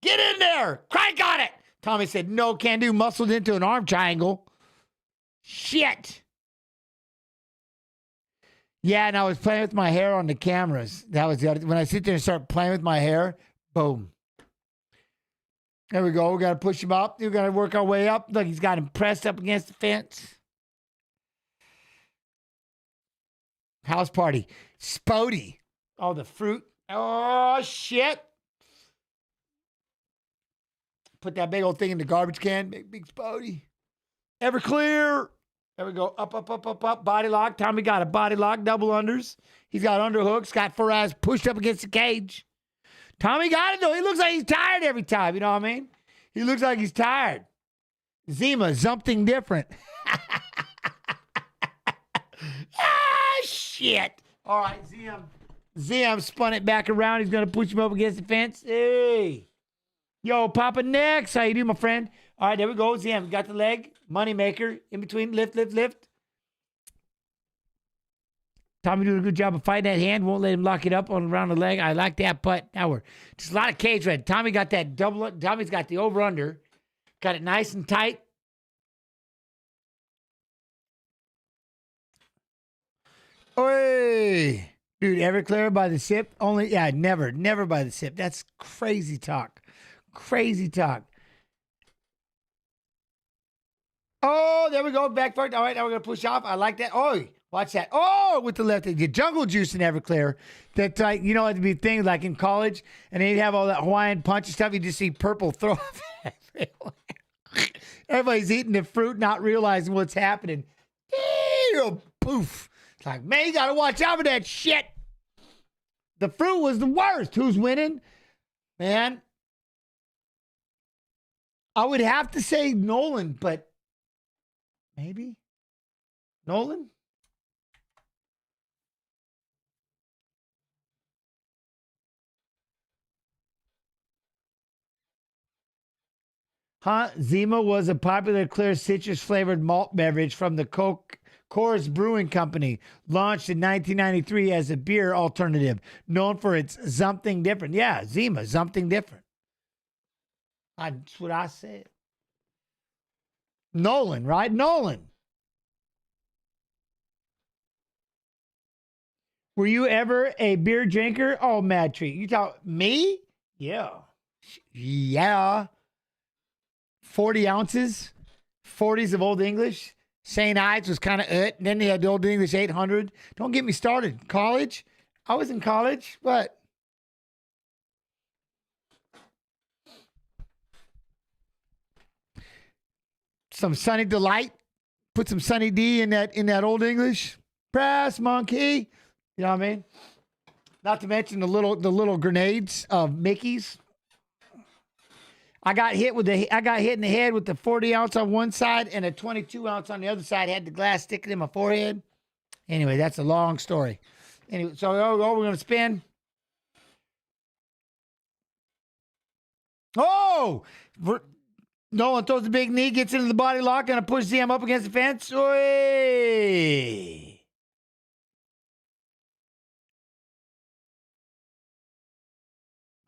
Get in there. Crank on it. Tommy said, no can do. Muscled into an arm triangle. Shit. Yeah, and I was playing with my hair on the cameras. That was the other. When I sit there and start playing with my hair, boom. There we go. We got to push him up. We got to work our way up. Look, he's got him pressed up against the fence. House party. Spody. Oh, the fruit. Oh, shit. Put that big old thing in the garbage can. Big Spody. Everclear. There we go. Up. Body lock. Tommy got a body lock. Double unders. He's got underhooks. Got Faraz pushed up against the cage. Tommy got it, though. He looks like he's tired every time. You know what I mean? He looks like he's tired. Zima, something different. Shit. All right, Ziam spun it back around. He's going to push him up against the fence. Hey. Yo, Papa Next. How you doing, my friend? All right, there we go. Ziam got the leg. Moneymaker. In between. Lift. Tommy doing a good job of fighting that hand. Won't let him lock it up on around the leg. I like that, but now we're just a lot of cage red. Tommy got that double. Tommy's got the over-under. Got it nice and tight. Oi! Dude, Everclear by the sip? Never by the sip. That's crazy talk. Oh, there we go. Back first. All right, now we're going to push off. I like that. Oh, watch that. Oh, with the left. The jungle juice in Everclear. That's like, you know, it'd be things like in college, and they'd have all that Hawaiian punch and stuff. You just see purple throw everywhere. Everybody's eating the fruit, not realizing what's happening. Poof. It's like, man, you got to watch out for that shit. The fruit was the worst. Who's winning? Man, I would have to say Nolan, but maybe Nolan? Zima was a popular clear citrus-flavored malt beverage from the Coors Brewing Company, launched in 1993 as a beer alternative, known for its something different. Yeah, Zima, something different. That's what I said. Nolan, right? Nolan. Were you ever a beer drinker? Oh, Mad Tree. You talk me? Yeah. Yeah. 40 ounces, 40s of Old English. St. Ives was kind of it. Then they had the Old English 800. Don't get me started. College? I was in college. What? Some Sunny Delight. Put some Sunny D in that Old English. Brass monkey. You know what I mean? Not to mention the little grenades of Mickey's. I got hit in the head with the 40 ounce on one side and a 22 ounce on the other side. Had the glass sticking in my forehead. Anyway, that's a long story. Anyway, so we're going to spin. Oh! Nolan throws the big knee, gets into the body lock, and push ZM up against the fence. Oy!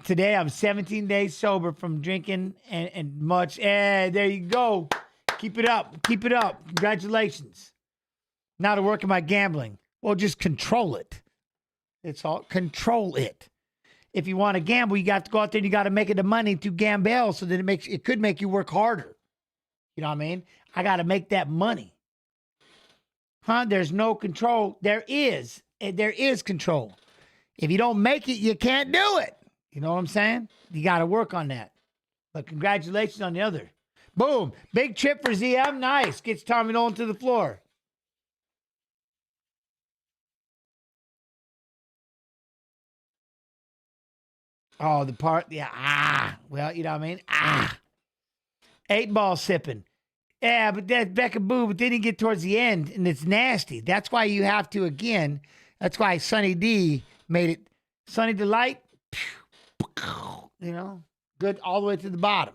Today, I'm 17 days sober from drinking and much. There you go. Keep it up. Keep it up. Congratulations. Now to work on my gambling. Well, just control it. It's all control it. If you want to gamble, you got to go out there and you got to make it the money to gamble so that it could make you work harder. You know what I mean? I got to make that money. There's no control. There is control. If you don't make it, you can't do it. You know what I'm saying? You got to work on that. But congratulations on the other. Boom. Big trip for ZM. Nice. Gets Tommy Nolan to the floor. Oh, the part. Yeah. Well, you know what I mean? 8 ball sipping. Yeah, but that's Becca Boo. But then you get towards the end, and it's nasty. That's why you have to, again, that's why Sunny D made it Sunny Delight. You know, good all the way to the bottom.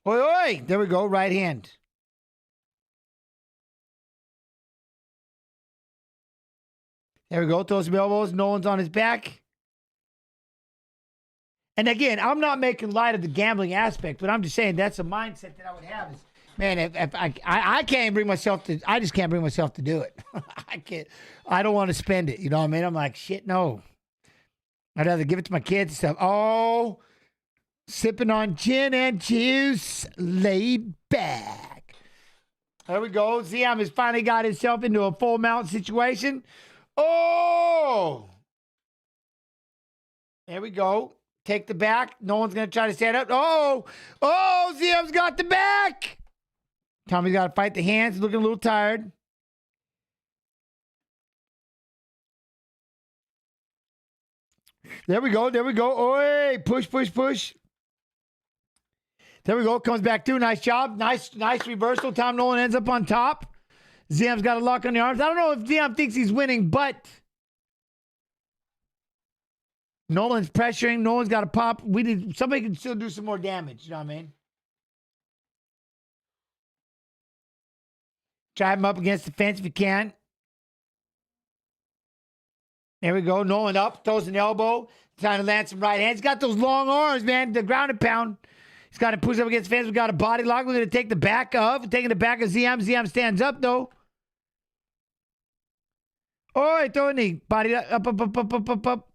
Oi, oi. There we go. Right hand. There we go. Throw some elbows. Nolan's on his back. And again, I'm not making light of the gambling aspect, but I'm just saying that's a mindset that I would have. Is, man, if I can't bring myself to, I just can't bring myself to do it. I can't. I don't want to spend it. You know what I mean? I'm like, shit, no. I'd rather give it to my kids and stuff. Oh, sipping on gin and juice, laid back. There we go. ZM has finally got himself into a full mount situation. Oh! There we go. Take the back. No one's going to try to stand up. Oh! Oh, ZM's got the back! Tommy's got to fight the hands. Looking a little tired. There we go. There we go. Oi! Push, push, push. There we go. Comes back too. Nice job. Nice reversal. Tom Nolan ends up on top. ZM's got a lock on the arms. I don't know if ZM thinks he's winning, but Nolan's pressuring. Nolan's got to pop. Somebody can still do some more damage. You know what I mean? Drive him up against the fence if you can. There we go. Nolan up. Throws an elbow. Trying to land some right hands. He's got those long arms, man. The ground and pound. He's got to push up against the fence. We got a body lock. We're going to take the back of. We're taking the back of ZM. ZM stands up, though. Oh, throw a knee. Body up, up, up, up, up, up, up.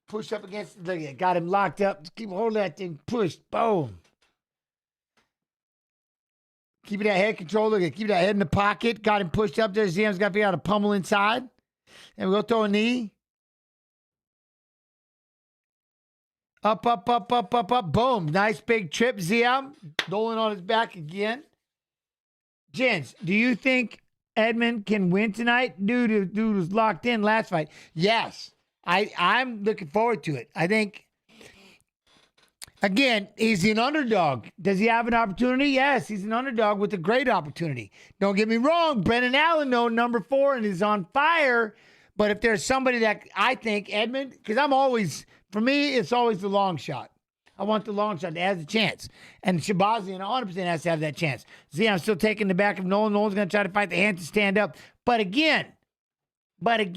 Push up against. Look at it. Got him locked up. Keep holding that thing. Push. Boom. Keeping that head control. Look at it. Keep that head in the pocket. Got him pushed up there. ZM's got to be able to pummel inside. And we go throw a knee. Up, up, up, up, up, up. Boom. Nice big trip. Ziam. Dolan on his back again. Jens, do you think Edmund can win tonight? Dude was locked in last fight. Yes. I'm looking forward to it. I think, again, he's an underdog. Does he have an opportunity? Yes, he's an underdog with a great opportunity. Don't get me wrong. Brennan Allen, though, number 4 and is on fire. But if there's somebody that I think Edmund, because for me, it's always the long shot. I want the long shot that has a chance. And Shabazian 100% has to have that chance. See, I'm still taking the back of Nolan. Nolan's going to try to fight the hand to stand up. But again, look at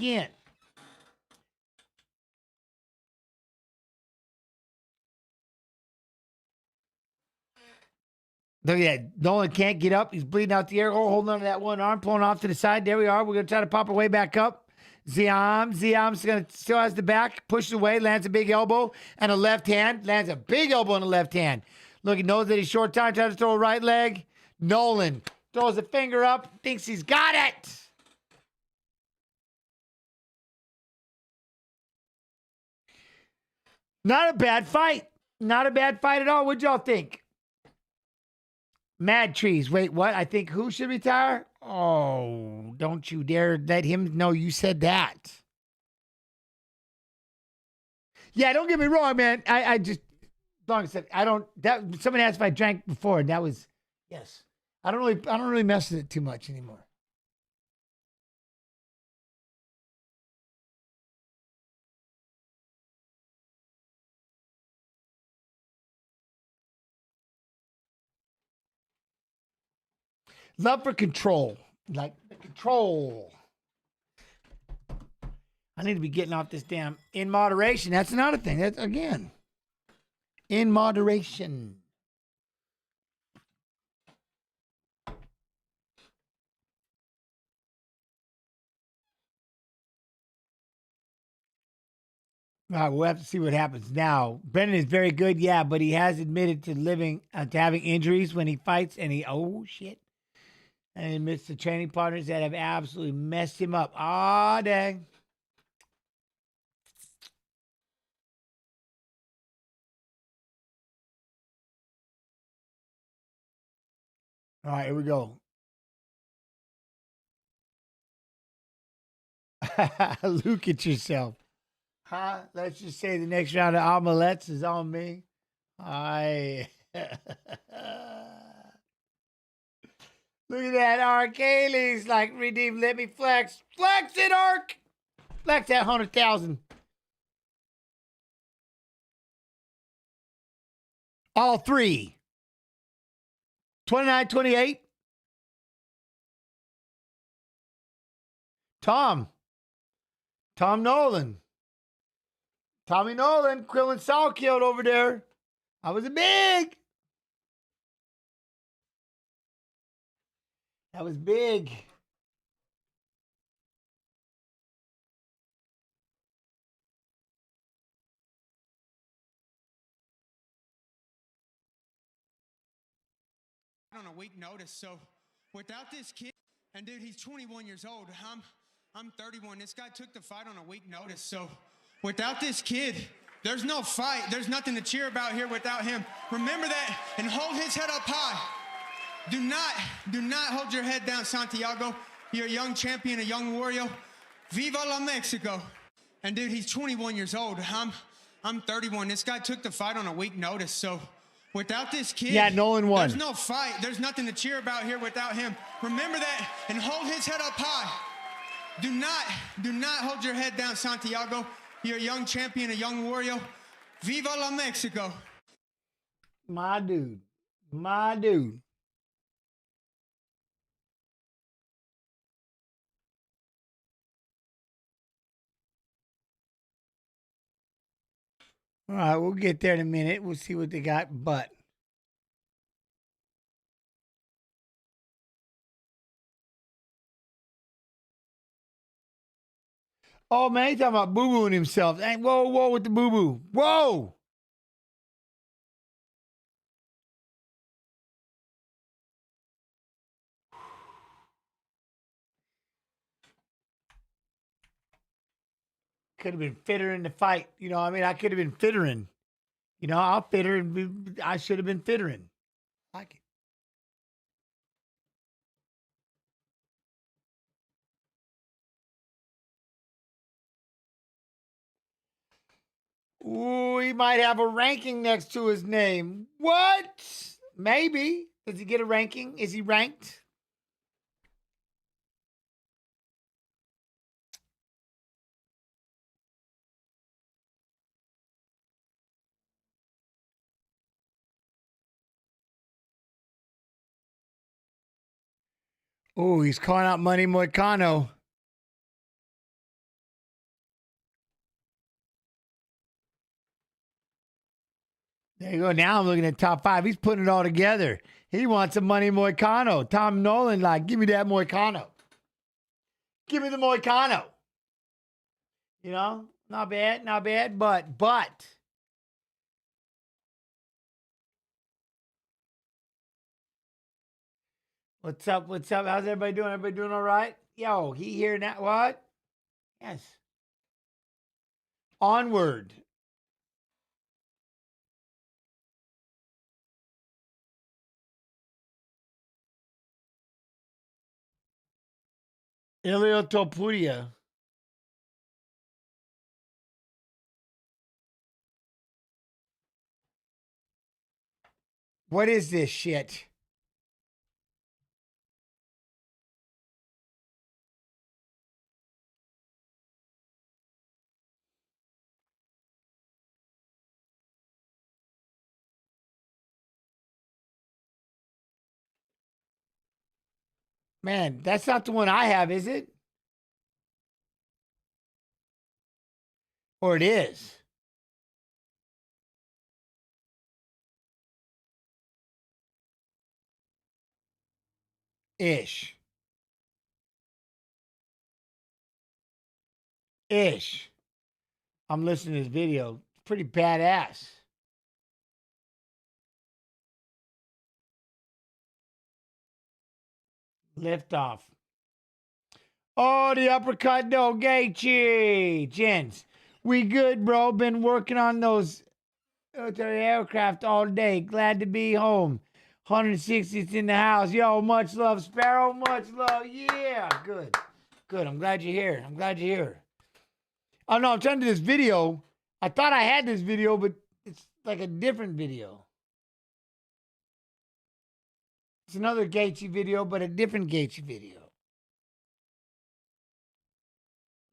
that. Nolan can't get up. He's bleeding out the air hole, holding on to that one arm, pulling off to the side. There we are. We're going to try to pop our way back up. Ziam's still has the back, pushes away, lands a big elbow and a left hand, lands a big elbow and a left hand. Look, he knows that he's short time, tries to throw a right leg. Nolan throws a finger up, thinks he's got it. Not a bad fight. Not a bad fight at all. What'd y'all think? Mad Trees. Wait, what? I think who should retire? Oh, don't you dare let him know you said that. Yeah, don't get me wrong, man. I just, long as I don't, somebody asked if I drank before, and that was, yes. I don't really mess with it too much anymore. Love for control. Like the control. I need to be getting off this damn in moderation. That's another thing. That's again. In moderation. All right, we'll have to see what happens now. Brendan is very good, yeah, but he has admitted to having injuries when he fights, and oh shit. And he admits to training partners that have absolutely messed him up. Ah, dang. All right, here we go. Look at yourself. Huh? Let's just say the next round of omelettes is on me. Look at that, Arc Ailey's like, redeem, let me flex. Flex it, Arc! Flex that 100,000. All three. 29-28. Tom Nolan. Tommy Nolan, Quillen Saul killed over there. I was a big. That was big. On a week notice, so without this kid, and dude, he's 21 years old. I'm 31. This guy took the fight on a week notice, so without this kid, there's no fight. There's nothing to cheer about here without him. Remember that and hold his head up high. Do not hold your head down, Santiago. You're a young champion, a young warrior. Viva la Mexico. And dude, he's 21 years old. I'm 31. This guy took the fight on a week notice, so without this kid, yeah, Nolan won. There's no fight. There's nothing to cheer about here without him. Remember that and hold his head up high. Do not hold your head down, Santiago. You're a young champion, a young warrior. Viva la Mexico. My dude. My dude. All right, we'll get there in a minute. We'll see what they got, but oh man, he's talking about boo-booing himself. Hey, whoa, with the boo-boo. Whoa! Could have been fitter in the fight. You know, I mean, I could have been fitter in. You know, I'll fit her. I should have been fittering. Like it. Ooh, he might have a ranking next to his name. What? Maybe. Does he get a ranking? Is he ranked? Oh, he's calling out Money Moicano. There you go. Now I'm looking at top 5. He's putting it all together. He wants a Money Moicano. Tom Nolan, like, give me that Moicano. Give me the Moicano. You know, not bad, but. What's up? How's everybody doing? Everybody doing all right? Yo, he here now. What? Yes. Onward. Iliotopuria. What is this shit? Man, that's not the one I have, is it? Or it is? Ish. I'm listening to this video. It's pretty badass. Liftoff. Oh, the uppercut, no, Gaethje. Jens, we good, bro. Been working on those aircraft all day. Glad to be home. 160th in the house. Yo, much love, Sparrow. Much love. Yeah, good. I'm glad you're here. Oh, no, I'm trying to do this video. I thought I had this video, but it's like a different video. It's another Gaethje video, but a different Gaethje video.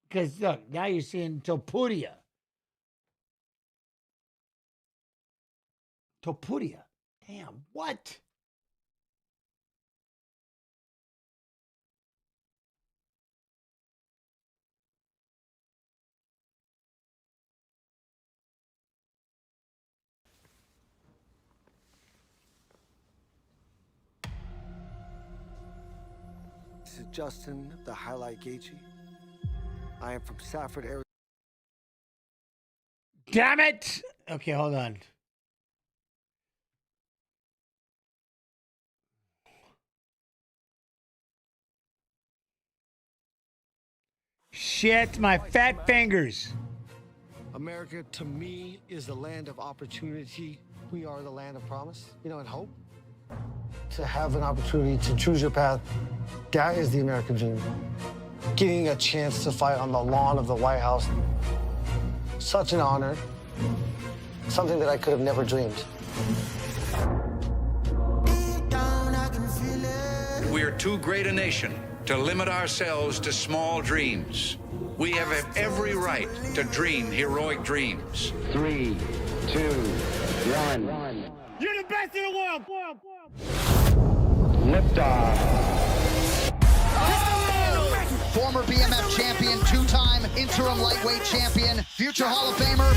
Because, look, now you're seeing Topuria. Damn, what? This is Justin, the Highlight Gaethje. I am from Safford, Arizona. Damn it! Okay, hold on. Shit, my fat fingers. America, to me, is the land of opportunity. We are the land of promise, and hope. To have an opportunity to choose your path, that is the American dream. Getting a chance to fight on the lawn of the White House, such an honor, something that I could have never dreamed. We are too great a nation to limit ourselves to small dreams. We have every right to dream heroic dreams. 3, 2, 1. You're the best in the world. Liftoff. Former BMF champion, 2-time interim lightweight champion, future Hall of Famer.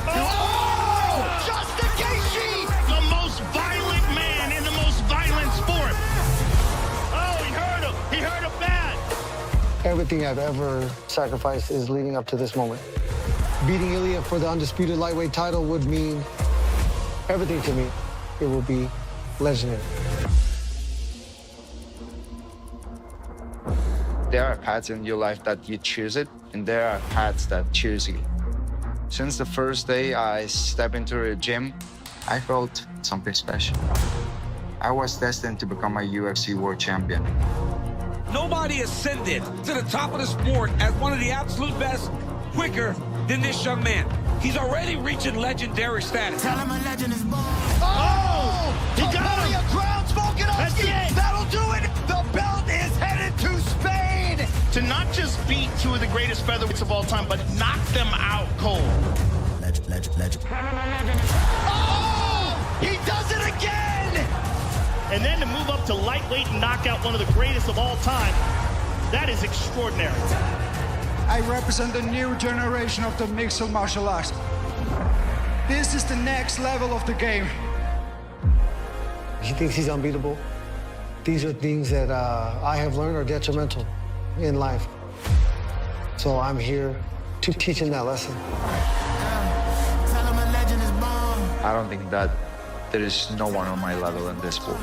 Oh! Justin Gaethje! The most violent man in the most violent sport. Oh, he hurt him. He hurt him bad. Everything I've ever sacrificed is leading up to this moment. Beating Ilya for the undisputed lightweight title would mean everything to me. It will be legendary. There are paths in your life that you choose it, and there are paths that choose you. Since the first day I stepped into the gym, I felt something special. I was destined to become a UFC world champion. Nobody ascended to the top of the sport as one of the absolute best quicker than this young man. He's already reaching legendary status. Tell him a legend is born. He got him. Ground smoking up. That's it. That'll do it. The belt is headed to Spain. To not just beat two of the greatest featherweights of all time, but knock them out cold. Legend. Oh! He does it again! And then to move up to lightweight and knock out one of the greatest of all time, that is extraordinary. I represent the new generation of the mixed martial arts. This is the next level of the game. He thinks he's unbeatable. These are things that I have learned are detrimental in life. So I'm here to teach him that lesson. I don't think that there is no one on my level in this sport.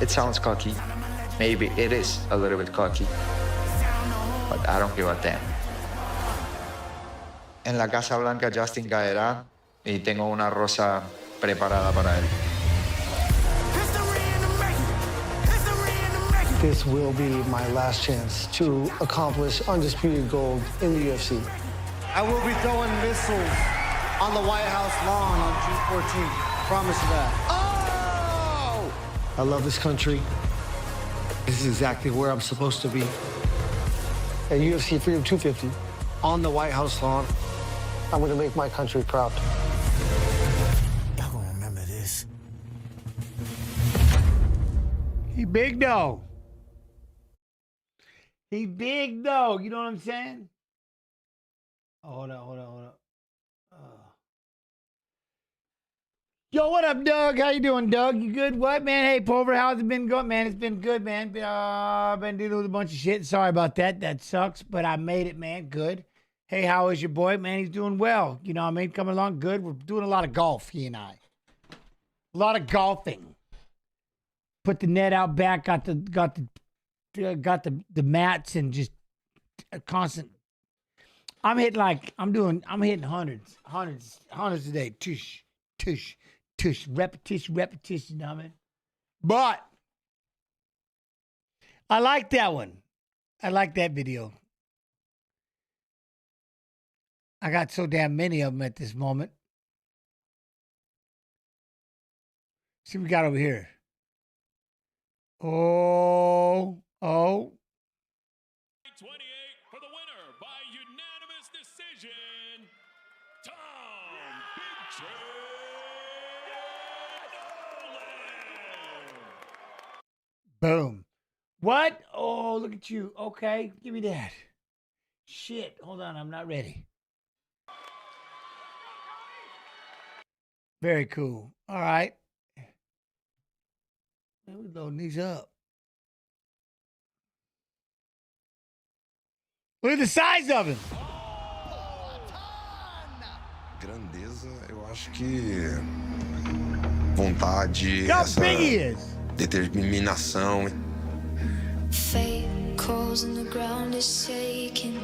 It sounds cocky. Maybe it is a little bit cocky. But I don't give a damn. En la Casa Blanca, Justin caerá y tengo una rosa preparada para él. This will be my last chance to accomplish undisputed gold in the UFC. I will be throwing missiles on the White House lawn on June 14th. Promise you that. Oh! I love this country. This is exactly where I'm supposed to be. At UFC Freedom 250, on the White House lawn, I'm gonna make my country proud. Y'all gonna remember this. He big though. He big though. You know what I'm saying? Oh, hold on. Yo, what up, Doug? How you doing, Doug? You good? What, man? Hey, Pulver, how's it been going, man? It's been good, man. Been dealing with a bunch of shit. Sorry about that. That sucks, but I made it, man. Good. Hey, how is your boy, man? He's doing well. You know what I mean? Coming along good. We're doing a lot of golf, he and I. A lot of golfing. Put the net out back. Got the mats and just a constant. I'm hitting hundreds a day. Tush. Repetition, you know what I mean? But I like that one. I like that video. I got so damn many of them at this moment. See what we got over here. Oh. 28 for the winner by unanimous decision, Tom Big J. Boom. What? Oh, look at you. Okay, give me that. Shit. Hold on, I'm not ready. Very cool. All right. Man, we're loading these up. Look at the size of him. Grandeza, eu acho que vontade, How essa big he is. determinação. Fate calls and the ground is shaking.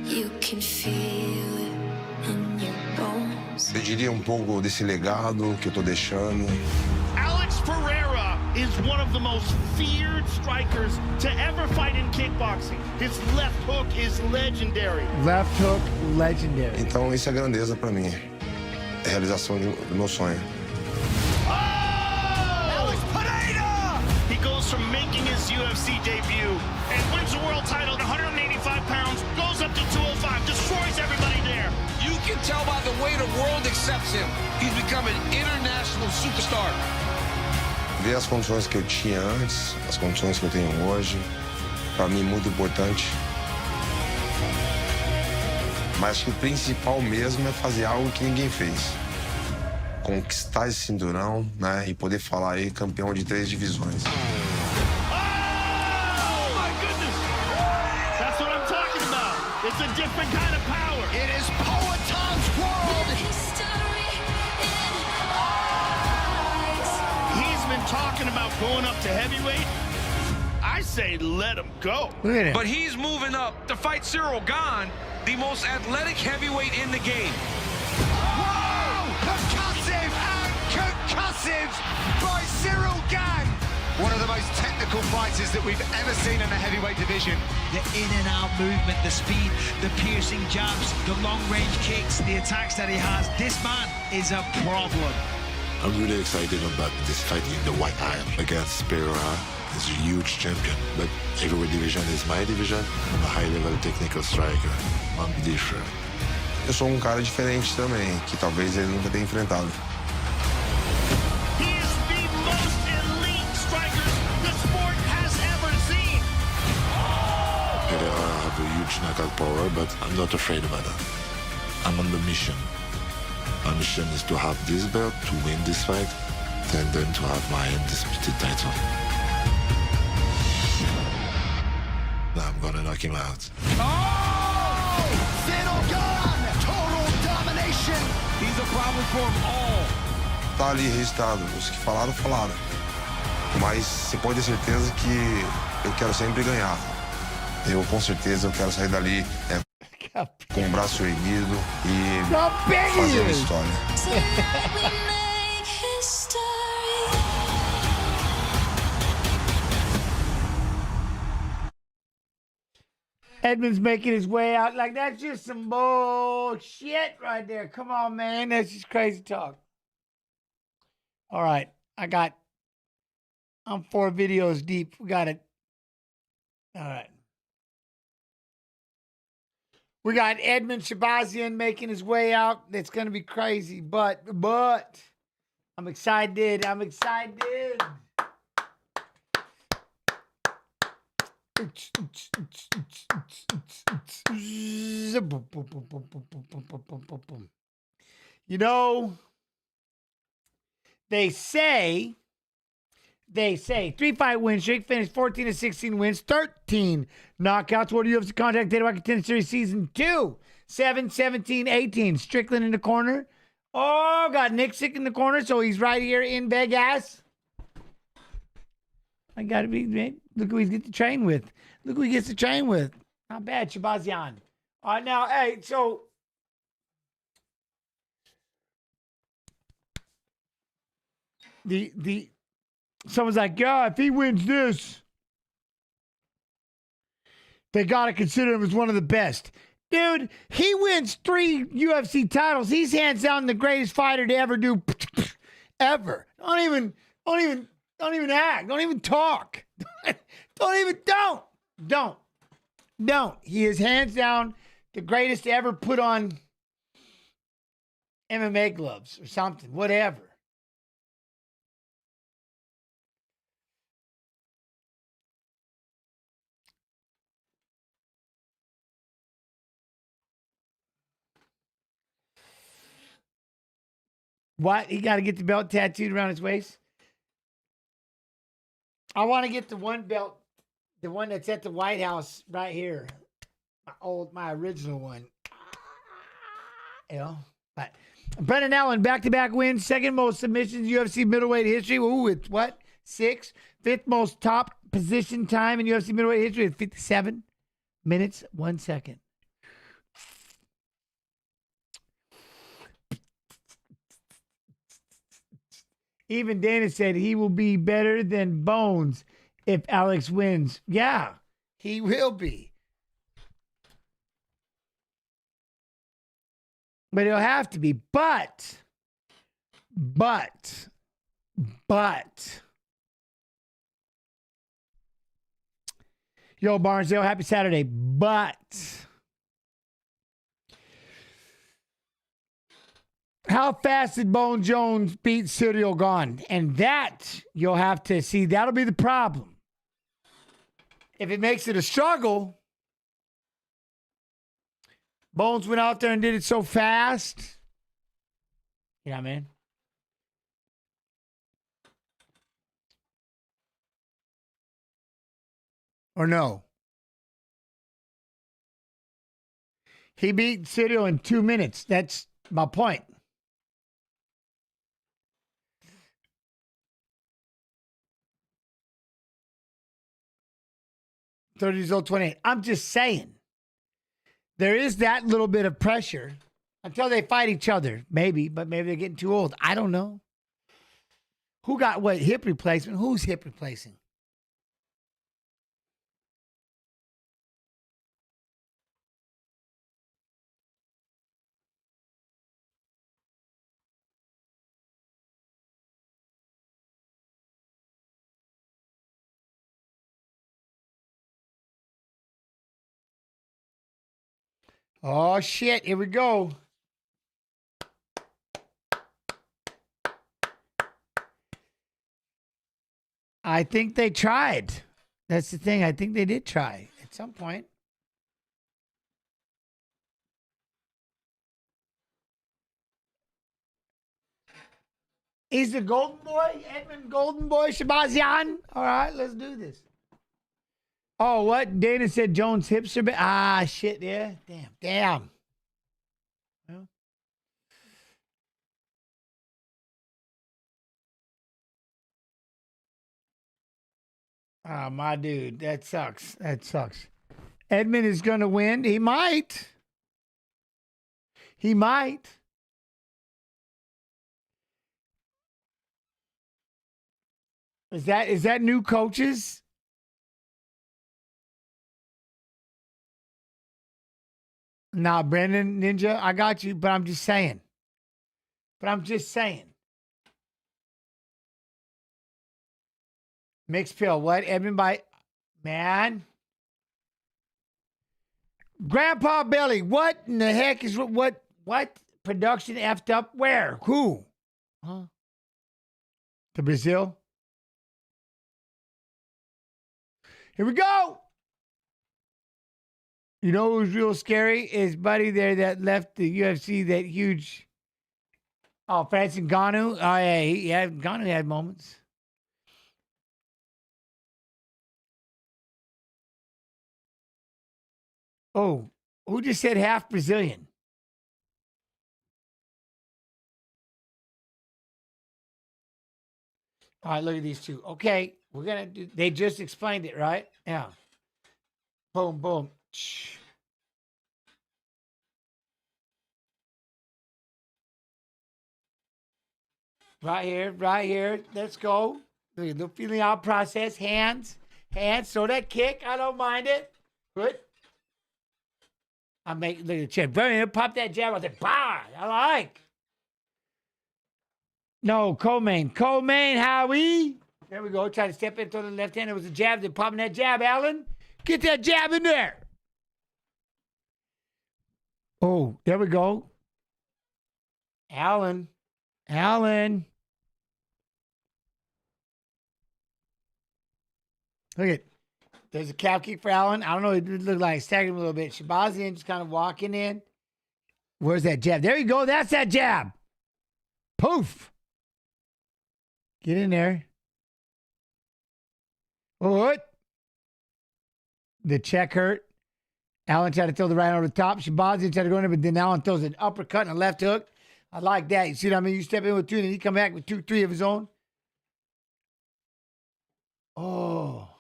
You can feel it in your bones. Eu diria pouco desse legado que eu tô deixando. Alex Pereira is one of the most feared strikers to ever fight in kickboxing. His left hook is legendary. Left hook, legendary. Então isso é grandeza pra mim. É a realização do meu sonho. Alex Pereira! He goes from making his UFC debut and wins the world title at 185 pounds, goes up to 205, destroys everybody there. You can tell by the way the world accepts him. He's become an international superstar. Ver as condições que eu tinha antes, as condições que eu tenho hoje, para mim muito importante. Mas acho que o principal mesmo é fazer algo que ninguém fez. Conquistar esse cinturão, né, e poder falar aí campeão de 3 divisões. Oh my goodness! That's what I'm talking about. It's a different kind of power. It is Poetan's world. He's been talking about going up to heavyweight. I say let him go. Look at him. But he's moving up to fight Cyril Gahn, the most athletic heavyweight in the game. Whoa! Concussive and concussive by Cyril Gahn. One of the most technical fighters that we've ever seen in the heavyweight division. The in and out movement, the speed, the piercing jabs, the long range kicks, the attacks that he has. This man is a problem. I'm really excited about this fight in the white iron against Pereira. He's a huge champion, but heavyweight division is my division. I'm a high-level technical striker. I'm different. Eu sou um cara diferente também, que talvez ele nunca tenha enfrentado. He is the most elite striker the sport has ever seen. Pereira have a huge knockout power, but I'm not afraid about that. I'm on the mission. My mission is to have this belt, to win this fight, and then to have my undisputed title. Now I'm gonna knock him out. Oh! Cyril Gahn! Total domination! He's a problem for them all. Tá ali registrado, os que falaram, falaram. Mas você pode ter certeza que eu quero sempre ganhar. Eu com certeza eu quero sair dali com o braço erguido e fazer a história. Edmund's making his way out. Like, that's just some bullshit right there. Come on, man. That's just crazy talk. All right. I'm 4 videos deep. We got it. All right. We got Edmund Shabazian making his way out. It's going to be crazy, but I'm excited. I'm excited. You know, they say 3-fight win streak, finished 14 to 16 wins, 13 knockouts. World UFC Contact Data Contender Series Season 2, 7, 17, 18. Strickland in the corner. Oh, got Nick Sick in the corner, so he's right here in Vegas. I gotta be, man. Look who he's get to train with. Look who he gets to train with. Not bad, Shabazian. All right, now, hey, so someone's like, yeah, if he wins this, they gotta consider him as one of the best. Dude, he wins 3 UFC titles. He's hands down the greatest fighter to ever do ever. Don't even act. Don't even talk. Don't. He is hands down the greatest to ever put on MMA gloves or something, whatever. What? He got to get the belt tattooed around his waist? I want to get the one belt, the one that's at the White House right here. My original one. You know? But Brendan Allen, back-to-back wins, second most submissions UFC middleweight history. Ooh, it's what? 6. 5th most top position time in UFC middleweight history at 57 minutes, 1 second. Even Dana said he will be better than Bones if Alex wins. Yeah, he will be. But he'll have to be. But. Yo, Barnesdale, happy Saturday. But. How fast did Bone Jones beat Cyril Gahn? And that, you'll have to see. That'll be the problem. If it makes it a struggle, Bones went out there and did it so fast. You know what I mean? Or no? He beat Cyril in 2 minutes. That's my point. 30 years old, 28. I'm just saying. There is that little bit of pressure until they fight each other. Maybe, but maybe they're getting too old. I don't know. Who got what? Hip replacement? Who's hip replacing? Oh, shit. Here we go. I think they tried. That's the thing. I think they did try at some point. He's the Golden Boy, Edmund Golden Boy Shabazian. All right, let's do this. Oh, what? Dana said Jones' hips are bad. Ah, shit, yeah. Damn. Well. Ah, my dude, that sucks. Edmund is going to win. He might. Is that new coaches? Nah, Brandon Ninja, I got you, but I'm just saying. Mixed pill. What? Edmund by man. Grandpa Billy, what in the heck is what production effed up? Where? Who? Huh? To Brazil? Here we go. You know who's real scary? Is buddy there that left the UFC, that huge. Oh, Francis Ngannou. Oh, yeah, Ngannou had moments. Oh, who just said half Brazilian? All right, look at these two. Okay, we're going to do, they just explained it, right? Yeah. Boom, boom. Shh. Right here. Let's go. Look at the feeling out process. Hands. So that kick, I don't mind it. Good. Look at the chin. Pop that jab. I said, bah, I like. No, co-main, Howie. There we go. Try to step into the left hand. It was a jab. They're popping that jab, Allen. Get that jab in there. Oh, there we go. Allen. Look at, there's a calf kick for Allen. I don't know. It looked like staggered him a little bit. Shabazian just kind of walking in. Where's that jab? There you go. That's that jab. Poof. Get in there. What? The check hurt. Allen tried to throw the right over the top. Shabazian tried to go in there, but then Allen throws an uppercut and a left hook. I like that. You see what I mean? You step in with two, and then he come back with 2-3 of his own. Oh.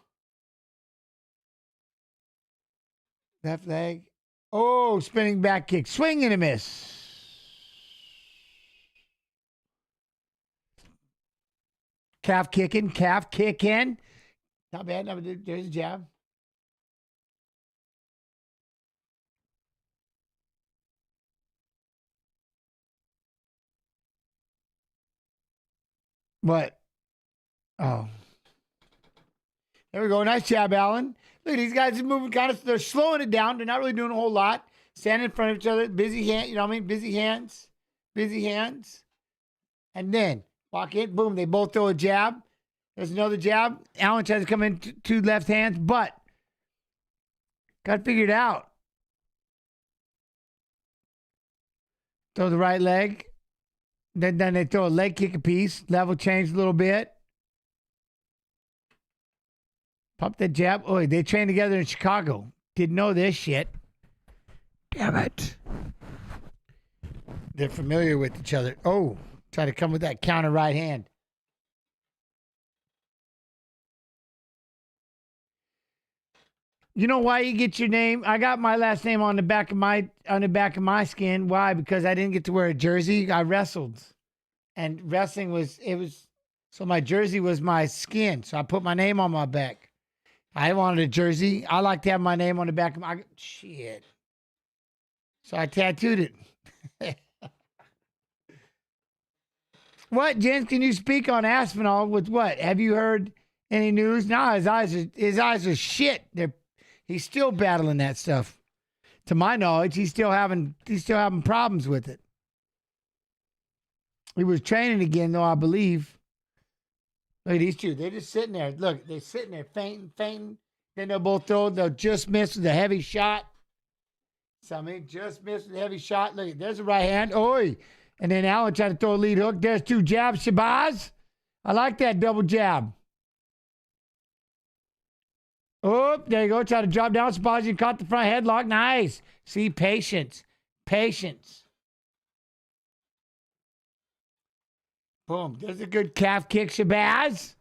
Left leg. Oh, spinning back kick. Swing and a miss. Calf kicking. Not bad. No, there's a jab. What? Oh. There we go. Nice jab, Allen. Look at these guys are moving kind of, they're slowing it down. They're not really doing a whole lot. Standing in front of each other. Busy hand, you know what I mean? Busy hands. And then walk in, boom, they both throw a jab. There's another jab. Allen tries to come in two left hands, but got to figure it out. Throw the right leg. Then they throw a leg kick apiece. Level change a little bit. Pop that jab. Oh, they trained together in Chicago. Didn't know this shit. Damn it. They're familiar with each other. Oh, try to come with that counter right hand. You know why you get your name? I got my last name on the back of my skin. Why? Because I didn't get to wear a jersey. I wrestled, and wrestling was so my jersey was my skin. So I put my name on my back. I wanted a jersey. I like to have my name on the back of my shit. So I tattooed it. What, Jens? Can you speak on Aspinall with what? Have you heard any news? No, his eyes are shit. He's still battling that stuff. To my knowledge, he's still having problems with it. He was training again, though, I believe. Look at these two. They're just sitting there. Look, they're sitting there fainting. Then they'll both throw. They'll just miss with a heavy shot. Something just missed with a heavy shot. Look, there's a right hand. Oi. And then Allen tried to throw a lead hook. There's two jabs. Shabazz. I like that double jab. Oh, there you go. Try to drop down. Shabazz caught the front headlock. Nice. See, patience. Patience. Boom. There's a good calf kick, Shabazz.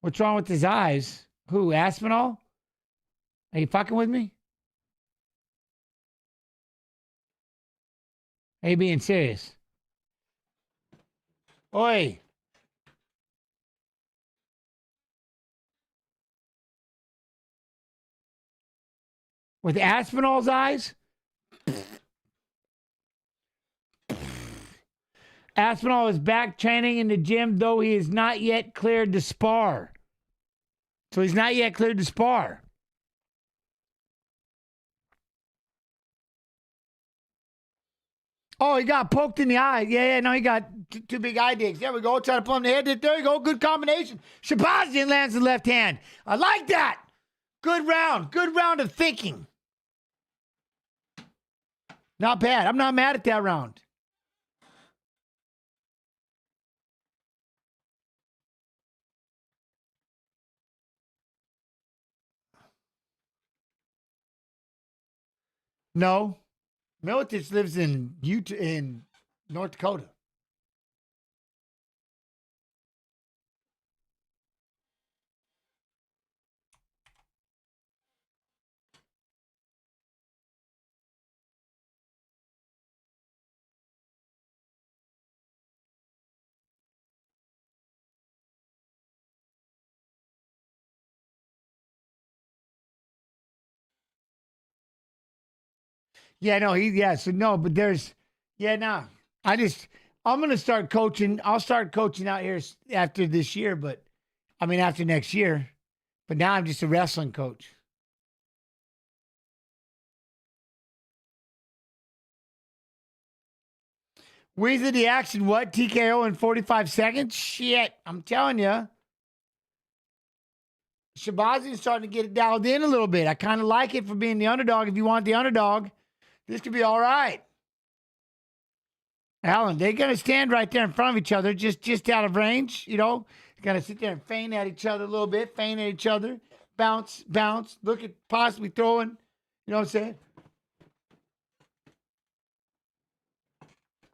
What's wrong with his eyes? Who, Aspinall? Are you fucking with me? Are you being serious? Oi. With Aspinall's eyes? Aspinall is back training in the gym, though he is not yet cleared to spar. So he's not yet cleared to spar. Oh, he got poked in the eye. Yeah, no, he got two big eye digs. There we go. Try to pull him in the head. There you go. Good combination. Shabazian lands the left hand. I like that. Good round. Good round of thinking. Not bad. I'm not mad at that round. No. Militich lives in Utah, in North Dakota. Yeah, no, but there's, no. I'm going to start coaching. I'll start coaching out here after this year, after next year. But now I'm just a wrestling coach. Weezy the action, what? TKO in 45 seconds? Shit, I'm telling you. Shabazian's starting to get it dialed in a little bit. I kind of like it for being the underdog. If you want the underdog, this could be all right. Alan, they're going to stand right there in front of each other, just out of range, you know. They're going to sit there and feint at each other a little bit, feint at each other, bounce, look at possibly throwing, you know what I'm saying?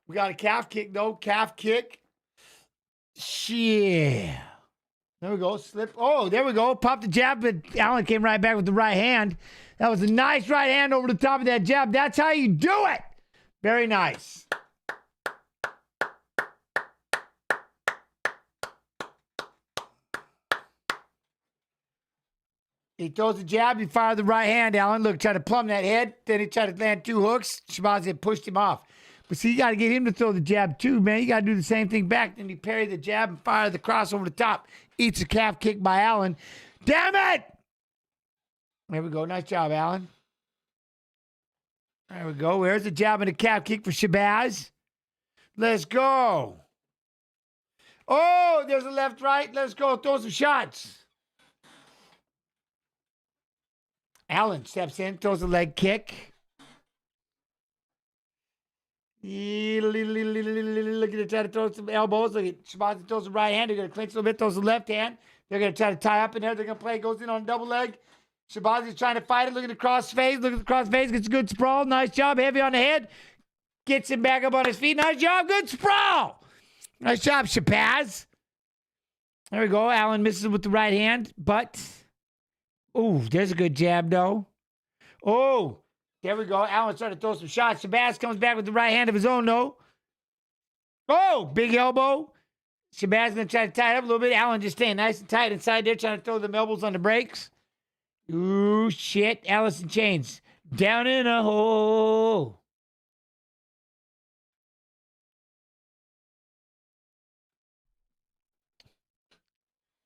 We got a calf kick, though. Calf kick. Shit. There we go. Slip. Oh, there we go. Pop the jab, but Allen came right back with the right hand. That was a nice right hand over the top of that jab. That's how you do it. Very nice. He throws the jab. He fired the right hand. Allen, look, tried to plumb that head. Then he tried to land two hooks. Shabazian pushed him off. But see, you got to get him to throw the jab too, man. You got to do the same thing back. Then he parry the jab and fire the cross over the top. Eats a calf kick by Allen. Damn it! There we go. Nice job, Allen. There we go. Where's the jab and the calf kick for Shabazz? Let's go. Oh, there's a left, right. Let's go. Throw some shots. Allen steps in, throws a leg kick. Look at it, try to throw some elbows. Look at Shabazz throws the right hand. They're going to clinch a little bit, throws the left hand. They're going to try to tie up in there. They're going to play, goes in on a double leg. Shabazz is trying to fight it. Look at the cross phase. Look at the cross phase. Gets a good sprawl. Nice job. Heavy on the head. Gets him back up on his feet. Nice job. Good sprawl. Nice job, Shabazz. There we go. Allen misses with the right hand, but Ooh, there's a good jab, though. Oh, there we go. Allen's trying to throw some shots. Shabazz comes back with the right hand of his own, though. Oh, big elbow. Shabazz going to try to tie it up a little bit. Allen just staying nice and tight inside there, trying to throw them elbows on the brakes. Ooh, shit. Alice in Chains. Down in a hole.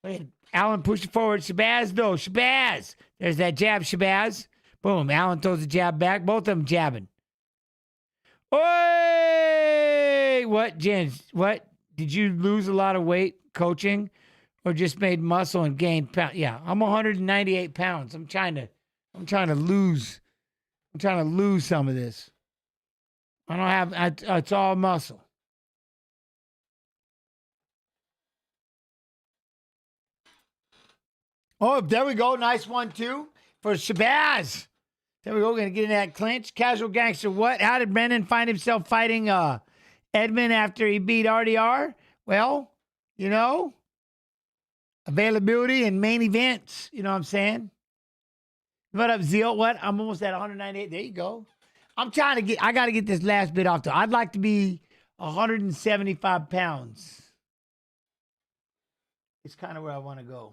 Wait, Allen pushed it forward. Shabazz, though. Shabazz. There's that jab, Shabazz. Boom. Allen throws the jab back. Both of them jabbing. Oi! What, Jens? What? Did you lose a lot of weight coaching or just made muscle and gained pounds? Yeah, I'm 198 pounds. I'm trying to lose some of this. I don't have, it's all muscle. Oh, there we go. Nice 1-2 for Shabazz. There we go. We're going to get in that clinch. Casual Gangster, what? How did Brennan find himself fighting Edmund after he beat RDR? Well, you know, availability and main events. You know what I'm saying? What up, Zeal? What? I'm almost at 198. There you go. I got to get this last bit off, though. I'd like to be 175 pounds. It's kind of where I want to go.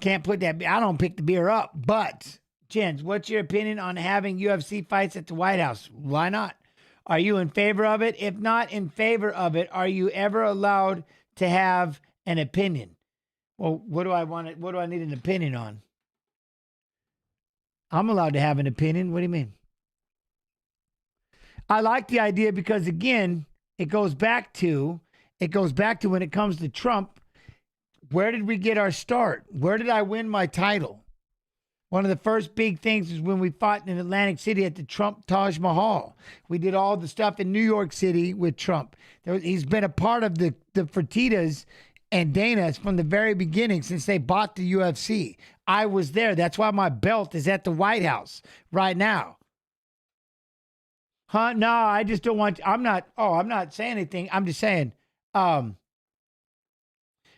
Can't put that. I don't pick the beer up. But, Jens, what's your opinion on having UFC fights at the White House? Why not? Are you in favor of it? If not in favor of it, are you ever allowed to have an opinion? Well, what do I need an opinion on? I'm allowed to have an opinion. What do you mean? I like the idea because, again, it goes back to when it comes to Trump. Where did we get our start? Where did I win my title? One of the first big things is when we fought in Atlantic City at the Trump Taj Mahal. We did all the stuff in New York City with Trump. He's been a part of the Fertittas and Dana's from the very beginning since they bought the UFC. I was there. That's why my belt is at the White House right now. Huh? No, I just don't want... I'm not saying anything. I'm just saying...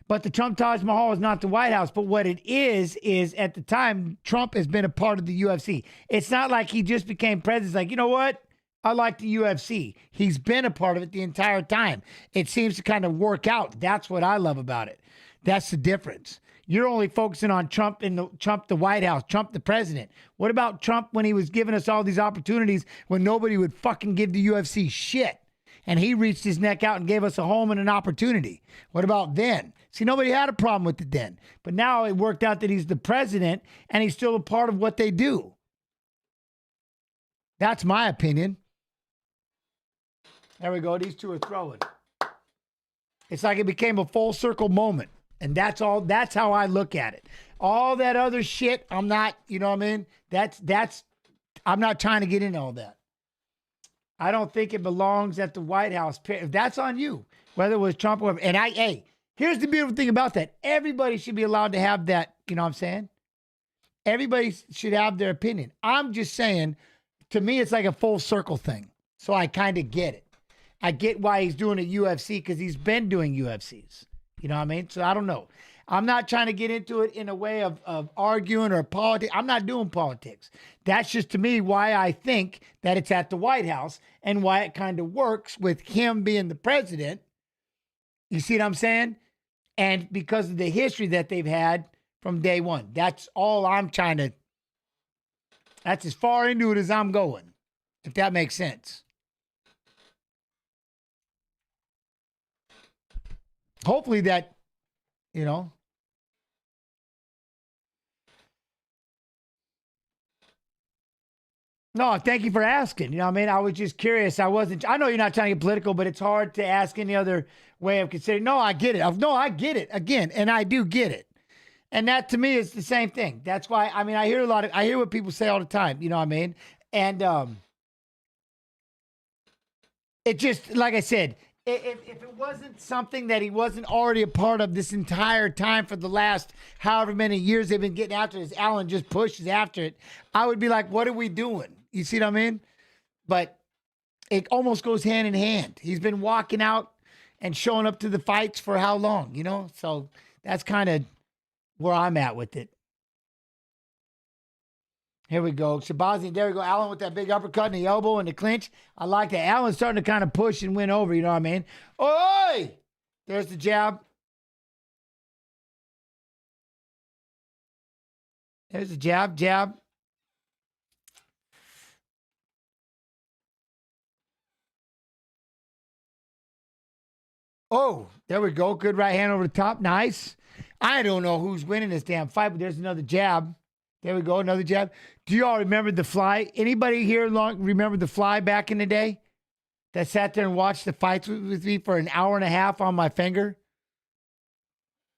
But the Trump Taj Mahal is not the White House. But what it is at the time, Trump has been a part of the UFC. It's not like he just became president. It's like, you know what? I like the UFC. He's been a part of it the entire time. It seems to kind of work out. That's what I love about it. That's the difference. You're only focusing on Trump the White House, Trump the president. What about Trump when he was giving us all these opportunities when nobody would fucking give the UFC shit? And he reached his neck out and gave us a home and an opportunity. What about then? See, nobody had a problem with it then. But now it worked out that he's the president and he's still a part of what they do. That's my opinion. There we go. These two are throwing. It's like it became a full circle moment. And that's all. That's how I look at it. All that other shit, I'm not, you know what I mean? I'm not trying to get into all that. I don't think it belongs at the White House. If that's on you, whether it was Trump or... And here's the beautiful thing about that. Everybody should be allowed to have that, you know what I'm saying? Everybody should have their opinion. I'm just saying, to me, it's like a full circle thing. So I kind of get it. I get why he's doing a UFC because he's been doing UFCs. You know what I mean? So I don't know. I'm not trying to get into it in a way of arguing or politics. I'm not doing politics. That's just, to me, why I think that it's at the White House and why it kind of works with him being the president. You see what I'm saying? And because of the history that they've had from day one. That's all I'm trying to... That's as far into it as I'm going, if that makes sense. Hopefully that, you know... No, thank you for asking. You know what I mean? I was just curious. I know you're not trying to get political, but it's hard to ask any other way of considering. No, I get it. No, I get it. Again, and I do get it. And that to me is the same thing. That's why, I mean, I hear what people say all the time. You know what I mean? And it just, like I said, if it wasn't something that he wasn't already a part of this entire time for the last however many years they've been getting after this, Allen just pushes after it, I would be like, what are we doing? You see what I mean? But it almost goes hand in hand. He's been walking out and showing up to the fights for how long, you know? So that's kind of where I'm at with it. Here we go. Shabazi, there we go. Allen with that big uppercut and the elbow and the clinch. I like that. Allen's starting to kind of push and win over, you know what I mean? Oi! There's the jab. There's the jab, jab. Oh, there we go. Good right hand over the top. Nice. I don't know who's winning this damn fight, but there's another jab. There we go. Another jab. Do you all remember the Fly? Anybody here remember the Fly back in the day that sat there and watched the fights with me for an hour and a half on my finger?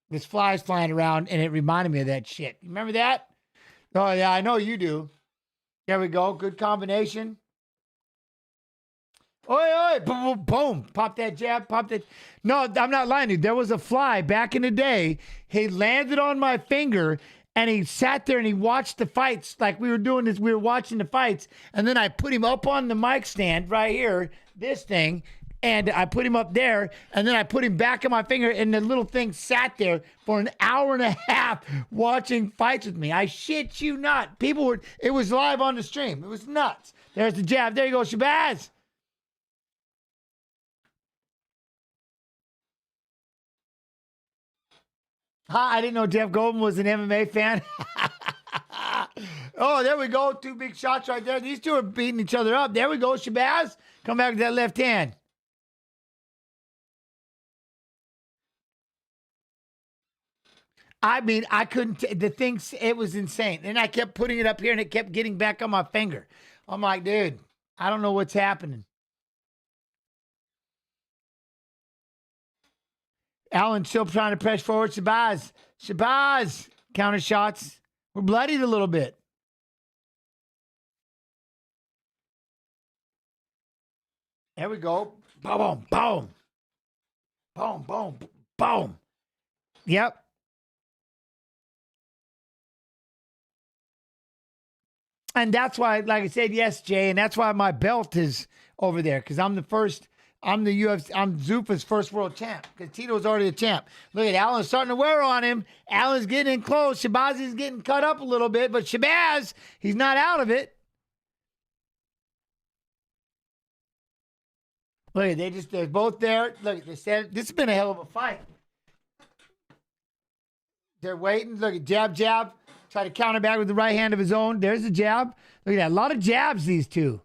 This Fly's flying around, and it reminded me of that shit. You remember that? Oh, yeah, I know you do. There we go. Good combination. Oi, oi, boom, boom, boom. Pop that jab, pop that. No, I'm not lying to you. There was a Fly back in the day. He landed on my finger, and he sat there and he watched the fights like we were doing this. We were watching the fights, and then I put him up on the mic stand right here, this thing, and I put him up there, and then I put him back on my finger, and the little thing sat there for an hour and a half watching fights with me. I shit you not. It was live on the stream. It was nuts. There's the jab. There you go, Shabazz. I didn't know Jeff Golden was an MMA fan. Oh, there we go. Two big shots right there. These two are beating each other up. There we go, Shabazz. Come back with that left hand. I mean, I couldn't, the thing, it was insane. And I kept putting it up here and it kept getting back on my finger. I'm like, dude, I don't know what's happening. Allen still trying to press forward. Shabazz. Shabazz. Counter shots. We're bloodied a little bit. There we go. Boom, boom. Boom, boom, boom. Yep. And that's why, like I said, yes, Jay, and that's why my belt is over there, because I'm the first. I'm the UFC. I'm Zuffa's first world champ because Tito's already a champ. Look at Allen's starting to wear on him. Allen's getting in close. Shabazi's getting cut up a little bit, but Shabazz, he's not out of it. Look at they're both there. Look, this has been a hell of a fight. They're waiting. Look at jab, jab. Try to counter back with the right hand of his own. There's the jab. Look at that. A lot of jabs, these two.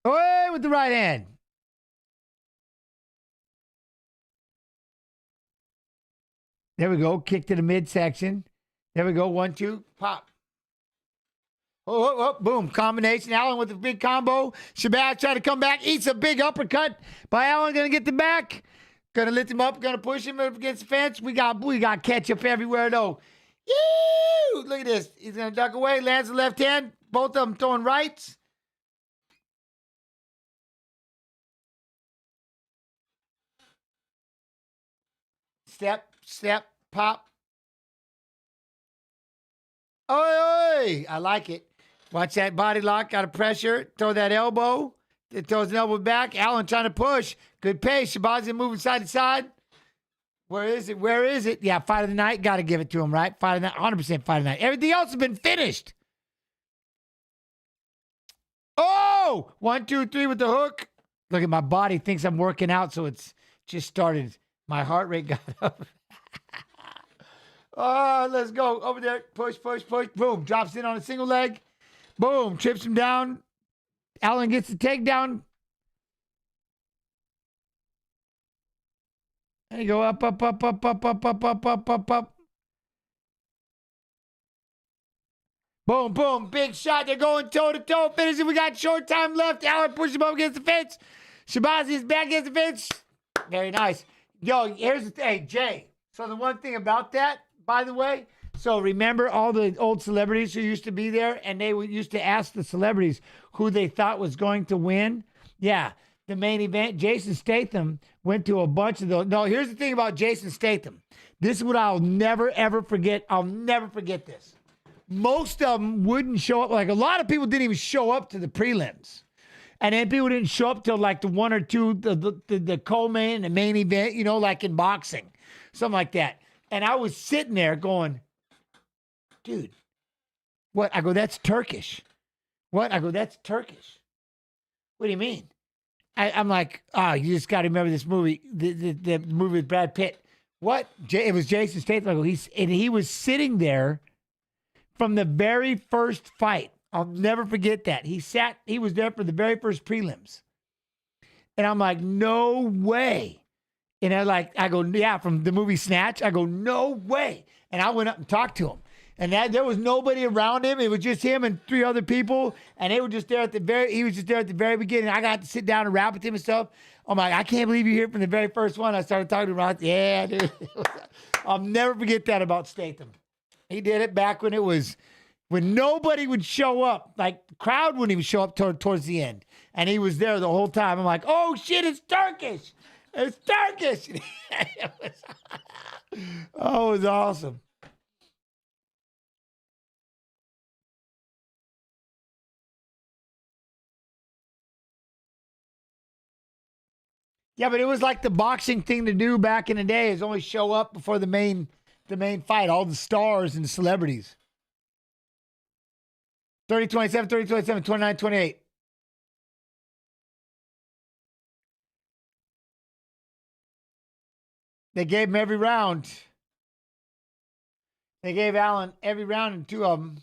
Away with the right hand. There we go. Kick to the midsection. There we go. 1, 2, pop. Oh, boom. Combination. Allen with the big combo. Shabazz trying to come back. Eats a big uppercut by Allen. Going to get the back. Going to lift him up. Going to push him up against the fence. We got ketchup everywhere, though. Yee! Look at this. He's going to duck away. Lands the left hand. Both of them throwing rights. Step, step, pop. Oi, oi! I like it. Watch that body lock. Got a pressure. Throw that elbow. It throws an elbow back. Allen trying to push. Good pace. Shabazi moving side to side. Where is it? Where is it? Yeah, fight of the night. Got to give it to him, right? Fight of the night. 100% fight of the night. Everything else has been finished. Oh! 1, 2, 3 with the hook. Look at my body. Thinks I'm working out, so it's just started. My heart rate got up. Oh, let's go. Over there. Push, push, push. Boom. Drops in on a single leg. Boom. Trips him down. Allen gets the takedown. There you go. Up, up, up, up, up, up, up, up, up, up, up. Boom, boom. Big shot. They're going toe-to-toe. Finishing. We got short time left. Allen pushes him up against the fence. Shabazi is back against the fence. Very nice. Yo, here's the thing, Jay. So the one thing about that, by the way, so remember all the old celebrities who used to be there, and they used to ask the celebrities who they thought was going to win? Yeah, the main event, Jason Statham went to a bunch of those. No, here's the thing about Jason Statham. This is what I'll never, ever forget. I'll never forget this. Most of them wouldn't show up. Like, a lot of people didn't even show up to the prelims. And then people didn't show up till like the one or two, the co-main and the main event, you know, like in boxing, something like that. And I was sitting there going, dude, what? I go, that's Turkish. What? I go, that's Turkish. What do you mean? I'm like, you just got to remember this movie, the movie with Brad Pitt. What? It was Jason Statham. I go, he was sitting there from the very first fight. I'll never forget that. He was there for the very first prelims. And I'm like, no way. And I go, yeah, from the movie Snatch. I go, no way. And I went up and talked to him. And there was nobody around him. It was just him and 3 other people. And he was just there at the very beginning. I got to sit down and rap with him and stuff. I'm like, I can't believe you're here from the very first one. I started talking to him. Like, yeah, dude. I'll never forget that about Statham. He did it back when nobody would show up. Like, the crowd wouldn't even show up towards the end. And he was there the whole time. I'm like, oh, shit, it's Turkish. It's Turkish. It was awesome. Yeah, but it was like the boxing thing to do back in the day is only show up before the main fight, all the stars and the celebrities. 30-27, 30-27, 29-28. They gave him every round. They gave Allen every round and 2 of them.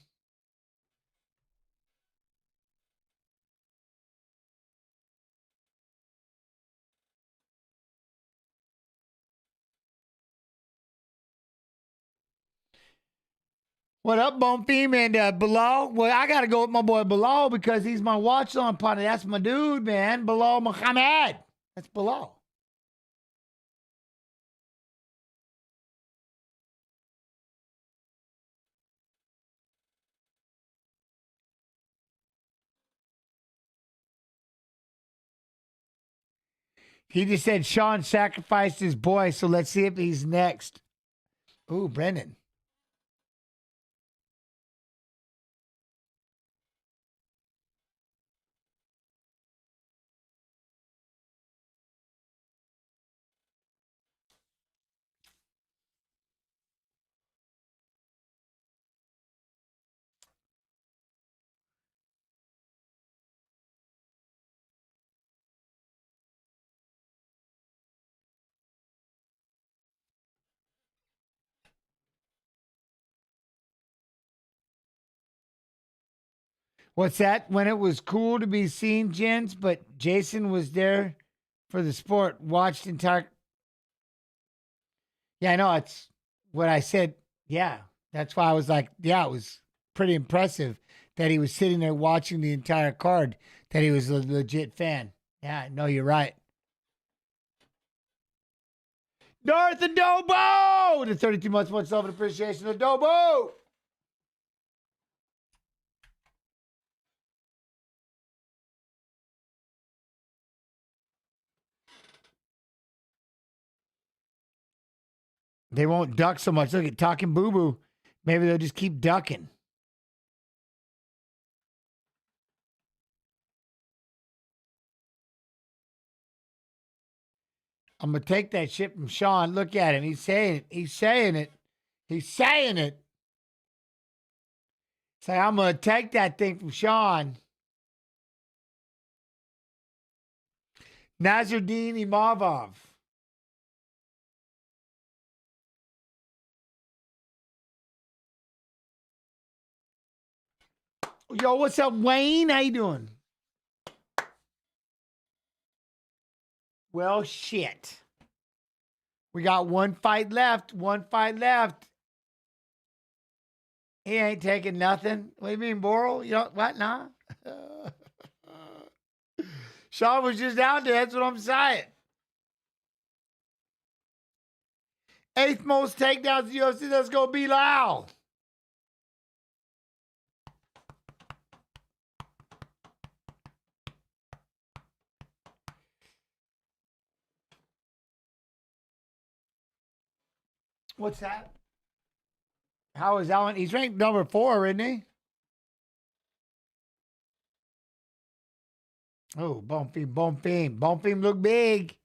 What up, Bonfim and Bilal? Well, I got to go with my boy Bilal because he's my watch on partner. That's my dude, man. Bilal Muhammad. That's Bilal. He just said Sean sacrificed his boy, so let's see if he's next. Ooh, Brendan. What's that? When it was cool to be seen, gents, but Jason was there for the sport, watched entire. Yeah, I know. It's what I said. Yeah, that's why I was like, yeah, it was pretty impressive that he was sitting there watching the entire card, that he was a legit fan. Yeah, no, you're right. North Adobo! The 32 months, much love and appreciation, Adobo! They won't duck so much. Look at talking boo boo. Maybe they'll just keep ducking. I'm going to take that shit from Sean. Look at him. He's saying it. He's saying it. He's saying it. Say, I'm going to take that thing from Sean. Nazardine Imavov. Yo, what's up, Wayne? How you doing? Well, shit. We got one fight left. One fight left. He ain't taking nothing. What do you mean, Boral? You know what? Nah. Sean was just out there. That's what I'm saying. 8th most takedowns in the UFC. Let's go, Bilal. What's that? How is Allen? He's ranked number 4, isn't he? Oh, Bonfim look big.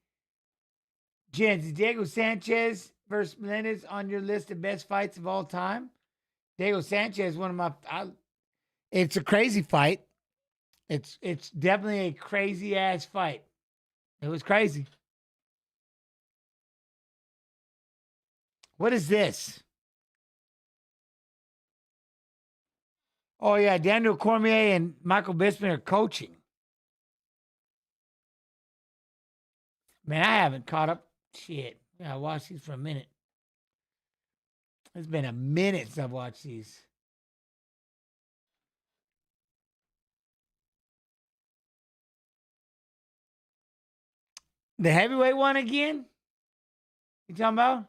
Jens, Diego Sanchez versus Melendez on your list of best fights of all time? Diego Sanchez, one of my. It's a crazy fight. It's definitely a crazy ass fight. It was crazy. What is this? Oh yeah, Daniel Cormier and Michael Bisping are coaching. Man, I haven't caught up. Shit. Yeah, I watched these for a minute. It's been a minute since I've watched these. The heavyweight one again? You talking about?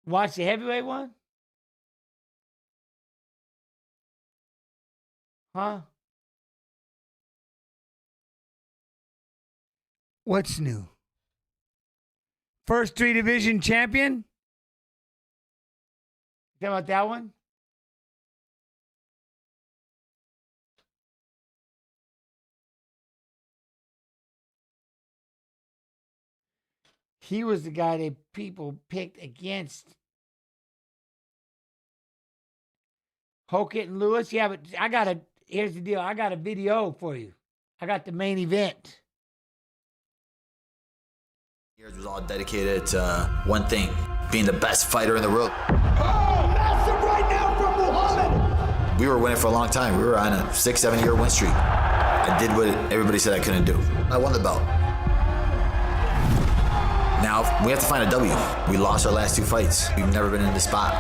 Watch the heavyweight one? Huh? What's new? First 3 division champion? You talking about that one? He was the guy that people picked against Hokett and Lewis. Yeah, but here's the deal. I got a video for you. I got the main event. Years was all dedicated to one thing, being the best fighter in the world. Oh, massive right now from Muhammad. We were winning for a long time. We were on a 6-7 year win streak. I did what everybody said I couldn't do. I won the belt. Now, we have to find a W. We lost our last 2 fights. We've never been in this spot.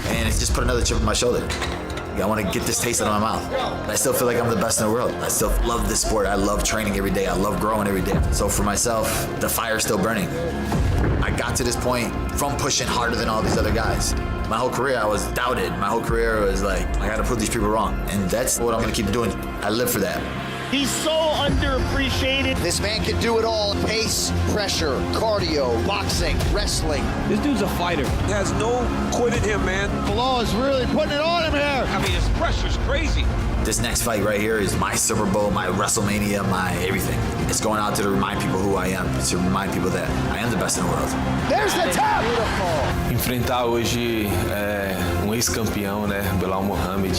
And it's just put another chip on my shoulder. I want to get this taste out of my mouth. I still feel like I'm the best in the world. I still love this sport. I love training every day. I love growing every day. So for myself, the fire's still burning. I got to this point from pushing harder than all these other guys. My whole career, I was doubted. My whole career was like, I got to prove these people wrong. And that's what I'm going to keep doing. I live for that. He's so underappreciated. This man can do it all. Pace, pressure, cardio, boxing, wrestling. This dude's a fighter. He has no quit in him, man. Bilal is really putting it on him here. I mean, his pressure's crazy. This next fight right here is my Super Bowl, my WrestleMania, my everything. It's going out to remind people who I am, to remind people that I am the best in the world. There's the tap! Beautiful. Enfrentar hoje ex-campeão, né, Belal Mohamed.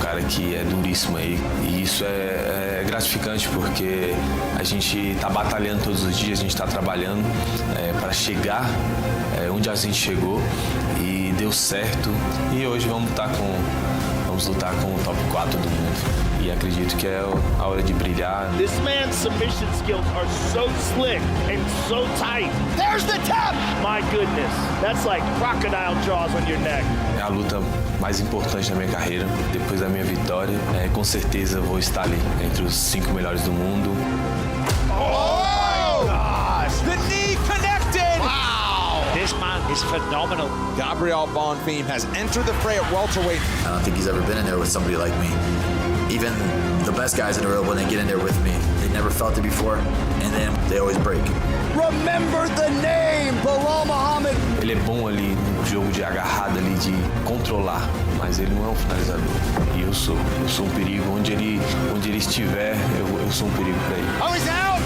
Cara que é duríssimo aí, e isso é gratificante porque a gente está batalhando todos os dias, a gente está trabalhando para chegar onde a gente chegou e deu certo, e hoje vamos lutar com o top 4 do mundo. E acredito que é a hora de brilhar. This man's submission skills are so slick and so tight. There's the tap! My goodness, that's like crocodile jaws on your neck. É a luta mais importante da minha carreira. Depois da minha vitória, com certeza vou estar ali entre os 5 melhores do mundo. Oh, gosh! The knee connected! Wow! This man is phenomenal. Gabriel Bonfim has entered the fray at welterweight. I don't think he's ever been in there with somebody like me. Even the best guys in the world, when they get in there with me, they never felt it before, and then they always break. Remember the name, Bilal Muhammad. Ele é bom ali no jogo de agarrada ali, de controlar, mas ele não é um finalizador. E eu sou um perigo. Onde ele estiver, eu sou um perigo para ele. Oh, he's out!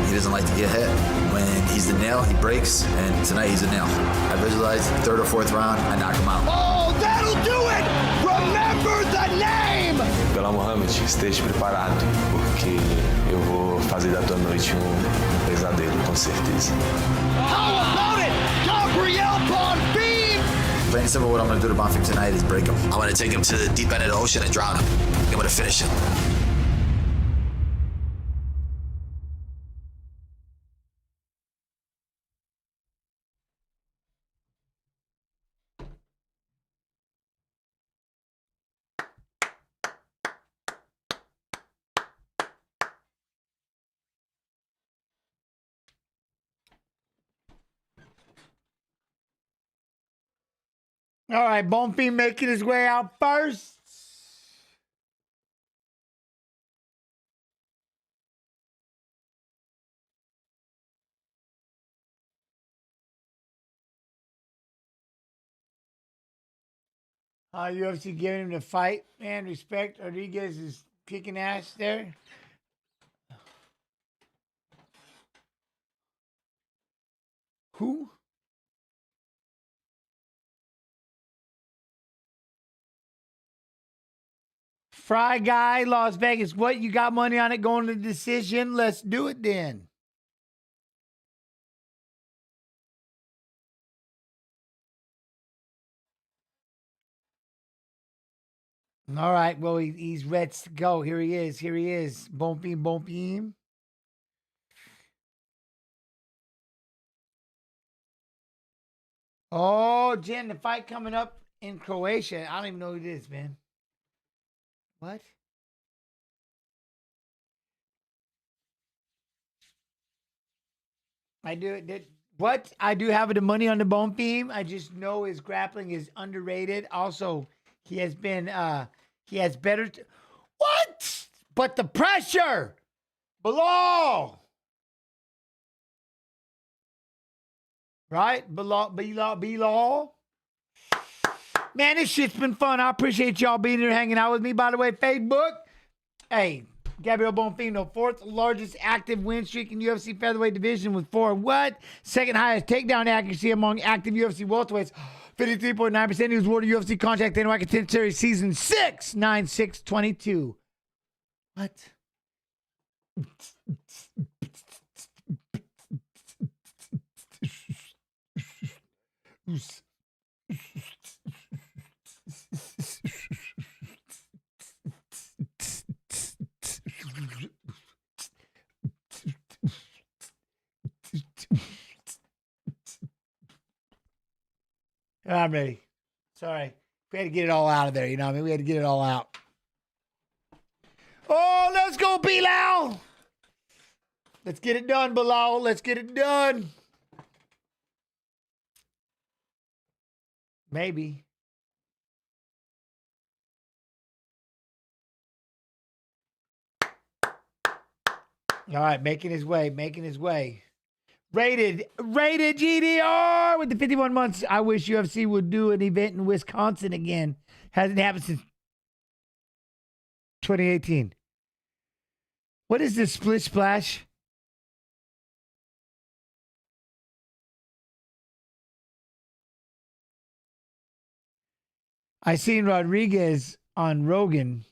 He doesn't like to get hit. When he's the nail, he breaks, and tonight he's a nail. I visualize 3rd or 4th round, I knock him out. Oh, that'll do it! Remember the name! Belal Mohamed, esteja preparado, porque eu vou fazer da tua noite um pesadelo, com certeza. How about it, Gabriel Bonfim? Plain and simple, what I'm going to do to Bonfim tonight is break him. I'm going to take him to the deep end of the ocean and drown him. I'm going to finish him. All right, Bonfim making his way out first. UFC giving him the fight. Man, respect. Rodriguez is kicking ass there. Who? Fry Guy, Las Vegas. What? You got money on it going to decision? Let's do it then. All right. Well, he's ready to go. Here he is. Here he is. Boom, beam, boom, beam. Oh, Jen, the fight coming up in Croatia. I don't even know who it is, man. What? I do. What? I do have the money on the bone beam. I just know his grappling is underrated. Also, he has been, he has better. What? But the pressure below. Right? Below. Man, this shit's been fun. I appreciate y'all being here hanging out with me. By the way, Facebook. Hey, Gabriel Bonfino, fourth largest active win streak in UFC featherweight division with 4. What? Second highest takedown accuracy among active UFC welterweights. 53.9%. He was awarded UFC contract in Contender Series Season 6, 9/6/22. What? I'm ready. Sorry. We had to get it all out of there. You know what I mean? We had to get it all out. Oh, let's go, Bilal. Let's get it done, Bilal. Let's get it done. Maybe. All right, making his way. Rated GDR with the 51 months. I wish UFC would do an event in Wisconsin again. Hasn't happened since 2018. What is this Split Splash? I seen Rodriguez on Rogan.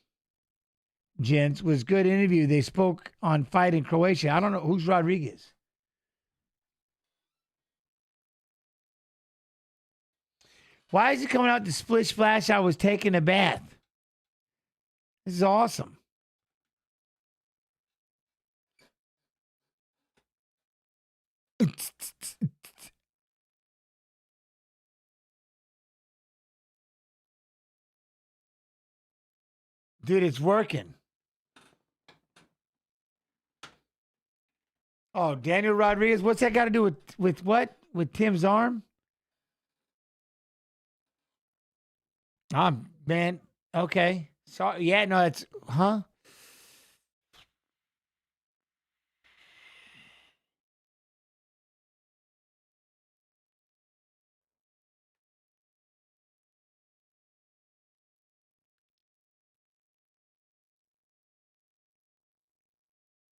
Gents, was good interview. They spoke on fight in Croatia. I don't know who's Rodriguez. Why is it coming out to Split Splash? I was taking a bath. This is awesome. Dude, it's working. Oh, Daniel Rodriguez. What's that got to do with what? With Tim's arm? Man. Okay. Sorry. Yeah, no, it's, huh?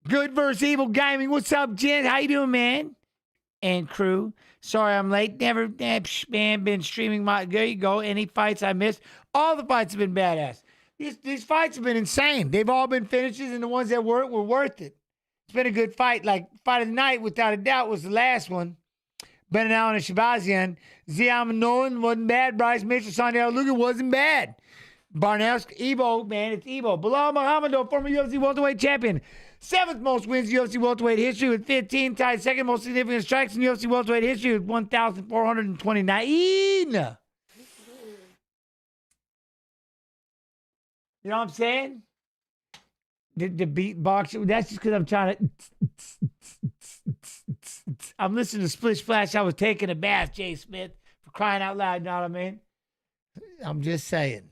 Good versus Evil Gaming. What's up, Jen? How you doing, man? And crew. Sorry I'm late. Never, man, been streaming my, there you go. Any fights I missed? All the fights have been badass. These fights have been insane. They've all been finishes, and the ones that weren't were worth it. It's been a good fight. Like, fight of the night, without a doubt, was the last one. Ben Allen and Shabazian. Ziam Nolan wasn't bad. Bryce Mitchell, Santiago Luga wasn't bad. Barnowski, Evo, man, it's Evo. Bilal Muhammad, former UFC welterweight champion. 7th most wins in UFC welterweight history with 15. Tied 2nd most significant strikes in UFC welterweight history with 1,429. You know what I'm saying? The beatbox, that's just because I'm trying to. I'm listening to Split Splash. I was taking a bath, Jay Smith, for crying out loud, you know what I mean? I'm just saying.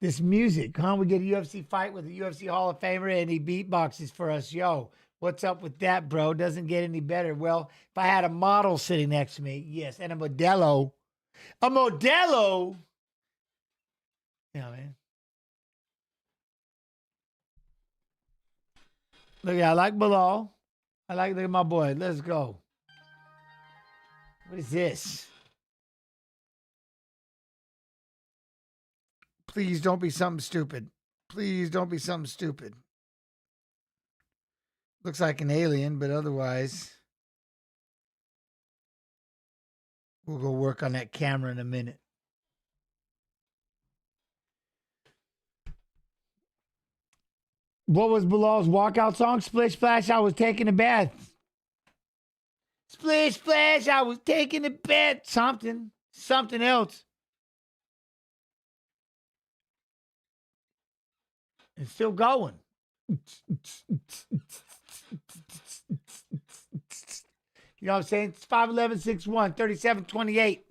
This music, huh? We get a UFC fight with a UFC Hall of Famer and he beatboxes for us. Yo, what's up with that, bro? Doesn't get any better. Well, if I had a model sitting next to me, yes, and a Modelo, A Modelo? Yeah, man. Look, I like Bilal. Look at my boy. Let's go. What is this? Please don't be something stupid. Please don't be something stupid. Looks like an alien, but otherwise, we'll go work on that camera in a minute. What was Bilal's walkout song? Splish Splash, I was taking a bath. Splish Splash, I was taking a bath. Something else. It's still going. You know what I'm saying? It's 5'11", 6'1", 37, 28.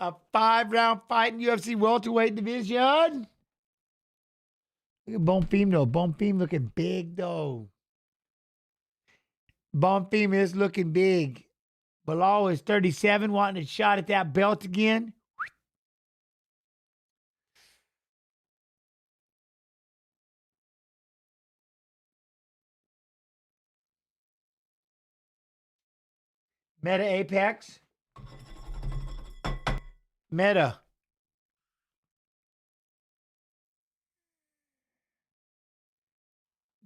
A 5-round fight in UFC welterweight division. Look at Bonfim, though. Bonfim looking big, though. Bonfim is looking big. Bilal is 37, wanting a shot at that belt again. Meta Apex. Meta.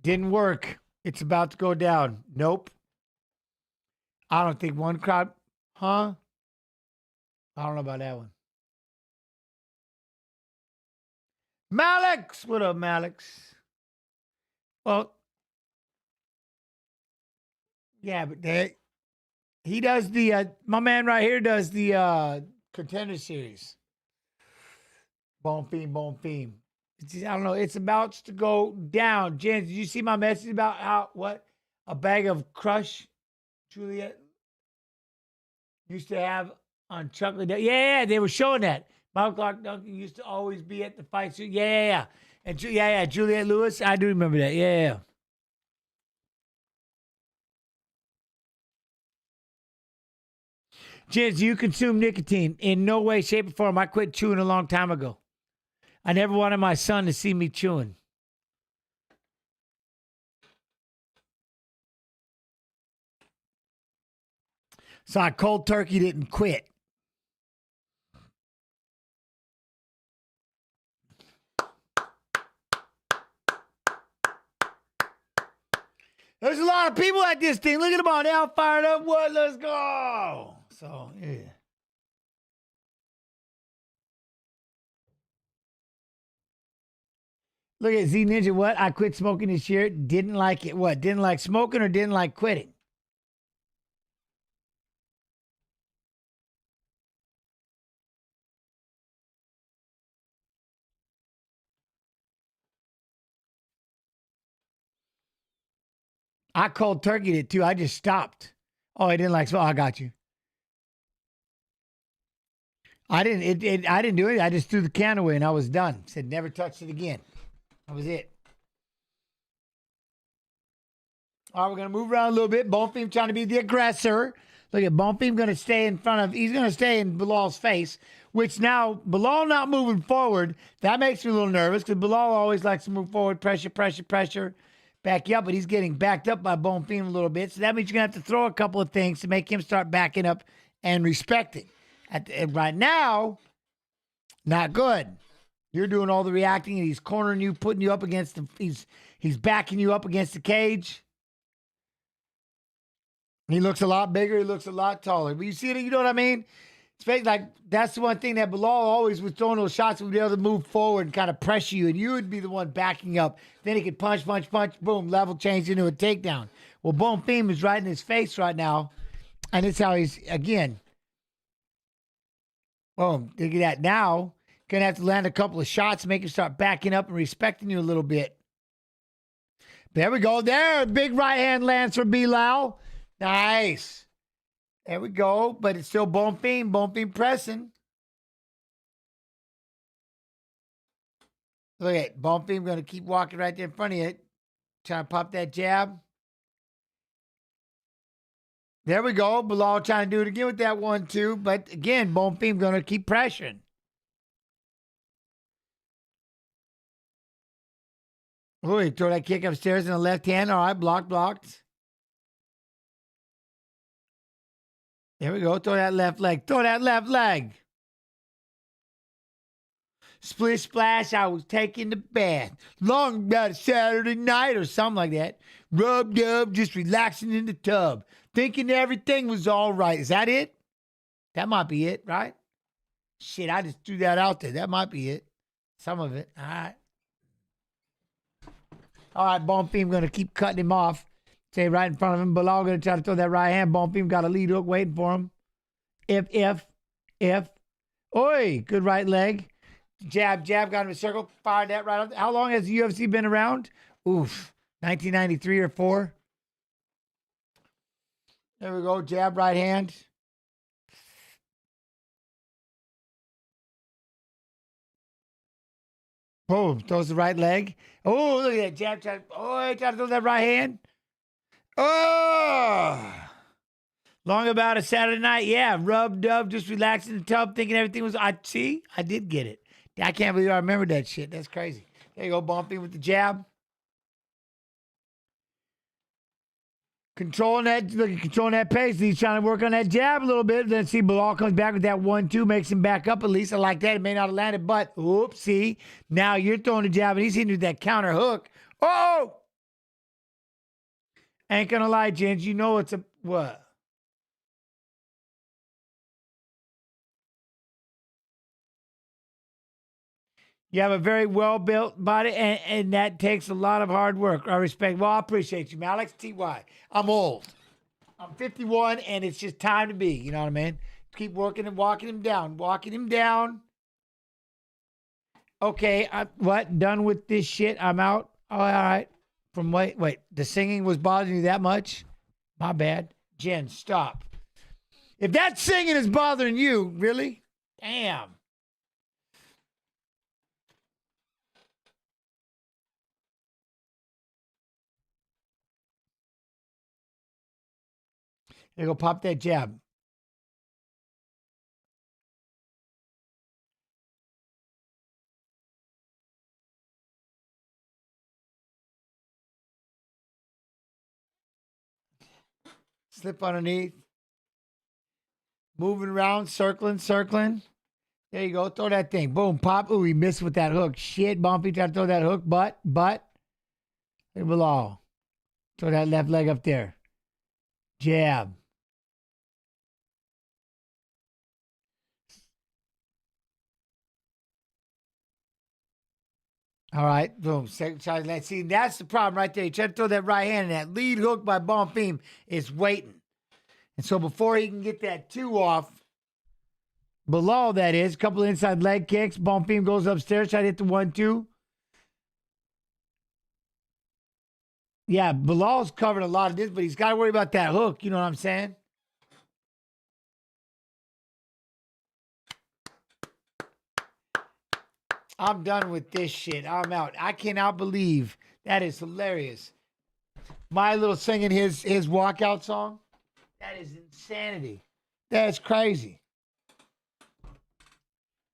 Didn't work. It's about to go down. Nope. I don't think one crowd. Huh? I don't know about that one. Malix. What up, Malix? Well, yeah, but he does the, my man right here does the Contender Series. Bonfim. I don't know. It's about to go down. Jen, did you see my message about what a bag of Crush Juliet used to have on chocolate? Yeah, they were showing that. Michael Clark Duncan used to always be at the fights. Yeah. And Juliette Lewis. I do remember that. Yeah. Jens, you consume nicotine? In no way, shape, or form. I quit chewing a long time ago. I never wanted my son to see me chewing. So I cold turkey didn't quit. There's a lot of people at this thing. Look at them all. They all fired up. What? Let's go. So, yeah. Look at Z Ninja. What? I quit smoking this year. Didn't like it. What? Didn't like smoking or didn't like quitting? I cold turkeyed it too. I just stopped. Oh, I didn't like smoke. I got you. I didn't. I didn't do it. I just threw the can away and I was done. Said never touch it again. That was it. All right, we're gonna move around a little bit. Bonfim trying to be the aggressor. Look at Bonfim going to stay in front of. He's going to stay in Bilal's face. Which now Bilal not moving forward. That makes me a little nervous because Bilal always likes to move forward. Pressure. Back you up, but he's getting backed up by Bonfim a little bit. So that means you're going to have to throw a couple of things to make him start backing up and respecting. Right now, not good. You're doing all the reacting, and he's cornering you, putting you up against the. He's backing you up against the cage. He looks a lot bigger. He looks a lot taller. But you see it, you know what I mean? It's like that's the one thing that Bilal always was throwing those shots would be able to move forward and kind of pressure you, and you would be the one backing up. Then he could punch, boom, level change into a takedown. Well, Bonfim is right in his face right now, and it's how he's, again, boom, look at that. Now, going to have to land a couple of shots, make him start backing up and respecting you a little bit. There we go. There, big right hand lands for Bilal. Nice. There we go. But it's still Bonfim pressing. Look at Bonfim going to keep walking right there in front of you. Trying to pop that jab. There we go. Bilal trying to do it again with that 1-2. But again, Bonfim going to keep pressuring. Oh, he throw that kick upstairs in the left hand. All right, blocked. There we go. Throw that left leg. Splish splash, I was taking the bath. Long about a Saturday night or something like that. Rub dub, just relaxing in the tub. Thinking everything was all right. Is that it? That might be it, right? Shit, I just threw that out there. That might be it. Some of it. All right. All right, Bonfim going to keep cutting him off. Stay right in front of him. Bilal going to try to throw that right hand. Bonfim got a lead hook waiting for him. If. Oi, good right leg. Jab, got him in a circle. Fired that right up. How long has the UFC been around? Oof, 1993 or 4. There we go. Jab, right hand. Boom, throws the right leg. Oh, look at that. Jab. Oh, he tried to throw that right hand. Oh! Long about a Saturday night. Yeah, rubbed up, just relaxing in the tub, thinking everything was... I did get it. I can't believe I remembered that shit. That's crazy. There you go, Bonfim with the jab. Controlling that pace. He's trying to work on that jab a little bit. Then see Bilal comes back with that 1-2, makes him back up at least. I like that. It may not have landed, but oopsie. Now you're throwing the jab, and he's hitting with that counter hook. Oh! Ain't gonna lie, Jens. You know it's a... What? You have a very well-built body, and that takes a lot of hard work. I respect. Well, I appreciate you, man. Alex T.Y. I'm old. I'm 51, and it's just time to be. You know what I mean? Keep working and walking him down. Okay, what? Done with this shit? I'm out? Oh, all right. Wait. The singing was bothering you that much? My bad. Jen, stop. If that singing is bothering you, really? Damn. There you go, pop that jab. Slip underneath. Moving around, circling. There you go. Throw that thing. Boom, pop. Ooh, he missed with that hook. Shit, Bumpy tried to throw that hook. But. It will all. Throw that left leg up there. Jab. All right, boom. Second shot. Let's see. That's the problem right there. You try to throw that right hand, and that lead hook by Bonfim is waiting. And so before he can get that 2 off, below that is, a couple of inside leg kicks. Bonfim goes upstairs, try to hit the 1-2. Yeah, Bilal's covered a lot of this, but he's got to worry about that hook. You know what I'm saying? I'm done with this shit. I'm out. I cannot believe that is hilarious. My little singing his walkout song. That is insanity. That's crazy.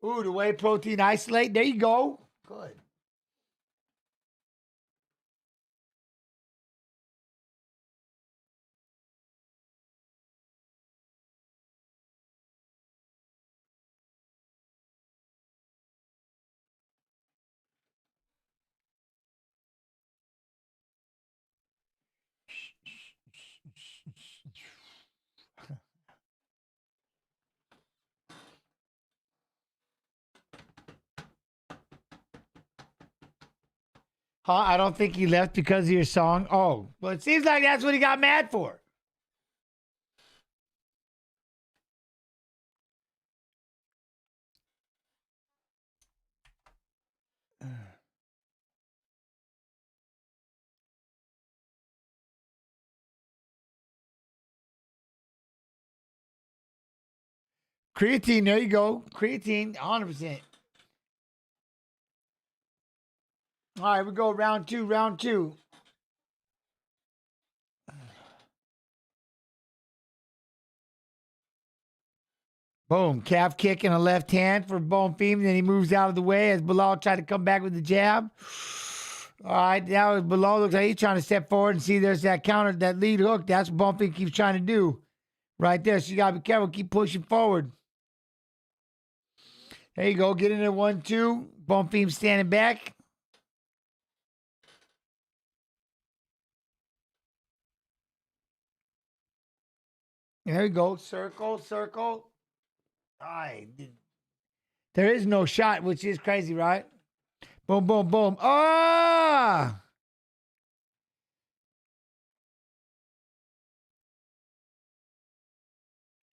Ooh, the whey protein isolate. There you go. Good. Huh? I don't think he left because of your song. Oh, well, it seems like that's what he got mad for. Creatine, there you go. Creatine, 100%. All right, we go round two. Boom. Calf kick in a left hand for Bonfim. Then he moves out of the way as Bilal tried to come back with the jab. All right. Now Bilal looks like he's trying to step forward and see there's that counter, that lead hook. That's what Bonfim keeps trying to do right there. So you got to be careful. Keep pushing forward. There you go. Get in there 1-2. Bonfim standing back. There you go. Circle, circle. All right. There is no shot, which is crazy, right? Boom, boom, boom. Ah!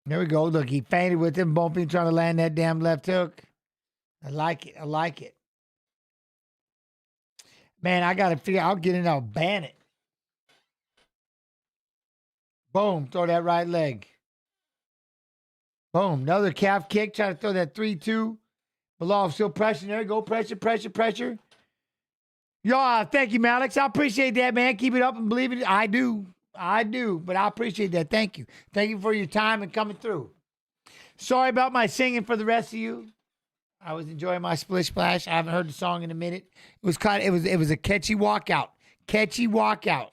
There we go. Look, he fainted with him. Bonfim trying to land that damn left hook. I like it. I like it. Man, I got to figure I'll get in there, I'll ban it. Boom. Throw that right leg. Boom. Another calf kick. Try to throw that 3-2. Bilal still pressing. There you go. Pressure, pressure, pressure. Yo, thank you, Malik. I appreciate that, man. Keep it up and believe it. I do. I do. But I appreciate that. Thank you. Thank you for your time and coming through. Sorry about my singing for the rest of you. I was enjoying my splish splash. I haven't heard the song in a minute. It was it was a catchy walkout. Catchy walkout.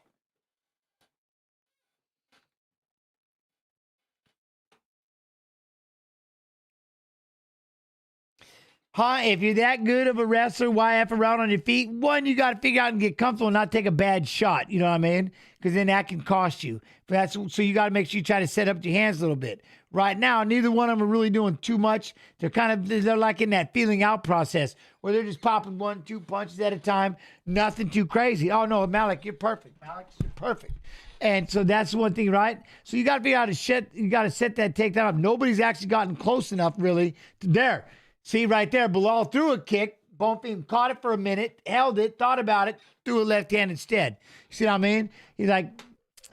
Huh? If you're that good of a wrestler, why F around on your feet? One, you got to figure out and get comfortable and not take a bad shot. You know what I mean? Because then that can cost you. So you got to make sure you try to set up your hands a little bit. Right now, neither one of them are really doing too much. They're like in that feeling out process where they're just popping 1-2 punches at a time. Nothing too crazy. Oh, no, Malik, you're perfect. Malik, you're perfect. And so that's one thing, right? So you got to figure out you got to set that takedown up. Nobody's actually gotten close enough, really, to there. See right there, Bilal threw a kick. Bonfim caught it for a minute, held it, thought about it, threw a left hand instead. You see what I mean? He's like,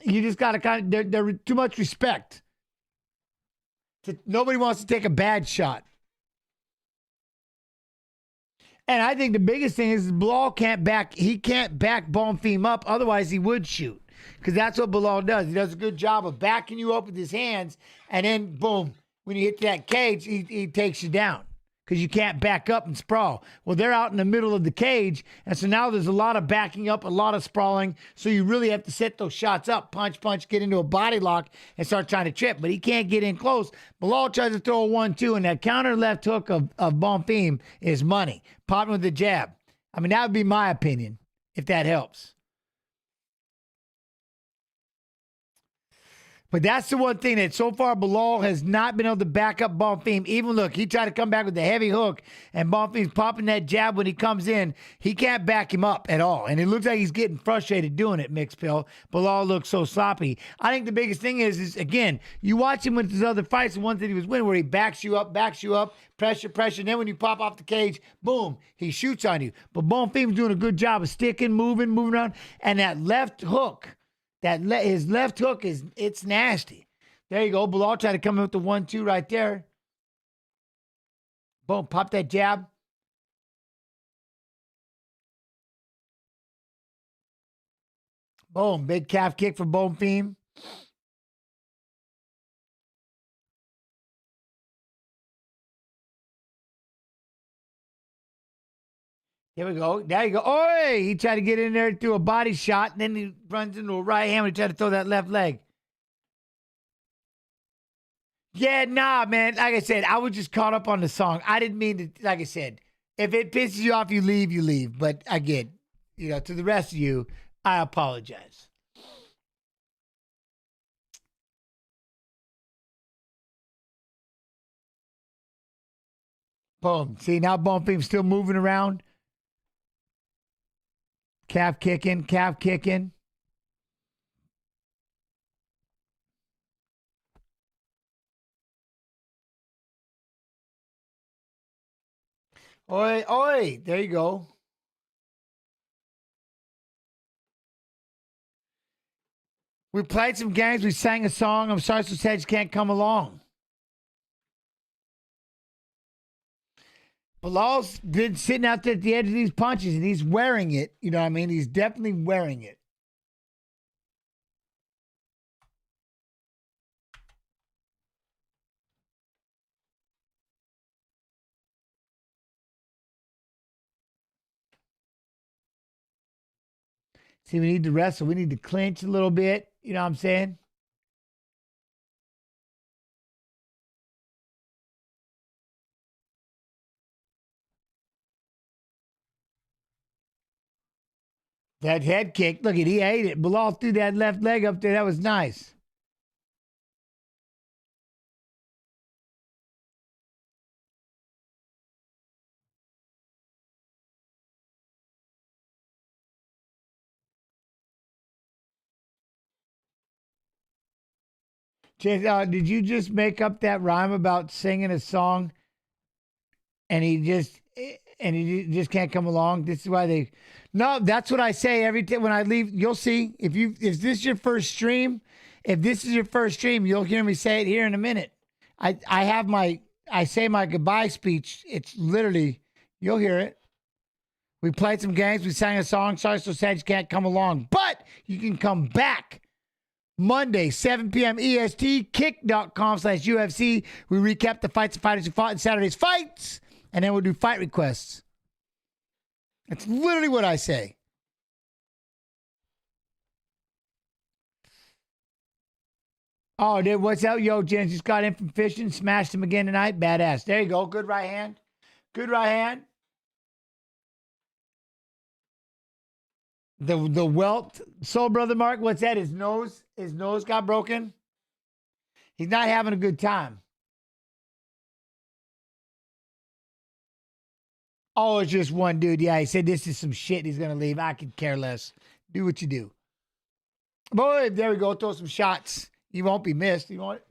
you just got to they're too much respect. Nobody wants to take a bad shot. And I think the biggest thing is Bilal can't back Bonfim up, otherwise he would shoot. Because that's what Bilal does. He does a good job of backing you up with his hands, and then boom, when you hit that cage, he takes you down. Because you can't back up and sprawl. Well, they're out in the middle of the cage, and so now there's a lot of backing up, a lot of sprawling, so you really have to set those shots up, punch, punch, get into a body lock, and start trying to trip, but he can't get in close. Bilal tries to throw a 1-2, and that counter left hook of Bonfim is money. Popping with the jab. I mean, that would be my opinion, if that helps. But that's the one thing that so far Bilal has not been able to back up Bonfim. Even look, he tried to come back with the heavy hook, and Bonfim's popping that jab when he comes in. He can't back him up at all. And it looks like he's getting frustrated doing it, Mixed Pill. Bilal looks so sloppy. I think the biggest thing is again, you watch him with his other fights, the ones that he was winning, where he backs you up, pressure, pressure. And then when you pop off the cage, boom, he shoots on you. But Bonfim's doing a good job of sticking, moving around. And that left hook, his left hook it's nasty. There you go. Bilal tried to come in with the 1-2 right there. Boom, pop that jab. Boom, big calf kick for Bonfim. Here we go. There you go. Oh, he tried to get in there through a body shot, and then he runs into a right hand when he tried to throw that left leg. Yeah, nah, man. Like I said, I was just caught up on the song. I didn't mean to, like I said, if it pisses you off, you leave, you leave. But again, to the rest of you, I apologize. Boom. See, now Bonfim's still moving around. Calf kicking. Oi, oi. There you go. We played some games. We sang a song. I'm sorry, so sad you can't come along. Bilal's been sitting out there at the edge of these punches, and he's wearing it. You know what I mean? He's definitely wearing it. See, we need to wrestle. We need to clinch a little bit. You know what I'm saying? That head kick. Look at, he ate it. Bilal threw that left leg up there. That was nice. Did you just make up that rhyme about singing a song and he just can't come along? This is why they. No, that's what I say every time when I leave. You'll see if this is your first stream. If this is your first stream, you'll hear me say it here in a minute. I say my goodbye speech. It's literally, you'll hear it. We played some games. We sang a song. Sorry, so sad you can't come along, but you can come back. Monday, 7 p.m. EST, kick.com/UFC. We recap the fights and fighters who fought in Saturday's fights, and then we'll do fight requests. That's literally what I say. Oh, dude, what's up? Yo, Jen just got in from fishing, smashed him again tonight. Badass. There you go. Good right hand. Good right hand. The welt. Soul Brother Mark, what's that? His nose got broken. He's not having a good time. Oh, it's just one dude. Yeah, he said this is some shit. He's going to leave. I could care less. Do what you do. Boy, there we go. Throw some shots. You won't be missed. You want it?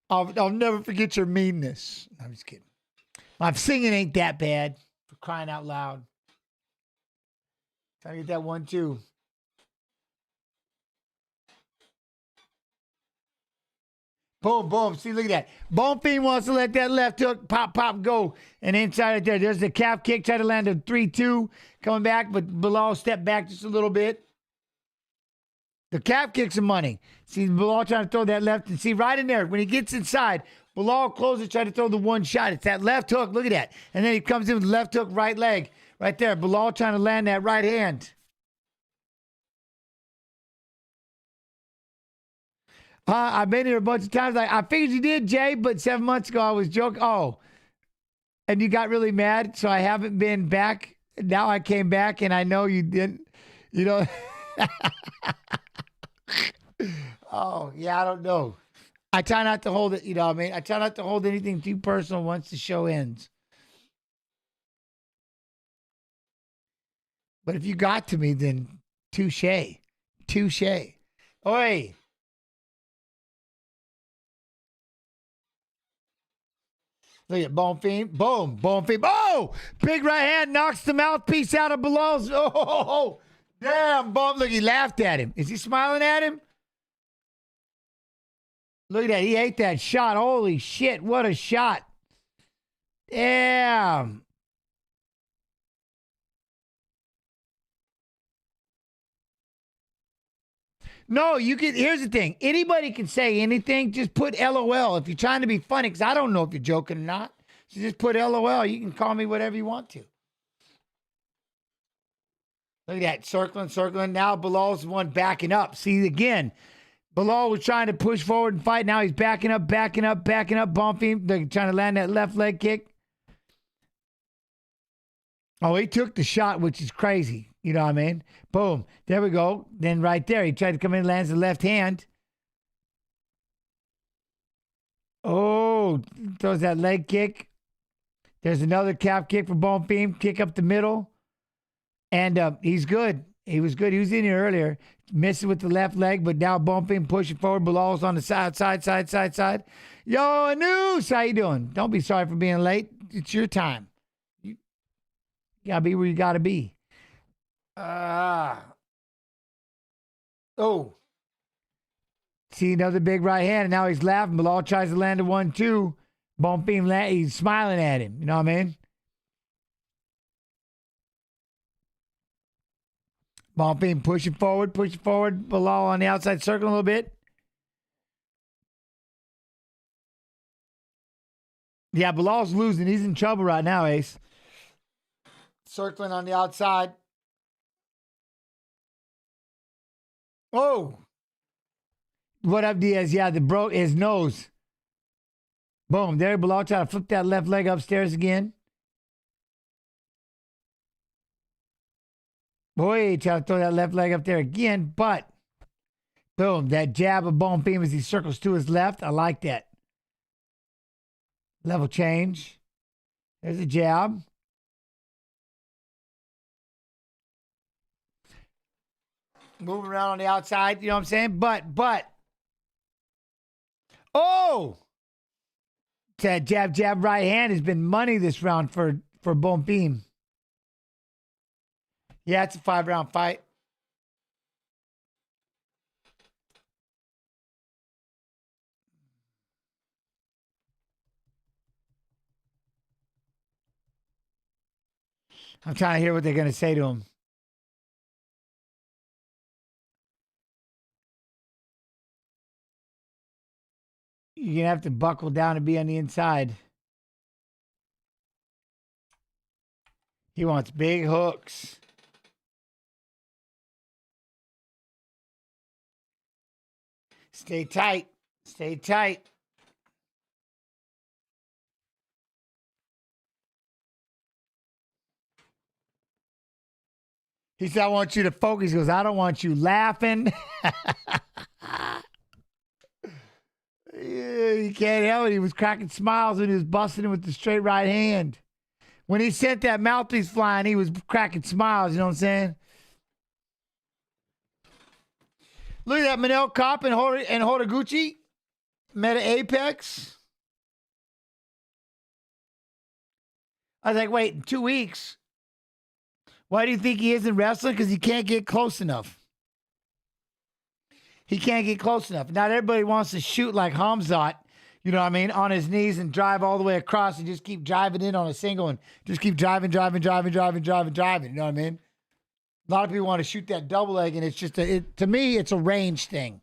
I'll never forget your meanness. I'm just kidding. My singing ain't that bad, for crying out loud. Trying to get that 1-2. Boom, boom. See, look at that. Bone Fiend wants to let that left hook pop, go. And inside right there, there's the calf kick. Try to land a 3-2. Coming back, but Bilal stepped back just a little bit. The calf kicks some money. See, Bilal trying to throw that left. And see, right in there, when he gets inside, Bilal closes, try to throw the one shot. It's that left hook. Look at that. And then he comes in with the left hook, right leg. Right there. Bilal trying to land that right hand. I've been here a bunch of times. I figured you did, Jay, but 7 months ago I was joking. Oh, and you got really mad, so I haven't been back. Now I came back, and I know you didn't. You know. Oh, yeah, I don't know. I try not to hold it, you know what I mean? I try not to hold anything too personal once the show ends. But if you got to me, then touche. Touche. Oi. Look at Bone Fiend. Boom. Bone Fiend. Oh! Big right hand knocks the mouthpiece out of Bilal's. Oh, damn. Bone. Look, he laughed at him. Is he smiling at him? Look at that. He ate that shot. Holy shit. What a shot. Damn. No, you can. Here's the thing. Anybody can say anything. Just put LOL if you're trying to be funny, because I don't know if you're joking or not. So just put LOL. You can call me whatever you want to. Look at that. Circling. Now Bilal's the one backing up. See, again, Bilal was trying to push forward and fight. Now he's backing up. Bumping. They're trying to land that left leg kick. Oh, he took the shot, which is crazy. You know what I mean? Boom. There we go. Then right there, he tried to come in and lands the left hand. Oh, throws that leg kick. There's another calf kick for Bone Fiend. Kick up the middle. And he's good. He was good. He was in here earlier. Missing with the left leg, but now Bone Fiend pushing forward. Bilal's on the side. Yo, Anus, how you doing? Don't be sorry for being late. It's your time. You gotta be where you gotta be. Oh. See another big right hand, and now he's laughing. Bilal tries to land a 1-2. Bone Fiend, he's smiling at him. You know what I mean? Bone Fiend pushing forward. Bilal on the outside circle a little bit. Yeah, Bilal's losing. He's in trouble right now, Ace. Circling on the outside. Oh. What up, Diaz? Yeah, broke his nose. Boom. There, Bilal trying to flip that left leg upstairs again. Boy, trying to throw that left leg up there again, but boom, that jab of Bonfim as he circles to his left. I like that. Level change. There's a jab. Moving around on the outside, you know what I'm saying? But. Oh! That jab, right hand has been money this round for Bonfim. Yeah, it's a 5-round fight. I'm trying to hear what they're going to say to him. You're going to have to buckle down and be on the inside. He wants big hooks. Stay tight. Stay tight. He said, I want you to focus. He goes, I don't want you laughing. Yeah, you can't help it. He was cracking smiles when he was busting him with the straight right hand. When he sent that mouthpiece flying, he was cracking smiles. You know what I'm saying? Look at that. Manel Kopp and Horiguchi met at Apex. I was like, wait, in 2 weeks? Why do you think he isn't wrestling? Because he can't get close enough. He can't get close enough. Not everybody wants to shoot like Hamzat, you know what I mean, on his knees and drive all the way across and just keep driving in on a single and just keep driving. You know what I mean? A lot of people want to shoot that double leg, and it's just, to me, it's a range thing.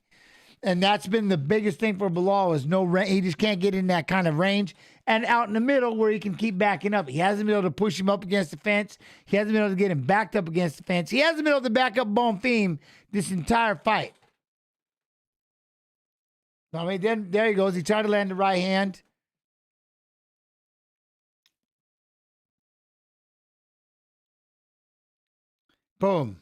And that's been the biggest thing for Bilal is no range. He just can't get in that kind of range. And out in the middle where he can keep backing up. He hasn't been able to push him up against the fence. He hasn't been able to get him backed up against the fence. He hasn't been able to back up Bonfim this entire fight. I mean, then there he goes. He tried to land the right hand. Boom.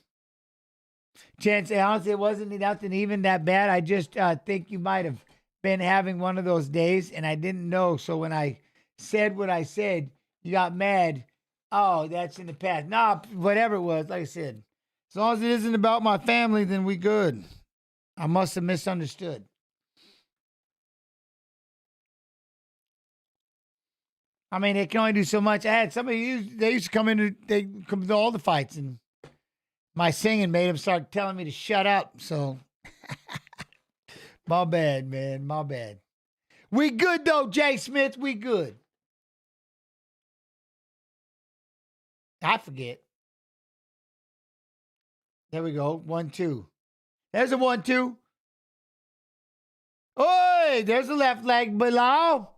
Chance, honestly, it wasn't nothing even that bad. I just think you might have been having one of those days, and I didn't know. So when I said what I said, you got mad. Oh, that's in the past. Nah, whatever it was, like I said. As long as it isn't about my family, then we good. I must have misunderstood. I mean, they can only do so much. I had somebody, they used to come to all the fights, and my singing made them start telling me to shut up. So, my bad, man. My bad. We good, though, Jay Smith. We good. I forget. There we go. 1-2. There's a 1-2. Oi, there's a left leg below.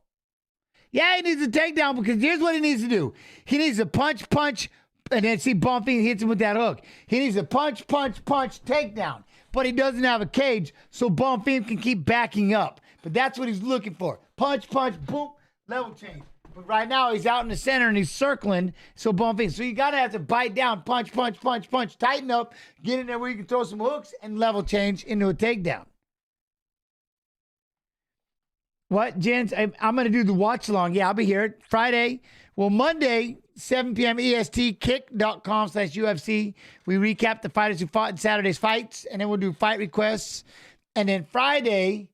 Yeah, he needs a takedown because here's what he needs to do. He needs to punch, and then see Bonfim hits him with that hook. He needs a punch, takedown. But he doesn't have a cage, so Bonfim can keep backing up. But that's what he's looking for. Punch, boom, level change. But right now, he's out in the center, and he's circling, so Bonfim. So you got to have to bite down, punch, tighten up, get in there where you can throw some hooks, and level change into a takedown. What, gents? I'm going to do the watch along. Yeah, I'll be here Friday. Well, Monday, 7 p.m. EST, kick.com/UFC. We recap the fighters who fought in Saturday's fights, and then we'll do fight requests. And then Friday,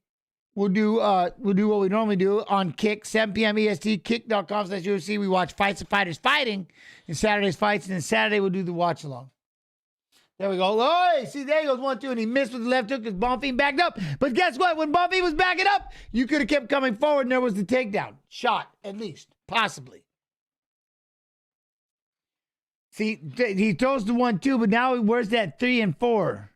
we'll do what we normally do on Kick, 7 p.m. EST, kick.com/UFC. We watch fights of fighters fighting in Saturday's fights, and then Saturday we'll do the watch along. There we go. Oh, see, there he goes, 1-2, and he missed with the left hook because Bonfim backed up. But guess what? When Bonfim was backing up, you could have kept coming forward, and there was the takedown. Shot, at least. Possibly. See, he throws the 1-2, but now where's that 3 and 4?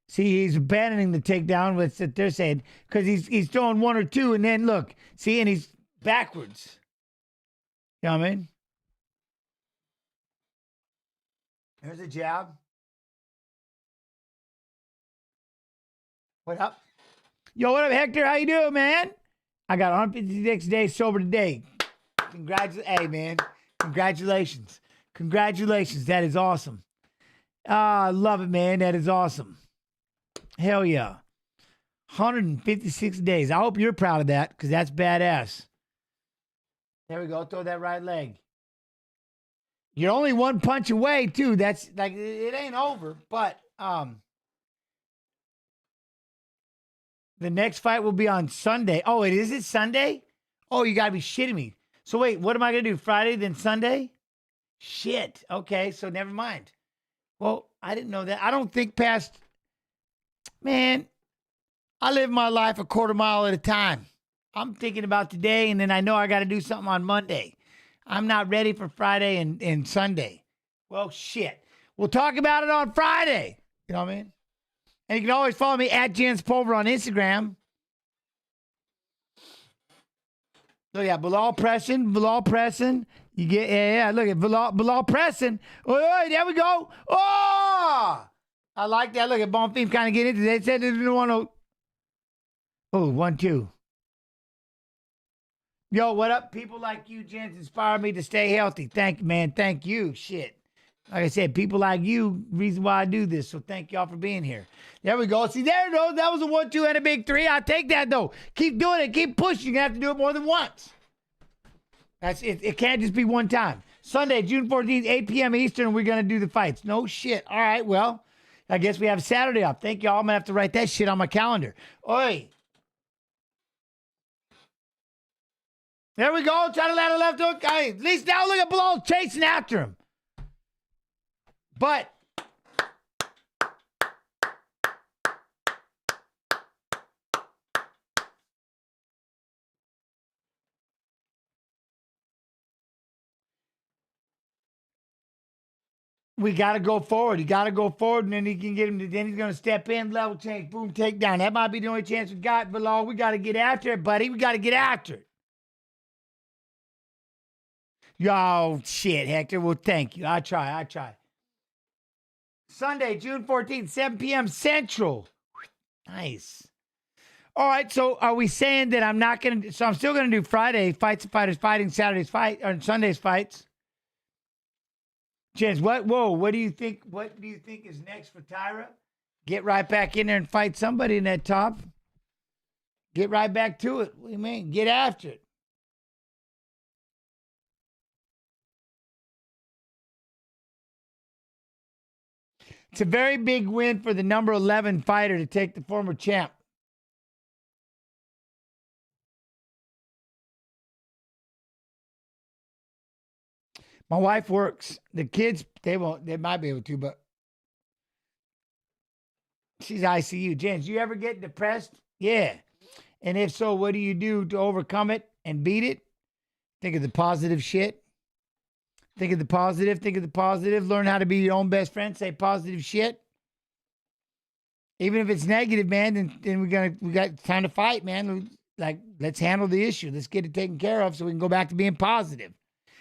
See, he's abandoning the takedown, with what they're saying, because he's throwing 1 or 2, and then look, see, and he's backwards. You know what I mean? There's a jab. What up? Yo, what up, Hector? How you doing, man? I got 156 days sober today. Hey, man. Congratulations. Congratulations. That is awesome. I love it, man. That is awesome. Hell yeah. 156 days. I hope you're proud of that because that's badass. There we go. Throw that right leg. You're only one punch away, too. That's like, it ain't over. But the next fight will be on Sunday. Oh, is it Sunday? Oh, you got to be shitting me. So wait, what am I going to do? Friday, then Sunday? Shit. Okay, so never mind. Well, I didn't know that. I don't think past... Man, I live my life a quarter mile at a time. I'm thinking about today, and then I know I got to do something on Monday. I'm not ready for Friday and Sunday. Well, shit. We'll talk about it on Friday. You know what I mean? And you can always follow me at Jens Pulver on Instagram. So yeah, Bilal pressing. You get, yeah, look at Bilal pressing. Oh, there we go. Oh! I like that. Look at Bonfim kind of get into it. They said they didn't want to. Oh, 1-2. Yo, what up? People like you, Jens, inspire me to stay healthy. Thank you, man. Thank you. Shit. Like I said, people like you, reason why I do this. So thank y'all for being here. There we go. See, there it goes. That was a 1-2 and a big 3. I'll take that, though. Keep doing it. Keep pushing. You're going to have to do it more than once. That's it. It can't just be one time. Sunday, June 14th, 8 p.m. Eastern, we're going to do the fights. No shit. All right, well, I guess we have Saturday off. Thank y'all. I'm going to have to write that shit on my calendar. Oi. There we go. Try to land a left hook. Hey, at least now look at Bilal chasing after him. But we got to go forward. You got to go forward, and then he can get him. Then he's going to step in, level change, boom, take down. That might be the only chance we got, Bilal. We got to get after it, buddy. We got to get after it. Yo, shit, Hector. Well, thank you. I try. Sunday, June 14th, 7 p.m. Central. Nice. All right, so are we saying that I'm not going to... So I'm still going to do Friday, fights and fighters fighting, Saturday's fight, or Sunday's fights. Jens, what do you think? What do you think is next for Tyra? Get right back in there and fight somebody in that top. Get right back to it. What do you mean? Get after it. It's a very big win for the number 11 fighter to take the former champ. My wife works. The kids, they might be able to, but she's ICU. Jens, you ever get depressed? Yeah. And if so, what do you do to overcome it and beat it? Think of the positive shit. Think of the positive. Learn how to be your own best friend. Say positive shit. Even if it's negative, man, then we got time to fight, man. Like, let's handle the issue. Let's get it taken care of so we can go back to being positive.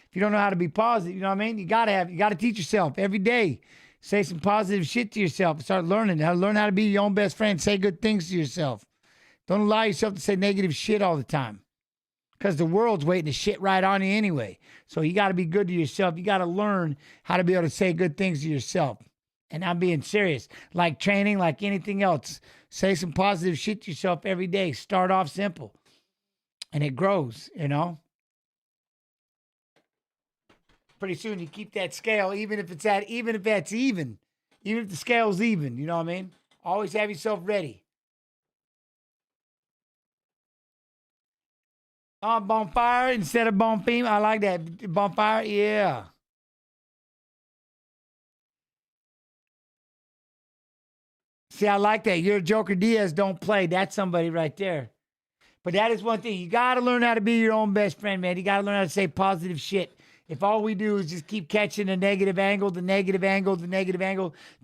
If you don't know how to be positive, you know what I mean? You gotta teach yourself every day. Say some positive shit to yourself. Start learning how to be your own best friend. Say good things to yourself. Don't allow yourself to say negative shit all the time. Because the world's waiting to shit right on you anyway. So you got to be good to yourself. You got to learn how to be able to say good things to yourself. And I'm being serious. Like training, like anything else. Say some positive shit to yourself every day. Start off simple. And it grows, you know. Pretty soon you keep that scale, even if that's even. Even if the scale's even, you know what I mean? Always have yourself ready. Bonfire instead of Bonfim. I like that. Bonfire, yeah. See, I like that. You're a Joker Diaz, don't play. That's somebody right there. But that is one thing. You got to learn how to be your own best friend, man. You got to learn how to say positive shit. If all we do is just keep catching the negative angle, the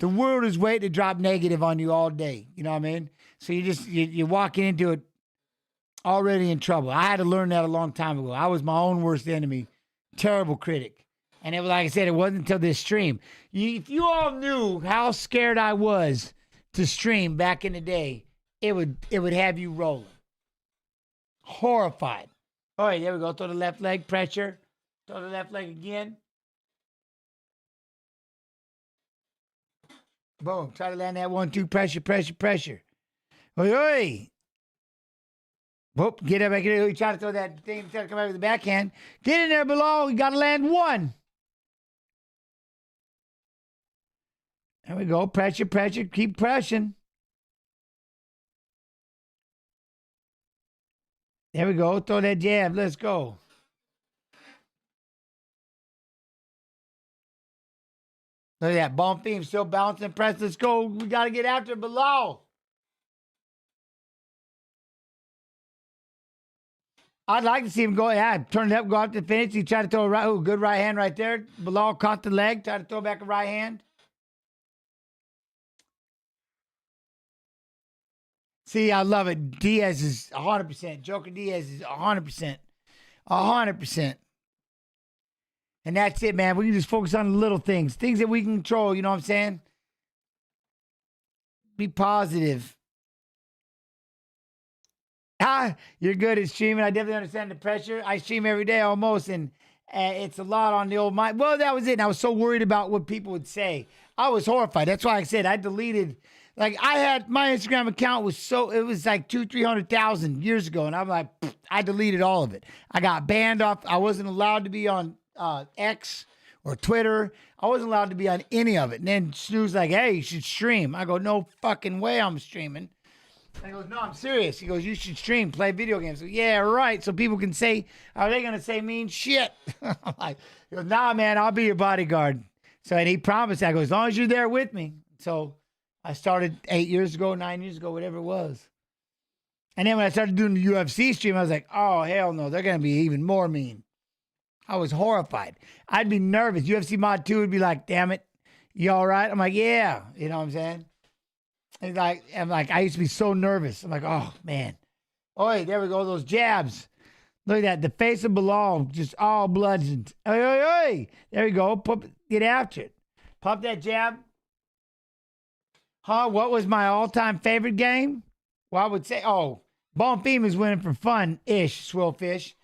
world is waiting to drop negative on you all day. You know what I mean? So you're walking into it already in trouble. I had to learn that a long time ago. I was my own worst enemy terrible critic. And it was, like I said, it wasn't until this stream. If you all knew how scared I was to stream back in the day, it would have you rolling. Horrified. All right, there we go. Throw the left leg, pressure. Throw the left leg again. Boom. Try to land that 1-2. Pressure, pressure, pressure. Oi, oi. Whoop. Get up back here. You try to throw that thing. Try to come out with the backhand. Get in there below. You got to land 1. There we go. Pressure, pressure. Keep pressing. There we go. Throw that jab. Let's go. Look at that. Bump beam still bouncing. Press. Let's go. We got to get after it below. I'd like to see him go. Yeah, turn it up, go out to finish. He tried to throw a right. Oh, good right hand right there. Bilal caught the leg. Tried to throw back a right hand. See, I love it. Diaz is 100%. Joker Diaz is 100%. 100%. And that's it, man. We can just focus on the little things. Things that we can control, you know what I'm saying? Be positive. You're good at streaming. I definitely understand the pressure. I stream every day almost, and it's a lot on the old mind. Well, that was it. And I was so worried about what people would say. I was horrified. That's why I said I deleted. Like, I had my Instagram account it was like 200,000-300,000 years ago, and I'm like, I deleted all of it. I got banned off. I wasn't allowed to be on X or Twitter. I wasn't allowed to be on any of it. And then Snoo's like, hey, you should stream. I go, no fucking way I'm streaming. And he goes, no, I'm serious. He goes, you should stream, play video games. So, yeah, right. So people can say, are they going to say mean shit? I'm like, he goes, nah, man, I'll be your bodyguard. So, and he promised, I go, as long as you're there with me. So I started 8 years ago, 9 years ago, whatever it was. And then when I started doing the UFC stream, I was like, oh, hell no, they're going to be even more mean. I was horrified. I'd be nervous. UFC Mod 2 would be like, damn it, you all right? I'm like, yeah. You know what I'm saying? And I'm like, I used to be so nervous. I'm like, oh, man. Oi, there we go, those jabs. Look at that. The face of Bilal, just all bludgeoned. Oi, oi, oi. There we go. Get after it. Pump that jab. Huh? What was my all-time favorite game? Well, I would say, Bone Theme is winning for fun-ish, Swillfish.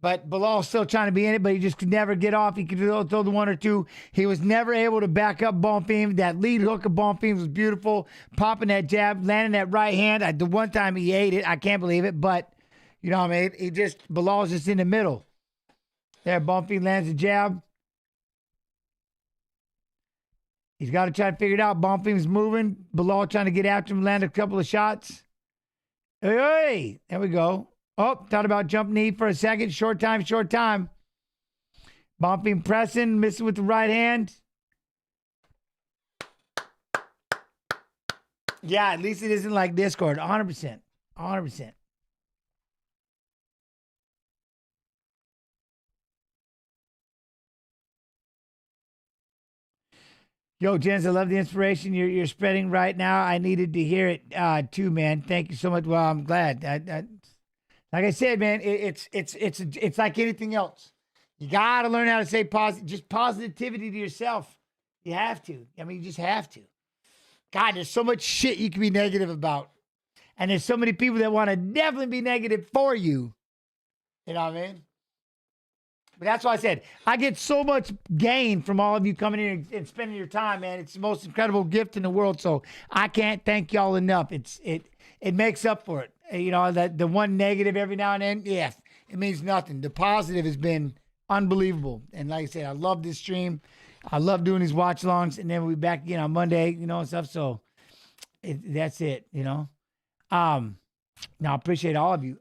But Bilal's still trying to be in it, but he just could never get off. He could throw the 1 or 2. He was never able to back up Bonfim. That lead hook of Bonfim was beautiful. Popping that jab, landing that right hand. The one time he ate it, I can't believe it. But, you know what I mean? Bilal's just in the middle. There, Bonfim lands the jab. He's got to try to figure it out. Bonfim's moving. Bilal trying to get after him, land a couple of shots. Hey, there we go. Oh, thought about jump knee for a second. Short time. Bonfim pressing, missing with the right hand. Yeah, at least it isn't like Discord. 100%. 100%. Yo, Jens, I love the inspiration you're spreading right now. I needed to hear it too, man. Thank you so much. Well, I'm glad. Like I said, man, it's like anything else. You got to learn how to say just positivity to yourself. You have to. I mean, you just have to. God, there's so much shit you can be negative about. And there's so many people that want to definitely be negative for you. You know what I mean? But that's why I said, I get so much gain from all of you coming in and spending your time, man. It's the most incredible gift in the world. So I can't thank y'all enough. It makes up for it. You know, that the one negative every now and then, yeah, it means nothing. The positive has been unbelievable. And like I said, I love this stream. I love doing these watch alongs. And then we'll be back again on Monday, you know, and stuff. So that's it, you know. Now I appreciate all of you.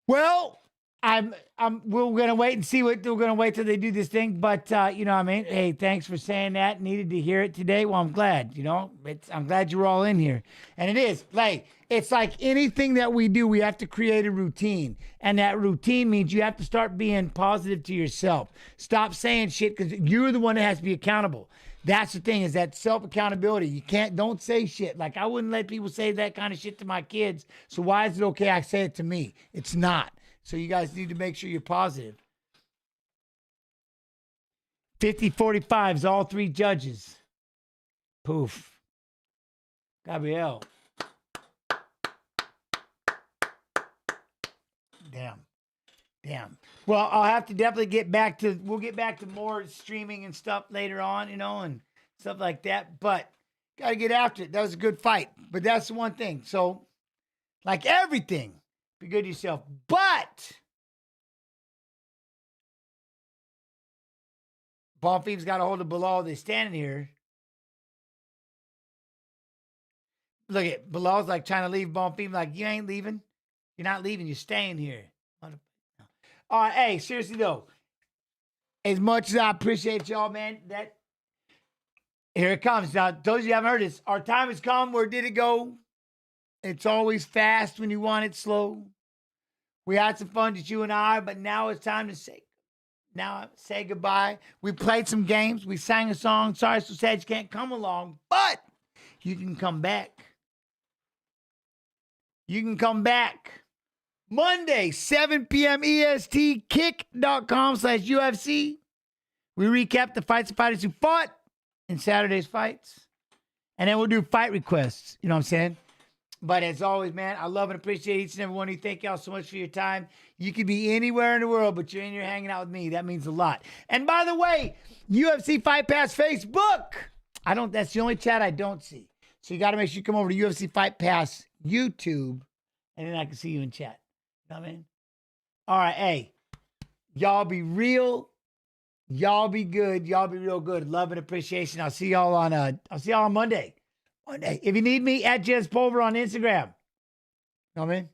Well, we're gonna wait and see we're gonna wait till they do this thing, but you know what I mean. Hey, thanks for saying that. Needed to hear it today. Well, I'm glad. You know, I'm glad you're all in here, and it's like anything that we do, we have to create a routine, and that routine means you have to start being positive to yourself. Stop saying shit because you're the one that has to be accountable. That's the thing, is that self accountability. Don't say shit. Like, I wouldn't let people say that kind of shit to my kids. So why is it okay I say it to me? It's not. So you guys need to make sure you're positive. 50-45s, all three judges. Poof. Gabrielle. Damn. Well, I'll have to definitely we'll get back to more streaming and stuff later on, and stuff like that. But got to get after it. That was a good fight. But that's the one thing. So, like everything, be good to yourself. But Bonfim's got a hold of Bilal. They're standing here. Look at Bilal's like trying to leave Bonfim. Like, you ain't leaving. You're not leaving. You're staying here. All right, hey, seriously though, as much as I appreciate y'all, man, here it comes. Now, those of you who haven't heard this, our time has come. Where did it go? It's always fast when you want it slow. We had some fun, just you and I, but now it's time to say goodbye. We played some games. We sang a song. Sorry, so sad you can't come along, but you can come back. You can come back. Monday, 7 p.m. EST, kick.com/UFC. We recap the fights of fighters who fought in Saturday's fights. And then we'll do fight requests. You know what I'm saying? But as always, man, I love and appreciate each and every one of you. Thank y'all so much for your time. You could be anywhere in the world, but you're in here hanging out with me. That means a lot. And by the way, UFC Fight Pass Facebook. That's the only chat I don't see. So you got to make sure you come over to UFC Fight Pass YouTube, and then I can see you in chat. You know what I mean? All right, hey, y'all be real. Y'all be good. Y'all be real good. Love and appreciation. I'll see y'all on Monday. If you need me, at Pulver on Instagram. You know what I mean?